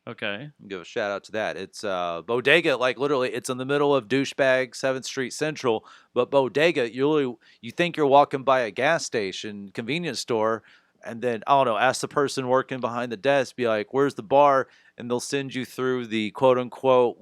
Okay. Give a shout out to that. It's Bodega, like literally, it's in the middle of douchebag 7th Street Central. But Bodega, you think you're walking by a gas station, convenience store, and then I don't know, ask the person working behind the desk, be like, "Where's the bar?" And they'll send you through the quote unquote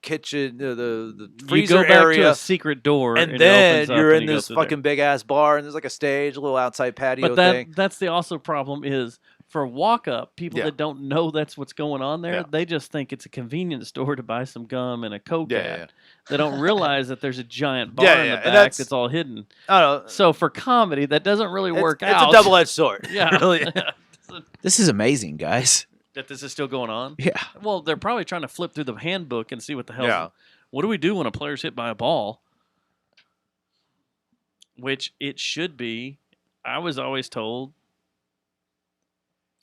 kitchen, the freezer You go back area, to a secret door, and it then opens up you're and in you go this through there. fucking big ass bar, and there's like a stage, a little outside patio But thing. that's the also problem is for walk up people Yeah. that don't know that's what's going on there. Yeah. They just think it's a convenience store to buy some gum and a Coke Yeah, at. yeah. They don't realize that there's a giant bar Yeah, in yeah, the and back that's- that's all hidden. I don't know. So for comedy, that doesn't really work It's out. a double-edged sword. Yeah. Really. This is amazing, guys. That this is still going on. Yeah. Well, they're probably trying to flip through the handbook and see what the hell. Yeah. What do we do when a player's hit by a ball? Which it should be. I was always told.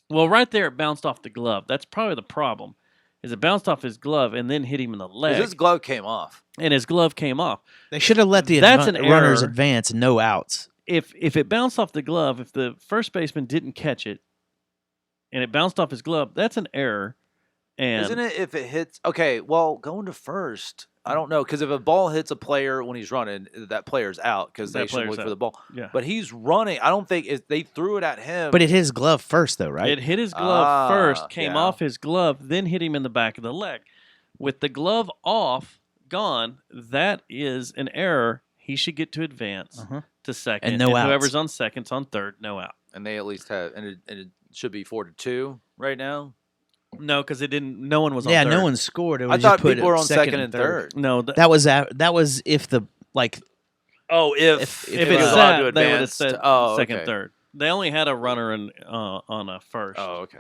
Well, right there, it bounced off the glove. That's probably the problem. Is it bounced off his glove and then hit him in the 'Cause leg, his glove came off. and his glove came off. They should have let the That's an runners error. advance and no outs. If it bounced off the glove, if the first baseman didn't catch it, and it bounced off his glove, that's an error. And Isn't it if it hits? Okay, well, going to first, I don't know, because if a ball hits a player when he's running, that player's out because they That should player's look for out. the ball. Yeah. But he's running. I don't think they threw it at him. But it hit his glove first, though, right? It hit his glove Ah, first, came yeah. off his glove, then hit him in the back of the leg. With the glove off, gone, that is an error. He should get to advance Uh-huh. to second. And no outs. whoever's on second's on third, no out. and they at least have, and it should be 4-2 right now. No, because it didn't. No one was on Yeah, third. no one scored. It was I just thought put people were at on second and third. No, That was if the Oh, If if it it's was allowed to that, they would have advance. said Oh, second, okay. third. They only had a runner on a first Oh, okay.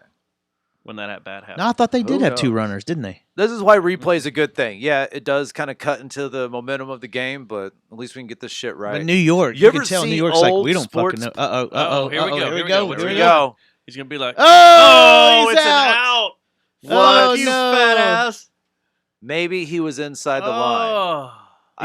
when that at bat happened. No, I thought they did Who have two knows? runners, didn't they? This is why replay is a good thing. Yeah, it does kind of cut into the momentum of the game, but at least we can get this shit right. But New York, You you, can ever tell New see York's like old we don't sports- fucking know. Uh-oh, Here we go. here we Here go. we Here we go. go. He's gonna be like, Oh, it's he's an out. out. Oh, What, you no. fat ass? Maybe he was inside the line. Oh.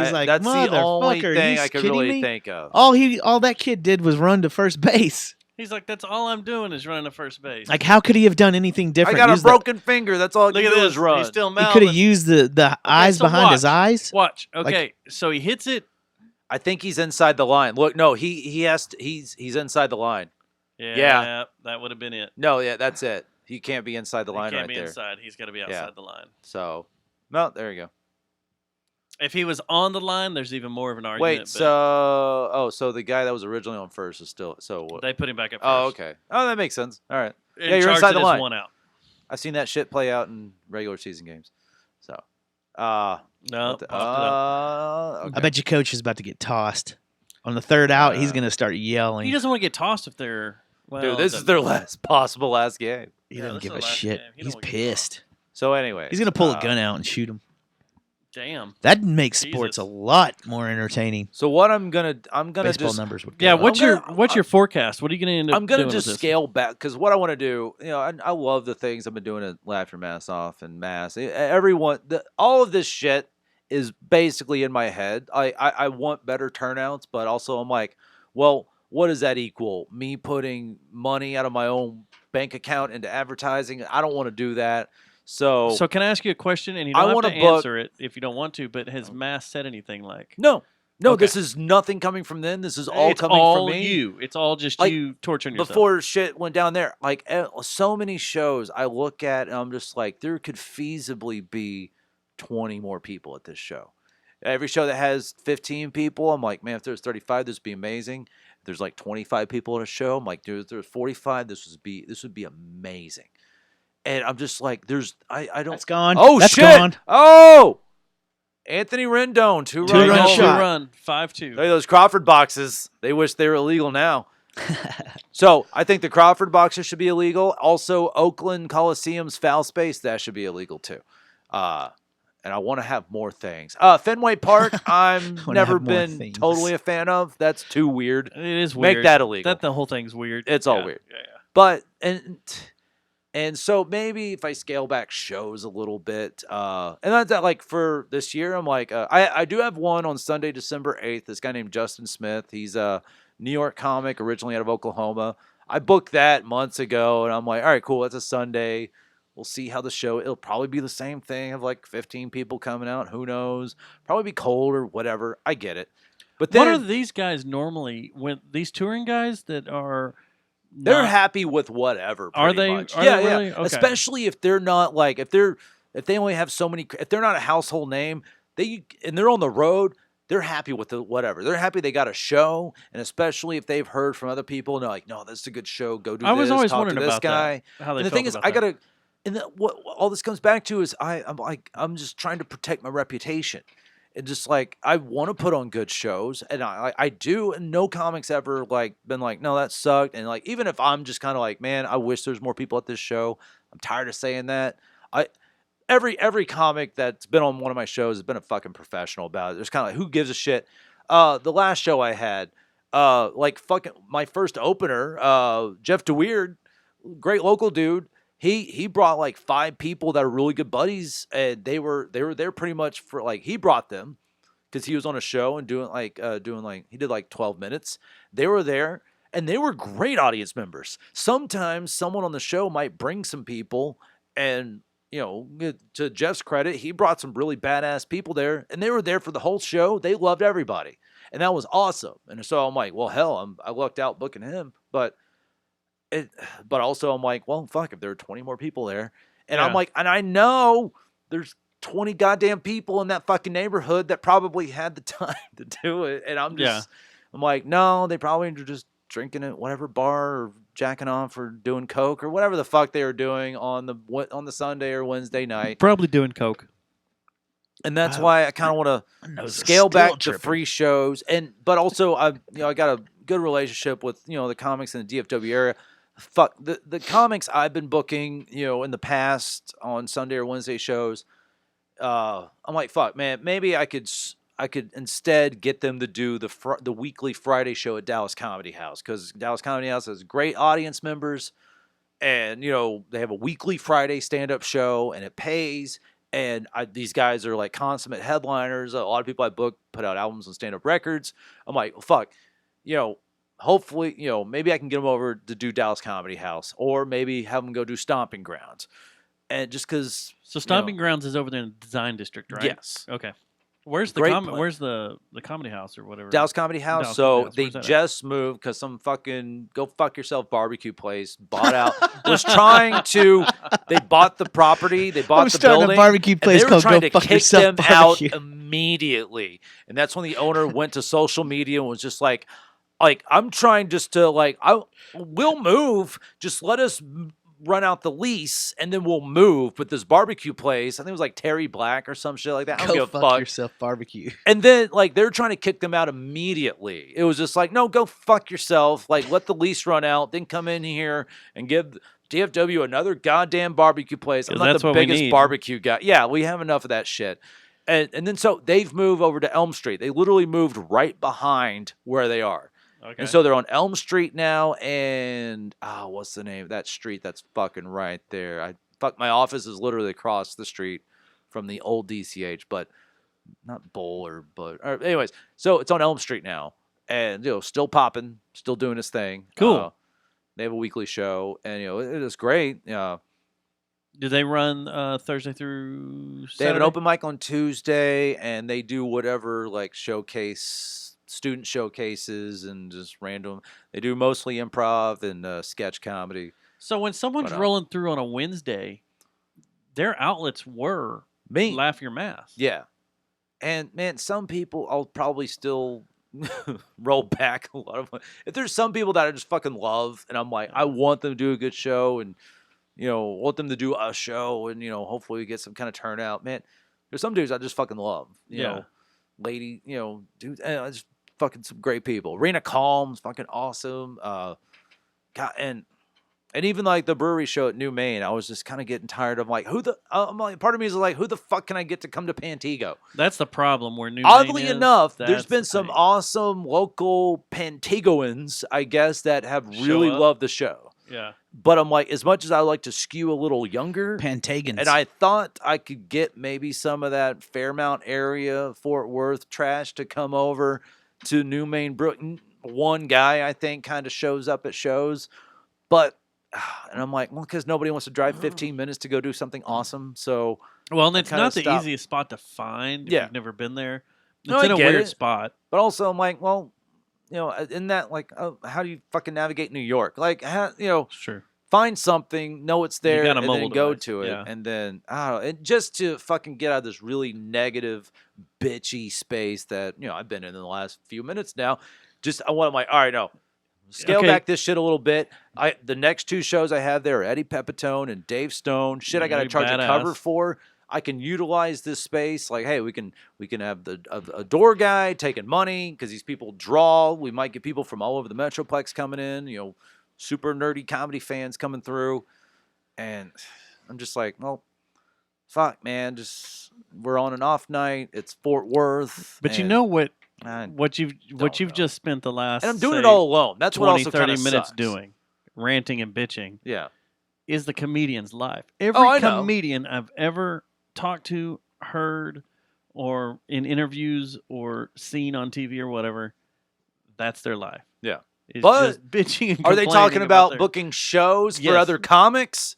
He's like, that's the only "Motherfucker, are thing you I could kidding really me?" think of. All that kid did was run to first base. He's like, that's all I'm doing is running to first base. Like, how could he have done anything I different? got a Use the- broken finger. That's all I Look can at do this. is run. He's still he mouthing. could have used the eyes so behind his watch. eyes. Watch. Okay, so he hits it. I think he's inside the line. Look, no, he has to, he's inside the line. Yeah, that would have been it. No, yeah, that's it. He can't be inside the line he can't right be there. inside. He's got to be outside the line. So, no, there you go. If he was on the line, there's even more of an argument. Wait, but so the guy that was originally on first is still what? they put him back up first. Oh, okay. Oh, that makes sense. All right. And Yeah, you're charged inside it the as line. One out. I've seen that shit play out in regular season games. So, No, what the- popped it up. okay. I bet your coach is about to get tossed. On the third out, he's going to start yelling. He doesn't want to get tossed if they're. Well, Dude, this is their last game. He Yeah, doesn't this give is a the last shit. game. He He's don't give a pissed. So anyway, He's going to pull a gun out and shoot him. Damn. That makes sports Jesus. a lot more entertaining. So what I'm gonna Baseball just numbers would Yeah, go up. what's your forecast? What are you going to end up I'm gonna doing just with this? scale back because what I want to do, I love the things I've been doing at Laughter Mass Off and Mass. Everyone, all of this shit is basically in my head. I want better turnouts, but also I'm like, well, what does that equal? Me putting money out of my own bank account into advertising? I don't want to do that. So can I ask you a question? And you I don't have wanna to book- answer it if you don't want to, but has Mass said anything like. no, Okay. this is nothing coming from them. This is all it's coming all from me. you. It's all just Like, you torturing yourself. Before shit went down there, like so many shows I look at and I'm just like, there could feasibly be 20 more people at this show. Every show that has 15 people, I'm like, man, if there's 35, this would be amazing. If there's like 25 people at a show, I'm like, dude, if there's 45, this would be amazing. And I'm just like, I don't. That's gone. Oh That's shit! gone. Oh, Anthony Rendon, two-run Two-run homer. shot. Run 5-2. Look at those Crawford boxes. They wish they were illegal now. So I think the Crawford boxes should be illegal. Also, Oakland Coliseum's foul space, that should be illegal too. And I want to have more things. Fenway Park, I'm Wanna never have more been things. totally a fan of. That's too weird. It is weird. Make that illegal. The whole thing's weird. It's all Yeah, weird. Yeah, yeah. But and so maybe if I scale back shows a little bit, and that's like for this year, I'm like, I do have one on Sunday, December 8th. This guy named Justin Smith. He's a New York comic, originally out of Oklahoma. I booked that months ago, and I'm like, all right, cool. That's a Sunday. We'll see how the show. It'll probably be the same thing of like 15 people coming out. Who knows? Probably be cold or whatever. I get it. But then What are these guys normally when these touring guys that are? they're not- happy with whatever. Are pretty they? much. Are yeah, they yeah. really? Okay. Especially if they're not like if they only have so many. If they're not a household name, and they're on the road. They're happy with the whatever. They're happy they got a show, and especially if they've heard from other people, and they're like, "No, this is a good show. Go do I this. was always talk wondering to this about guy." that. How they And the felt thing is, about I that. gotta. And what all this comes back to is I'm just trying to protect my reputation, and just like I want to put on good shows, and I do. And no comics ever like been like, no, that sucked. And like even if I'm just kind of like, man, I wish there's more people at this show. I'm tired of saying that. Every comic that's been on one of my shows has been a fucking professional about it. There's kind of like, who gives a shit? The last show I had, like fucking my first opener, Jeff DeWeird, great local dude. He brought like 5 people that are really good buddies, and they were there pretty much for like he brought them because he was on a show and doing he did like 12 minutes. They were there and they were great audience members. Sometimes someone on the show might bring some people, and to Jeff's credit, he brought some really badass people there, and they were there for the whole show. They loved everybody, and that was awesome. And so I'm like, well, hell, I lucked out booking him, but also I'm like, well, fuck, if there are 20 more people there, and I'm Yeah. like, and I know there's 20 goddamn people in that fucking neighborhood that probably had the time to do it, and I'm like, no, they probably are just drinking at whatever bar or jacking off or doing coke or whatever the fuck they were doing on the Sunday or Wednesday night. Probably doing coke. And that's why I kind of want to scale back the free shows, but also I got a good relationship with the comics in the DFW area. Fuck the comics I've been booking in the past on Sunday or Wednesday shows. I'm like, fuck, man, maybe I could instead get them to do the weekly Friday show at Dallas Comedy House, because Dallas Comedy House has great audience members, and they have a weekly Friday stand-up show, and it pays. And these guys are like consummate headliners. A lot of people I book put out albums on stand-up records. I'm like, well, fuck, hopefully, maybe I can get them over to do Dallas Comedy House, or maybe have them go do Stomping Grounds. And just because... So Stomping Grounds is over there in the Design District, right? Yes. Okay. Where's the Great where's the Comedy House or whatever? Dallas Comedy House. Dallas So Comedy House. they Where's that at? just moved because some fucking go fuck yourself barbecue place bought out. Was trying to. They bought the property. They bought the starting a building. barbecue and place they were called trying Go to Fuck kick Yourself them Barbecue. out immediately. And that's when the owner went to social media and was just like I'm trying just to we'll move. Just let us run out the lease and then we'll move. But this barbecue place, I think it was like Terry Black or some shit like that. I don't Go give a fuck fuck. yourself barbecue. And then they're trying to kick them out immediately. It was just like, no, go fuck yourself. Let the lease run out, then come in here and give DFW another goddamn barbecue place. I'm 'Cause not that's the what we biggest need. barbecue guy. Yeah, we have enough of that shit. And then so they've moved over to Elm Street. They literally moved right behind where they are. Okay. And so they're on Elm Street now, and what's the name of that street that's fucking right there? My office is literally across the street from the old DCH, but not Bowler, but anyways. So it's on Elm Street now, and still popping, still doing his thing. Cool. They have a weekly show, and it is great. Do they run Thursday through Saturday? They have an open mic on Tuesday, and they do whatever student showcases and just random. They do mostly improv and sketch comedy. So when someone's But, rolling through on a Wednesday, their outlets were Me. Laugh Your Mask. Yeah. And man, some people I'll probably still roll back a lot of. If there's some people that I just fucking love, and I'm like, I want them to do a good show, and want them to do a show, and hopefully we get some kind of turnout. Man, there's some dudes I just fucking love. You know, lady, dude, I just fucking some great people. Rena Calm's fucking awesome. God, and even the brewery show at New Maine, I was just kind of getting tired of part of me is like, who the fuck can I get to come to Pantego? That's the problem where New Oddly Maine is, enough, there's that's been the some thing. awesome local Pantegoans, I guess, that have really up. loved the show. Yeah. But I'm like, as much as I like to skew a little younger, Pantagons. and I thought I could get maybe some of that Fairmount area, Fort Worth trash to come over to New Maine. One guy, I think, kind of shows up at shows. But, and I'm like, well, because nobody wants to drive 15 minutes to go do something awesome. So, Well, and it's kinda not the stopped. easiest spot to find if Yeah. you've never been there. It's No, I in a get weird it. spot. But also, I'm like, well, in that, how do you fucking navigate New York? Sure. Find something, know it's there, got a and mobile then go device, to it. yeah. And then, I don't know, and just to fucking get out of this really negative, bitchy space that, I've been in the last few minutes now. I'm like, all right, no. Scale Okay. back this shit a little bit. The next two shows I have there are Eddie Pepitone and Dave Stone. Shit, I got to Very charge a cover badass. for. I can utilize this space. Like, hey, we can have a door guy taking money because these people draw. We might get people from all over the Metroplex coming in. Super nerdy comedy fans coming through, and I'm just like, well, fuck, man. Just we're on an off night. It's Fort Worth, But you and know what I you've know. just spent the last and I'm doing it say, all alone. That's 20, what also 30 kind of minutes sucks. doing, ranting and bitching, Yeah. is the comedian's life. Every I know. comedian I've ever talked to, heard, or in interviews or seen on TV or whatever, that's their life. Yeah. It's But just bitching and are they talking complaining about their, booking shows for Yes. other comics?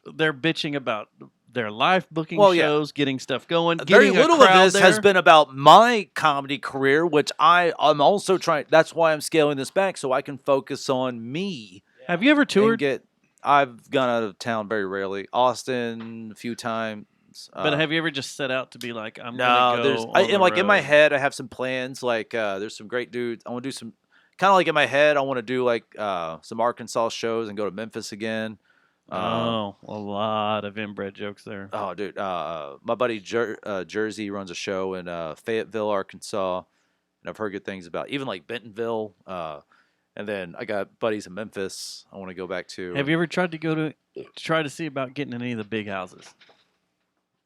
They're bitching about their life, booking Well, yeah. shows, getting stuff going. Very getting a little of crowd this has there. been about my comedy career, which I'm also trying. That's why I'm scaling this back so I can focus on me. Have you ever and toured? I've gone out of town very rarely. Austin a few times. But have you ever just set out to be like, I'm No, gonna there's go on the in my road? head I have some plans. There's some great dudes. I want to do some kind of like in my head. I want to do some Arkansas shows and go to Memphis again. Oh, a lot of inbred jokes there. Oh, dude, my buddy Jersey runs a show in Fayetteville, Arkansas, and I've heard good things about even like Bentonville. And then I got buddies in Memphis. I want to go back to. Have you ever tried to try to see about getting in any of the big houses,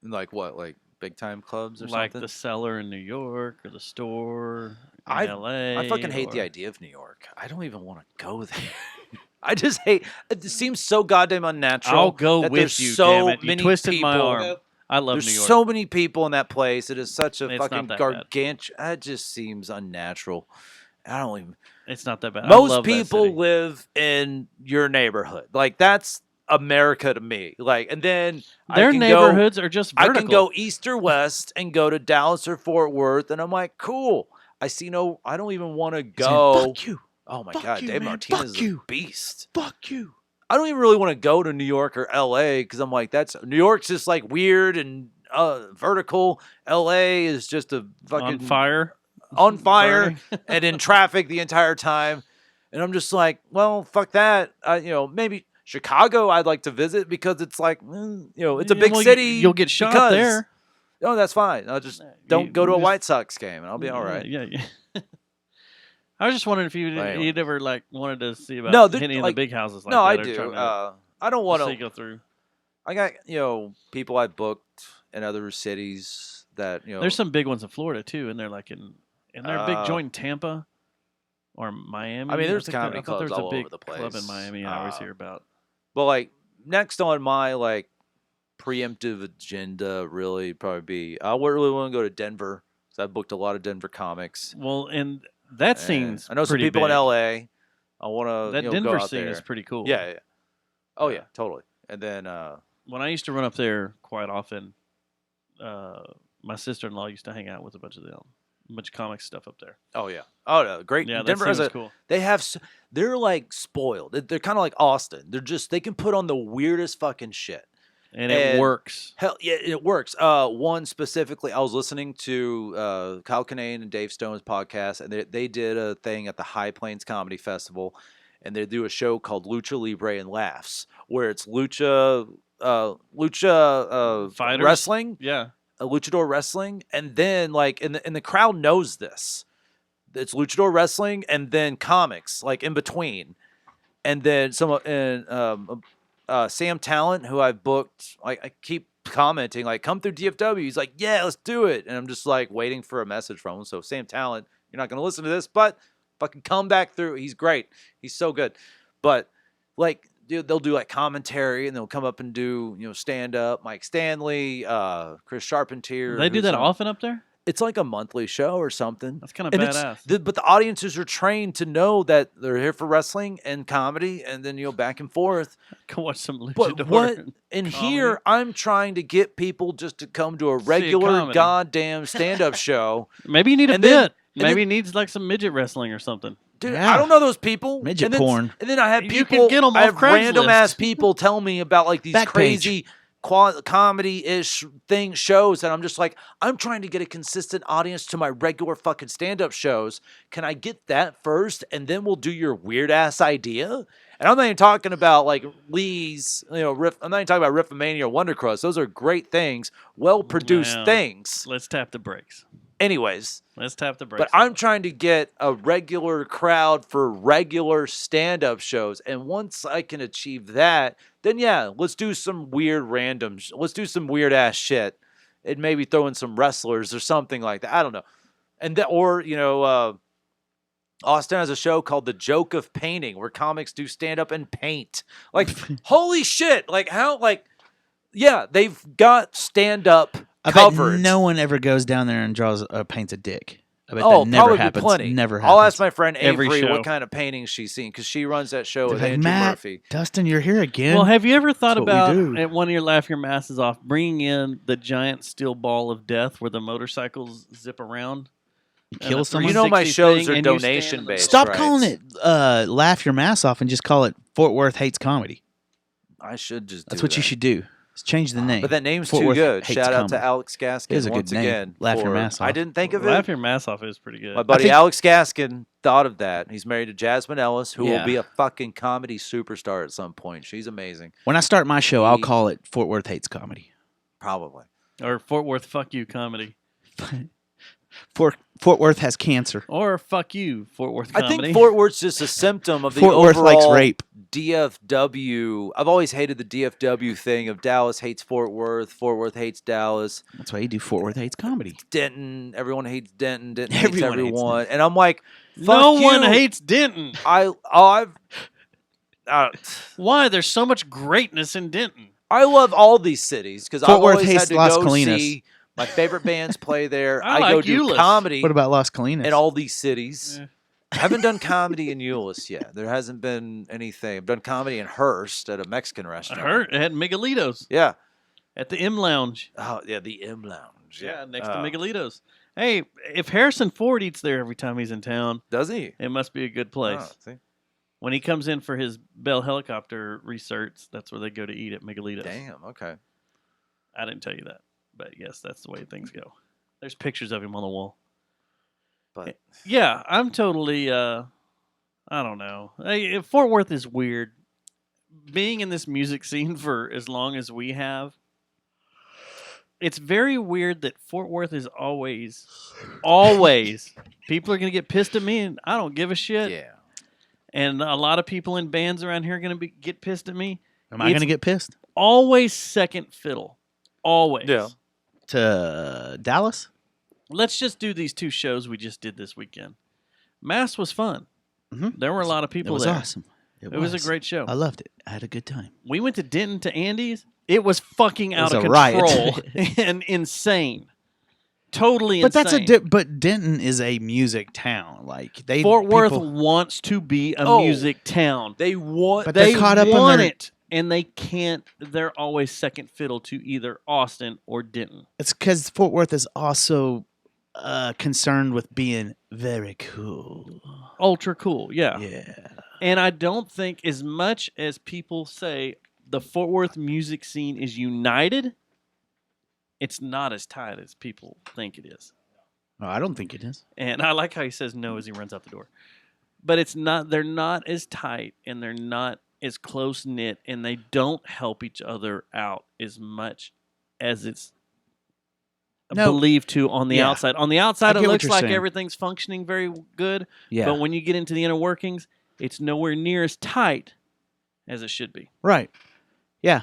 like what, like big time clubs or like something? the Cellar in New York or the Store in I L.A.? I fucking hate the or- idea of New York. I don't even want to go there. I just hate. It seems so goddamn unnatural. I'll go that with there's you. So damn it! You many twisted my people- arm. I love There's New York. so many people in that place. It is such a It's not fucking that bad. gargantuan. It just seems unnatural. I don't even. It's not that bad. I Most love that people city. live in your neighborhood. Like that's America to me. Like, and then Their I can neighborhoods are just I vertical. can go east or west and go to Dallas or Fort Worth, and I'm like, cool. I don't even want to He's go. saying, fuck you. Oh my Fuck God, you, Dave man. Martinez Fuck is a you. beast. Fuck you. I don't even really want to go to New York or LA because I'm like, New York's just like weird and vertical. LA is just a fucking on fire. on fire Burning. and in traffic the entire time. And I'm just like, well, fuck that. Maybe Chicago I'd like to visit because it's like, it's a big Well, city. You'll get shot because- there. Oh, that's fine. I'll just don't go to a White Sox game and I'll be all right. Yeah. I was just wondering if Anyway. you'd ever like wanted to see about No, hitting like- the big houses. Like No, that, I or do. trying to I don't want see to. go through. I got people I booked in other cities that There's some big ones in Florida too, and they're like in a big Uh, joint in Tampa or Miami. I mean, there's think comedy I thought there clubs was a all big over the club place. in Miami. I always hear about. But like next on my like preemptive agenda, really probably be I would really want to go to Denver because I booked a lot of Denver comics. Well, and that And seems. I know some pretty people big. in LA. I want to That go Denver out scene there. is pretty cool. Yeah. Oh yeah, totally. And then When I used to run up there quite often, my sister-in-law used to hang out with a bunch of comic stuff up there. oh yeah, great. Yeah, that Denver has scene a. was cool. They have. They're like spoiled. They're kind of like Austin. They can put on the weirdest fucking shit. And it works. Hell yeah, it works. One specifically, I was listening to Kyle Kinane and Dave Stone's podcast, and they did a thing at the High Plains Comedy Festival, and they do a show called Lucha Libre and Laughs, where it's lucha Fighters? wrestling, Yeah. luchador wrestling, and then like and the crowd knows this. It's luchador wrestling, and then comics like in between, and then Sam Talent, who I've booked, I keep commenting, like, come through DFW. He's like, yeah, let's do it. And I'm just like waiting for a message from him. So Sam Talent, you're not going to listen to this, but fucking come back through. He's great. He's so good. But like, dude, they'll do like commentary and they'll come up and do, stand up. Mike Stanley, Chris Charpentier. They do who's that on- often up there? It's like a monthly show or something. That's kind of And it's- badass. but the audiences are trained to know that they're here for wrestling and comedy, and then back and forth. Go watch some But luchador. what? And comedy. here, I'm trying to get people just to come to a regular comedy. goddamn stand-up show. Maybe you need a and then- bit. and Maybe then- he needs like some midget wrestling or something. Dude, Yeah. I don't know those people. Midget and then, porn. And then I have You people. can get 'em I off have random Craigslist. ass people tell me about like these Backpage. crazy comedy-ish shows, and I'm just like, I'm trying to get a consistent audience to my regular fucking stand-up shows. Can I get that first, and then we'll do your weird ass idea? And I'm not even talking about like Lee's, riff. I'm not even talking about Riffomania or Wonder Crust. Those are great things, well-produced Well, things. Let's tap the brakes. Anyways. Let's tap the brakes. But I'm trying to get a regular crowd for regular stand-up shows, and once I can achieve that, then yeah, let's do some weird let's do some weird ass shit, and maybe throw in some wrestlers or something like that. I don't know, and Austin has a show called The Joke of Painting, where comics do stand-up and paint. Like, holy shit! Like how? Like, yeah, they've got stand-up I bet covered. no one ever goes down there and paints a dick. I bet Oh, that never probably happens. plenty. Never happens. I'll ask my friend Every Avery show. what kind of paintings she's seen because she runs that show They're with like, Andrew Matt, Murphy. Dustin, you're here again. Well, have you ever thought That's what about we do. at one of your Laugh Your Masses Off bringing in the giant steel ball of death where the motorcycles zip around? You and kill a someone. You know my 360 shows thing, are and you stand donation in the based. Stop right? calling it "Laugh Your Mass Off" and just call it Fort Worth Hates Comedy. I should just. That's do what you that. should do. Just change the name. But that name's Fort too Worth good. Hates Shout out to Comedy. Alex Gaskin It is a good once name. again. Laugh your for- mass I off. didn't think of Laugh it. Your Mass Off is pretty good. My buddy think- Alex Gaskin thought of that. He's married to Jasmine Ellis, who Yeah. will be a fucking comedy superstar at some point. She's amazing. When I start my show, I'll call it Fort Worth Hates Comedy. Probably. Or Fort Worth Fuck You Comedy. Fort Worth has cancer. Or Fuck You Fort Worth I Comedy. think Fort Worth's just a symptom of the Fort Worth likes overall rape. DFW. I've always hated the DFW thing of Dallas hates Fort Worth hates Dallas. That's why you do Fort Worth Hates Comedy. Denton, everyone hates Denton. Denton hates Everyone hates everyone. And I'm like, fuck no you. one hates Denton. I've Why? There's so much greatness in Denton. I love all these cities because I've Fort Worth always had hates to Las go Colinas. see my favorite bands play there. I go like do Euless. comedy What about Las Colinas? in all these cities. Yeah. I haven't done comedy in Euless yet. There hasn't been anything. I've done comedy in Hearst at a Mexican I restaurant. heard it had Miguelitos Yeah. at the M Lounge. Oh, yeah, the M Lounge. Yeah, next Oh. to Miguelitos. Hey, if Harrison Ford eats there every time he's in town, Does he? it must be a good place. Oh, see? When he comes in for his Bell helicopter research, that's where they go to eat at Miguelitos. Damn, okay. I didn't tell you that, but yes, that's the way things go. There's pictures of him on the wall. But Yeah, I'm totally. I don't know. Fort Worth is weird. Being in this music scene for as long as we have, it's very weird that Fort Worth is always. People are gonna get pissed at me, and I don't give a shit. yeah. And a lot of people in bands around here are gonna get pissed at me. Am I going to get pissed? Always second fiddle. Always. Yeah. To Dallas? Let's just do these 2 shows we just did this weekend. Mass was fun. Mhm. There were a lot of It people was there. awesome. It was a great show. I loved it. I had a good time. We went to Denton to Andy's. It was fucking out was of a riot. control and insane. Totally But insane. that's but Denton is a music town. Like they Fort Worth people- wants to be a Oh, music town. They want. But They they're caught up in want their- it, and they can't. They're always second fiddle to either Austin or Denton. It's because Fort Worth is also concerned with being very cool. Ultra cool, yeah. Yeah. And I don't think, as much as people say the Fort Worth music scene is united, it's not as tight as people think it is. No, I don't think it is. And I like how he says no as he runs out the door. But it's not. They're not as tight, and they're not as close knit, and they don't help each other out as much as it's No. believed to on the Yeah. outside. On the outside, I it get what looks you're like saying. everything's functioning very good. Yeah. But when you get into the inner workings, it's nowhere near as tight as it should be. Right. Yeah.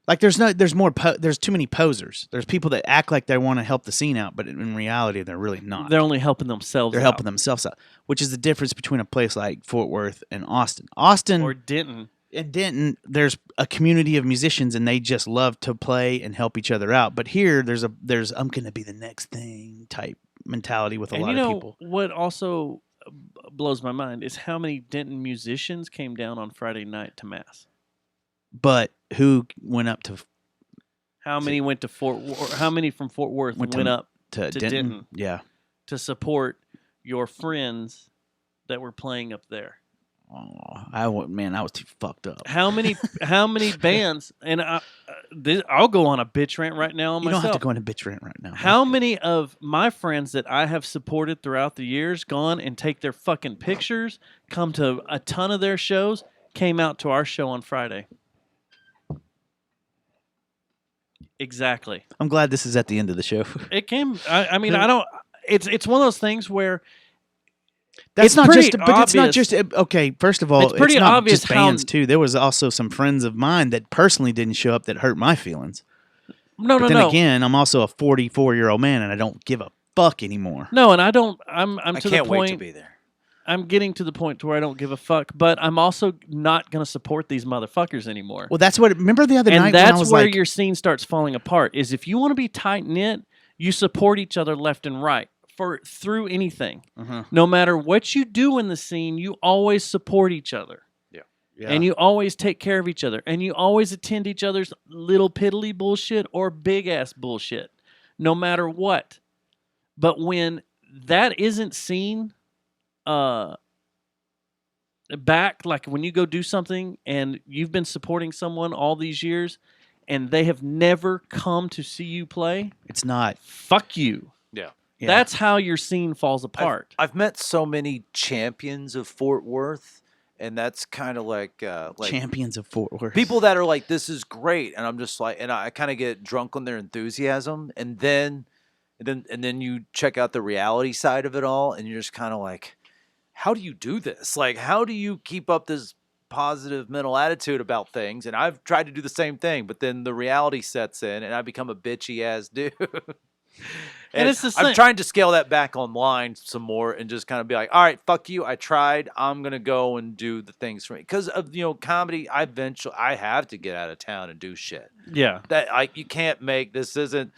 Like there's too many posers. There's people that act like they want to help the scene out, but in reality they're really not. They're only helping themselves. They're out. helping themselves out, which is the difference between a place like Fort Worth and Austin. Austin Or Denton. in Denton, there's a community of musicians and they just love to play and help each other out. But here, there's I'm gonna be the next thing type mentality with a And lot you of know people. what also blows my mind is how many Denton musicians came down on Friday night to Mass. But who went up to How many went to How many from Fort Worth Went went, to- up to To Denton? Denton. Yeah. to support your friends that were playing up there? Oh, I was too fucked up. How many bands? And I'll go on a bitch rant right now on You don't myself. have to go into bitch rant right now. How many of my friends that I have supported throughout the years, gone and take their fucking pictures, come to a ton of their shows, came out to our show on Friday? Exactly. I'm glad this is at the end of the show. It came. I mean, I don't. It's one of those things where That's it's not pretty just, but it's not obvious. just okay. First of all, It's pretty not obvious just how- bands too. There was also some friends of mine that personally didn't show up that hurt my feelings. no, But no, then no, again, I'm also a 44-year-old man, and I don't give a fuck anymore. no, and I don't. I'm I to can't the wait point. to be there. I'm getting to the point to where I don't give a fuck, but I'm also not going to support these motherfuckers anymore. Well, that's what. Remember the other night And when I that's was where like, your scene starts falling apart. Is if you want to be tight knit, you support each other left and right through anything. Uh-huh. No matter what you do in the scene, you always support each other. yeah. And you always take care of each other. And you always attend each other's little piddly bullshit or big ass bullshit. No matter what. But when that isn't seen back, like when you go do something and you've been supporting someone all these years and they have never come to see you play, it's not. fuck you. Yeah. Yeah. That's how your scene falls apart. I've met so many champions of Fort Worth, and that's kind of like champions of Fort Worth. people that are like, "This is great," and I'm just like, and I kind of get drunk on their enthusiasm, and then you check out the reality side of it all, and you're just kind of like, "How do you do this? Like, how do you keep up this positive mental attitude about things?" And I've tried to do the same thing, but then the reality sets in, and I become a bitchy ass dude. And it's the same. I'm trying to scale that back online some more and just kind of be like, all right, fuck you. I tried. I'm going to go and do the things for me. Because of, comedy, I have to get out of town and do shit. Yeah. You can't make, this isn't,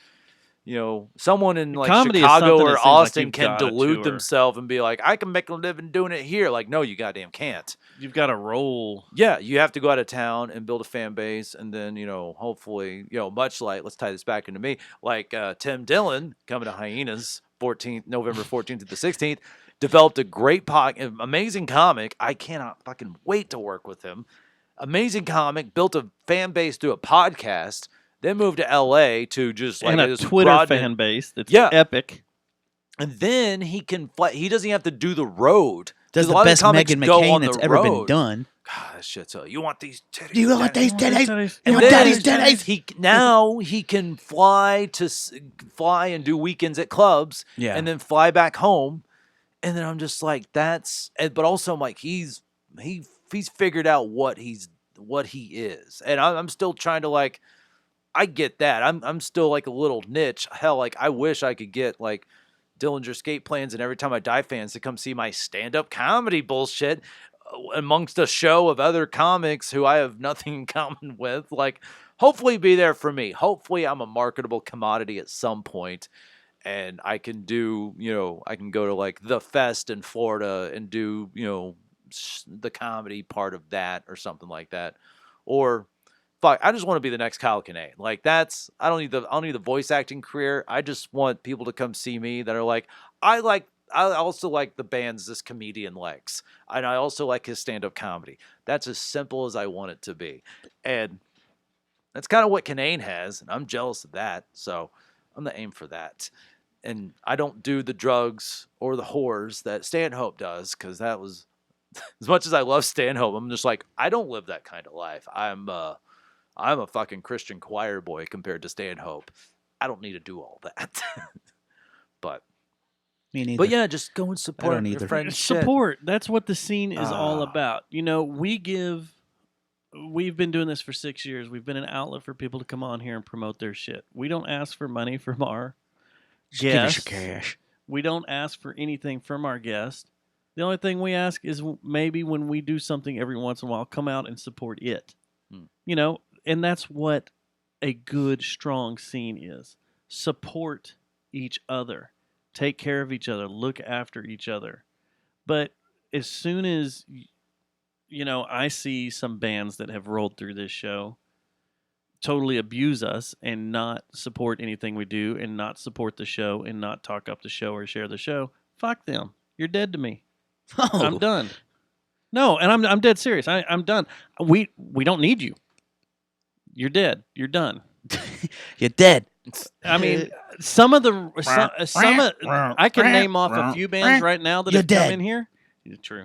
someone in like Comedy is Chicago something that or seems like Austin you've can gotta delude tour. themselves and be like, I can make a living doing it here. Like, no, you goddamn can't. You've got to roll. Yeah, you have to go out of town and build a fan base, and then hopefully, much like, let's tie this back into me, like Tim Dillon coming to Hyenas, November 14th to the 16th, developed a great amazing comic. I cannot fucking wait to work with him. Amazing comic, built a fan base through a podcast, then moved to LA to just like And a just Twitter broaden- fan base that's Yeah. epic. and then he can fly. He doesn't have to do the road. Does 'Cause a the lot of best comics Megan go McCain on that's the ever been road. done. God, that shit's you want these titties? You want these titties? And You want then daddy's titties? now he can fly and do weekends at clubs, Yeah. and then fly back home. And then I'm just like, but also I'm like, he's figured out what he is, and I'm still trying to like, I get that. I'm still like a little niche. Hell, like I wish I could get like Dillinger Skate Plans and Every Time I Die fans to come see my stand-up comedy bullshit amongst a show of other comics who I have nothing in common with. Like, hopefully be there for me. Hopefully I'm a marketable commodity at some point, and I can do, I can go to like the Fest in Florida and do, the comedy part of that or something like that. Or fuck, I just want to be the next Kyle Kinane. Like I don't need the voice acting career. I just want people to come see me that are like, I also like the bands this comedian likes. And I also like his stand-up comedy. That's as simple as I want it to be. And that's kind of what Kinane has, and I'm jealous of that. So I'm the aim for that. And I don't do the drugs or the whores that Stanhope does, because that was, as much as I love Stanhope, I'm just like, I don't live that kind of life. I'm a fucking Christian choir boy compared to Stanhope. I don't need to do all that. But Me neither. But yeah, just go and support don't your either. friend's shit. Support. That's what the scene is all Ah. about. We've been doing this for 6 years. We've been an outlet for people to come on here and promote their shit. We don't ask for money from our Just give us guests. your cash. We don't ask for anything from our guests. The only thing we ask is maybe when we do something every once in a while, come out and support it. And that's what a good, strong scene is. Support each other. Take care of each other. Look after each other. But as soon as, I see some bands that have rolled through this show totally abuse us and not support anything we do and not support the show and not talk up the show or share the show, fuck them. You're dead to me. Oh. I'm done. No, and I'm dead serious. I'm done. We don't need you. You're dead. You're done. You're dead. I mean, some of I can name off a few bands right now that You're have come dead. in here. Yeah, true.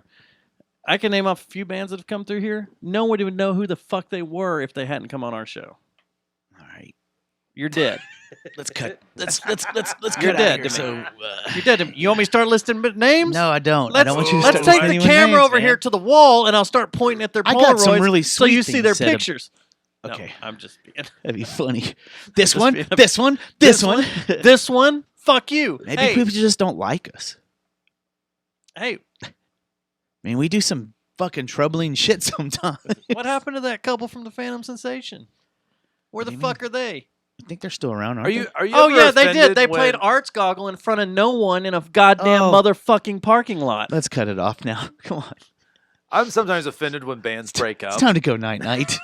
I can name off a few bands that have come through here. No one would know who the fuck they were if they hadn't come on our show. All right. You're dead. Let's cut. Let's cut You're out dead here. to me. So, You're dead to me. You want me to start listing names? no, I don't. I Let's, don't want you to let's start take listing the anyone camera names, over man. here to the wall, and I'll start pointing at their I Polaroids got some really so you sweet see their things said ab- pictures. No, Okay. I'm just being... That'd be funny. This Just one, being- this one, this one. This one, fuck you. Maybe hey, people just don't like us. hey, I mean, we do some fucking troubling shit sometimes. what happened to that couple from the Phantom Sensation? Where the do you fuck are they? I think they're still around, aren't Are you? they? Are you? Oh ever yeah, they did. offended They played when- Arts Goggle in front of no one in a goddamn Oh. motherfucking parking lot. Let's cut it off now. Come on. I'm sometimes offended when bands break up. It's time to go night-night.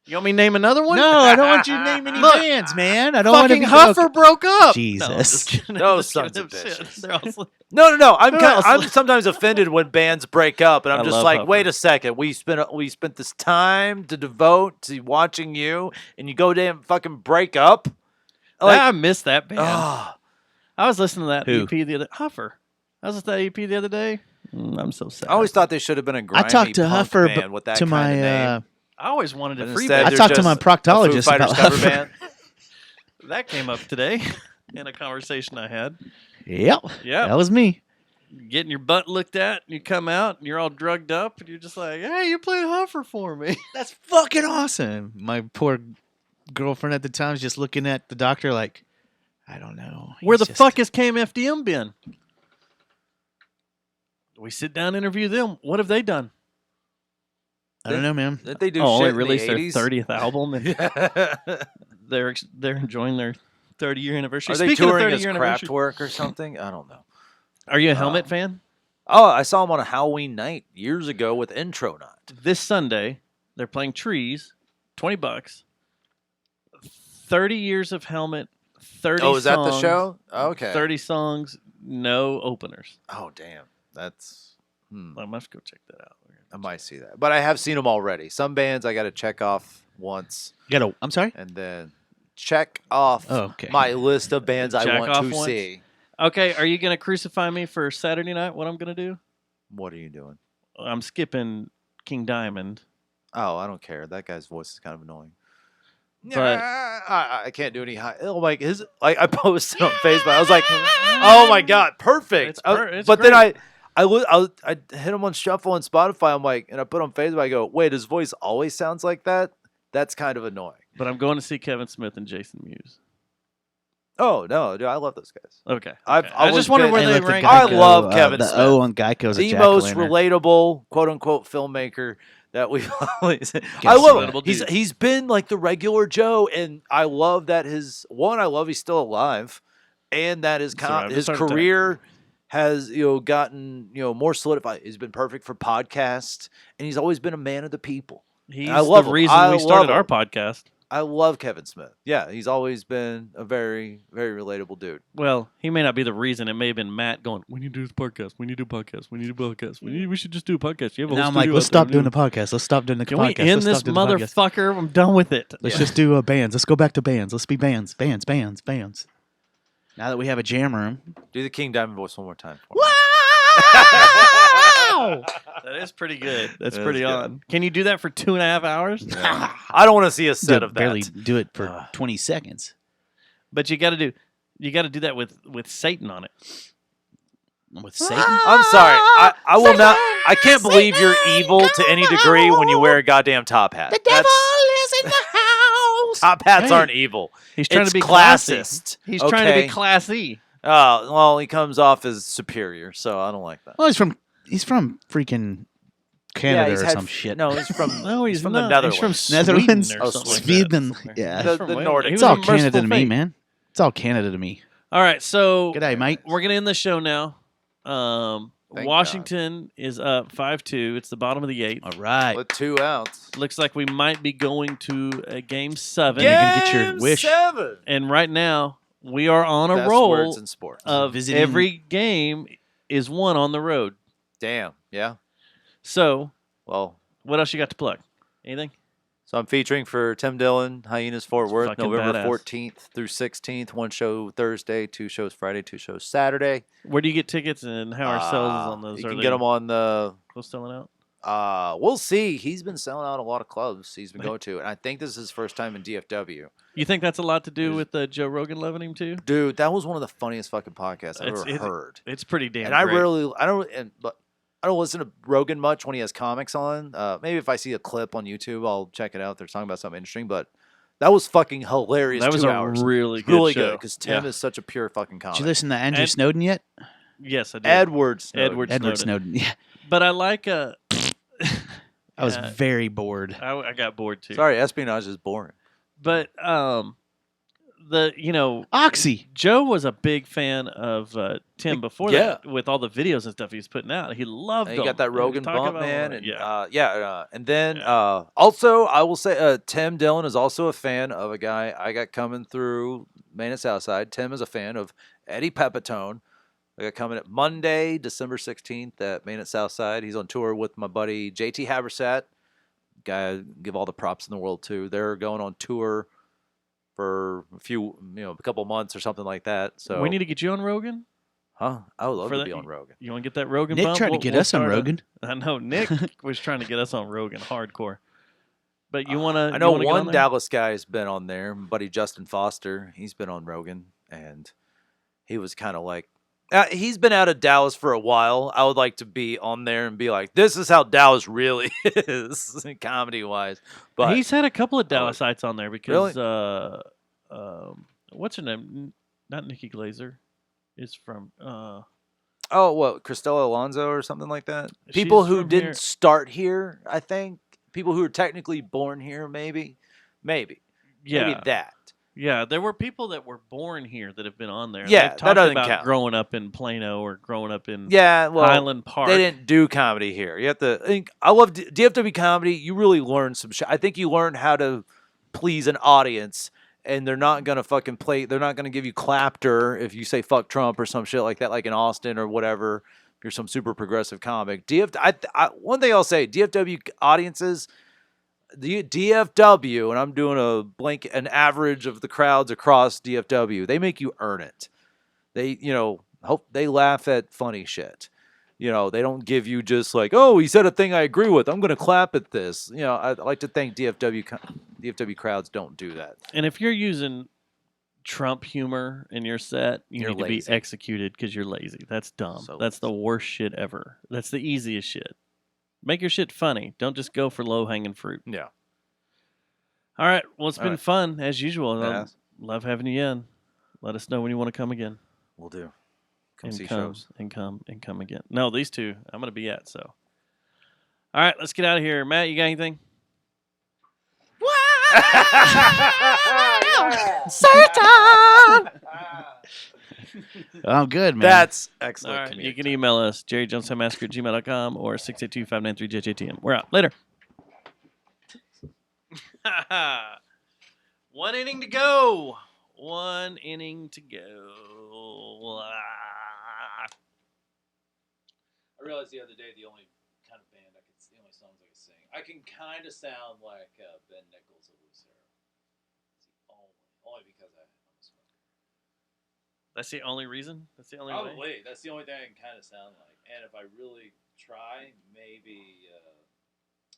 You want me to name another one? No, I don't want you to name any Look, bands, man. I don't want to Fucking be Huffer broke up. Jesus. No, I'm just kidding. I'm Those just sons kidding. of Shit, bitches. they're all sli- No. I'm No, no, I'm no. sometimes offended when bands break up, and I'm I just love like, Huffer. wait a second. We spent this time to devote to watching you, and you go damn fucking break up. Like, I missed that band. ah, I was listening to that Who? EP the other Huffer. I was listening to that EP the other day. I'm so sad. I always thought they should have been a grimy I talked to punk Huffer band with that to kind my. of name. I always wanted But a free instead band. I they're talked to my just a proctologist Foo Fighters about cover Huffer. band. That came up today in a conversation I had. Yep. Yeah. That was me. Getting your butt looked at, and you come out, and you're all drugged up, and you're just like, hey, you played Huffer for me. That's fucking awesome. My poor girlfriend at the time was just looking at the doctor like, I don't know. Where He's the just- fuck has KMFDM been? We sit down, interview them. What have they done? I don't know, man. Did they do Oh, shit they in the released their 80s? 30th album, and Yeah. they're enjoying their 30-year anniversary. Are they Speaking of touring as 30-year anniversary, Kraftwerk or something? I don't know. are you a Helmet fan? Oh, I saw him on a Halloween night years ago with Intro Knot. This Sunday, they're playing Trees, $20. 30 years of Helmet, 30 Oh, is that the songs, show? Okay. 30 songs, no openers. Oh, damn. That's. I must go check that out. I might see that, but I have seen them already. Some bands I got to check off once, You gotta. I'm sorry. and then check off Oh, okay. my list of bands I Check want off to once? see. Okay, are you going to crucify me for Saturday night? What I'm going to do? What are you doing? I'm skipping King Diamond. Oh, I don't care. That guy's voice is kind of annoying. But- I can't do any high. Oh, like his, like I posted on Facebook. I was like, oh my god, perfect. It's but then great. I hit him on shuffle on Spotify. I'm like, and I put on Facebook. I go, wait, his voice always sounds like that. That's kind of annoying. But I'm going to see Kevin Smith and Jason Mewes. Oh no, dude, I love those guys. Okay. I've I always just wondered been- where Hey, they look, the rank. I Geico, love Kevin the Smith. O on Geico is a The jack most o' lantern. relatable, quote unquote, filmmaker that we've always. I Guess love what? him. He's been like the regular Joe, and I love that I love he's still alive, and that Survived a his heart attack. career has gotten more solidified. He's been perfect for podcasts, and he's always been a man of the people. He's I love the him. reason I we started love our him. podcast. I love Kevin Smith. Yeah, he's always been a very, very relatable dude. Well, he may not be the reason. It may have been Matt going, we need to do this podcast. We need to do a podcast. We need to do a podcast. We should just do a podcast. You have a Now whole I'm like, studio let's out there. stop doing the podcast. Let's stop doing the Can podcast. we end Let's this stop doing the podcast. motherfucker? I'm done with it. Let's just do bands. Let's go back to bands. Let's be bands. Bands. Now that we have a jam room. Do the King Diamond voice one more time. That is pretty good. That's That pretty is good. on. Can you do that for 2.5 hours? I don't want to see a set of that. Barely do it for 20 seconds. But you got to do that with Satan on it. With Satan. I'm sorry. I will not. I can't believe you're evil to any degree when you wear a goddamn top hat. The devil is in the house. Top hats Hey. aren't evil. He's trying It's to be classy. classist. He's trying to okay? be classy. Oh, well, he comes off as superior, so I don't like that. Well, he's from freaking Canada or some shit. No, he's from. No, he's from not. the Netherlands. He's from Netherlands? Sweden or Oh, something like Sweden. that. Yeah. The- He's from the Wales. Nordic. He It's was all in Merciful Canada to me, Fate. man. It's all Canada to me. All right, so G'day, mate. we're gonna end the show now. Thank Washington is up 5-2. It's the bottom of the 8th. All right. With 2 outs. Looks like we might be going to a game 7. you can get your Game wish. 7. And right now we are on a Best roll words in sports. of Visiting- every game is won on the road. Damn. Yeah. So Well, what else you got to plug? Anything? so I'm featuring for Tim Dillon, Hyenas Fort Worth, fucking November badass. 14th through 16th. 1 show Thursday, 2 shows Friday, 2 shows Saturday. Where do you get tickets and how are sales on those? You Are can they get them on the. close selling out? We'll see. He's been selling out a lot of clubs he's been Right. going to, and I think this is his first time in DFW. You think that's a lot to do with Joe Rogan loving him too? Dude, that was one of the funniest fucking podcasts I've It's- ever heard. It's pretty damn. And I great. rarely, I don't listen to Rogan much when he has comics on. Maybe if I see a clip on YouTube, I'll check it out. They're talking about something interesting, but that was fucking hilarious. That was 2 a hours. really good really show. good because Tim Yeah. is such a pure fucking comic. Did you listen to Andrew Ed- Snowden yet? Yes, I did. Edward Snowden. Edward Snowden. Yeah. But I like I was Yeah. very bored. I got bored too. Sorry, espionage is boring. But Oxy. Joe was a big fan of Tim before yeah. that with all the videos and stuff he was putting out. He loved And them. you got that And we Rogan talk bump, about man, all and that. and then also I will say Tim Dillon is also a fan of a guy I got coming through Main and Southside. Tim is a fan of Eddie Pepitone. I got coming at Monday, December 16th at Main at Southside. He's on tour with my buddy JT Habersat. Guy I give all the props in the world to. They're going on tour for a couple months or something like that. So we need to get you on Rogan. I would love for to that- be on Rogan. You want to get that Rogan Nick bump? tried to get us on start Rogan. I know Nick was trying to get us on Rogan hardcore. But you want to? I know one Dallas guy has been on there, my buddy Justin Foster. He's been on Rogan, and he was kind of like, he's been out of Dallas for a while. I would like to be on there and be like, this is how Dallas really is, comedy wise. But he's had a couple of Dallasites on there because Really? what's her name? not Nikki Glazer, is from. Oh, what, Cristela Alonso or something like that? People She's who from didn't here. start here, I think. People who are technically born here, maybe. Maybe Yeah, that. yeah. There were people that were born here that have been on there. Yeah, They've that talked doesn't about count. growing up in Plano or growing up in Yeah, well, Highland Park. they didn't do comedy here. You have to think. I love DFW comedy. You really learn some shit. I think you learn how to please an audience, and they're not gonna fucking play. They're not gonna give you clapter if you say fuck Trump or some shit like that, like in Austin or whatever. If you're some super progressive comic. One thing I'll say, DFW audiences, the DFW, and I'm doing an average of the crowds across DFW. They make you earn it. They, hope they laugh at funny shit. They don't give you just like, oh, he said a thing I agree with, I'm going to clap at this. I like to think DFW crowds don't do that. And if you're using Trump humor in your set, You're need to lazy. be executed because you're lazy. That's dumb. So That's the worst shit ever. That's the easiest shit. Make your shit funny. Don't just go for low hanging fruit. Yeah. All right. Well, it's All been right. fun as usual. Yeah. Love having you in. Let us know when you want to come again. We'll do. Come and see come shows. and come and come again. No, these two I'm going to be at. So, all right, let's get out of here. Matt, you got anything? Satan! I'm good, man. That's All excellent. right, you comedic can email us, jerryjonesmassacre@gmail.com or 682-593-JJTM. We're out. Later. One inning to go. One inning to go. I realized the other day the only kind of band the only songs I can sing. I can kind of sound like Ben Nichols of Lucero. It's the only because I'm a smoker. That's the only reason? That's the only way? Probably. That's the only thing I can kind of sound like. And if I really try, maybe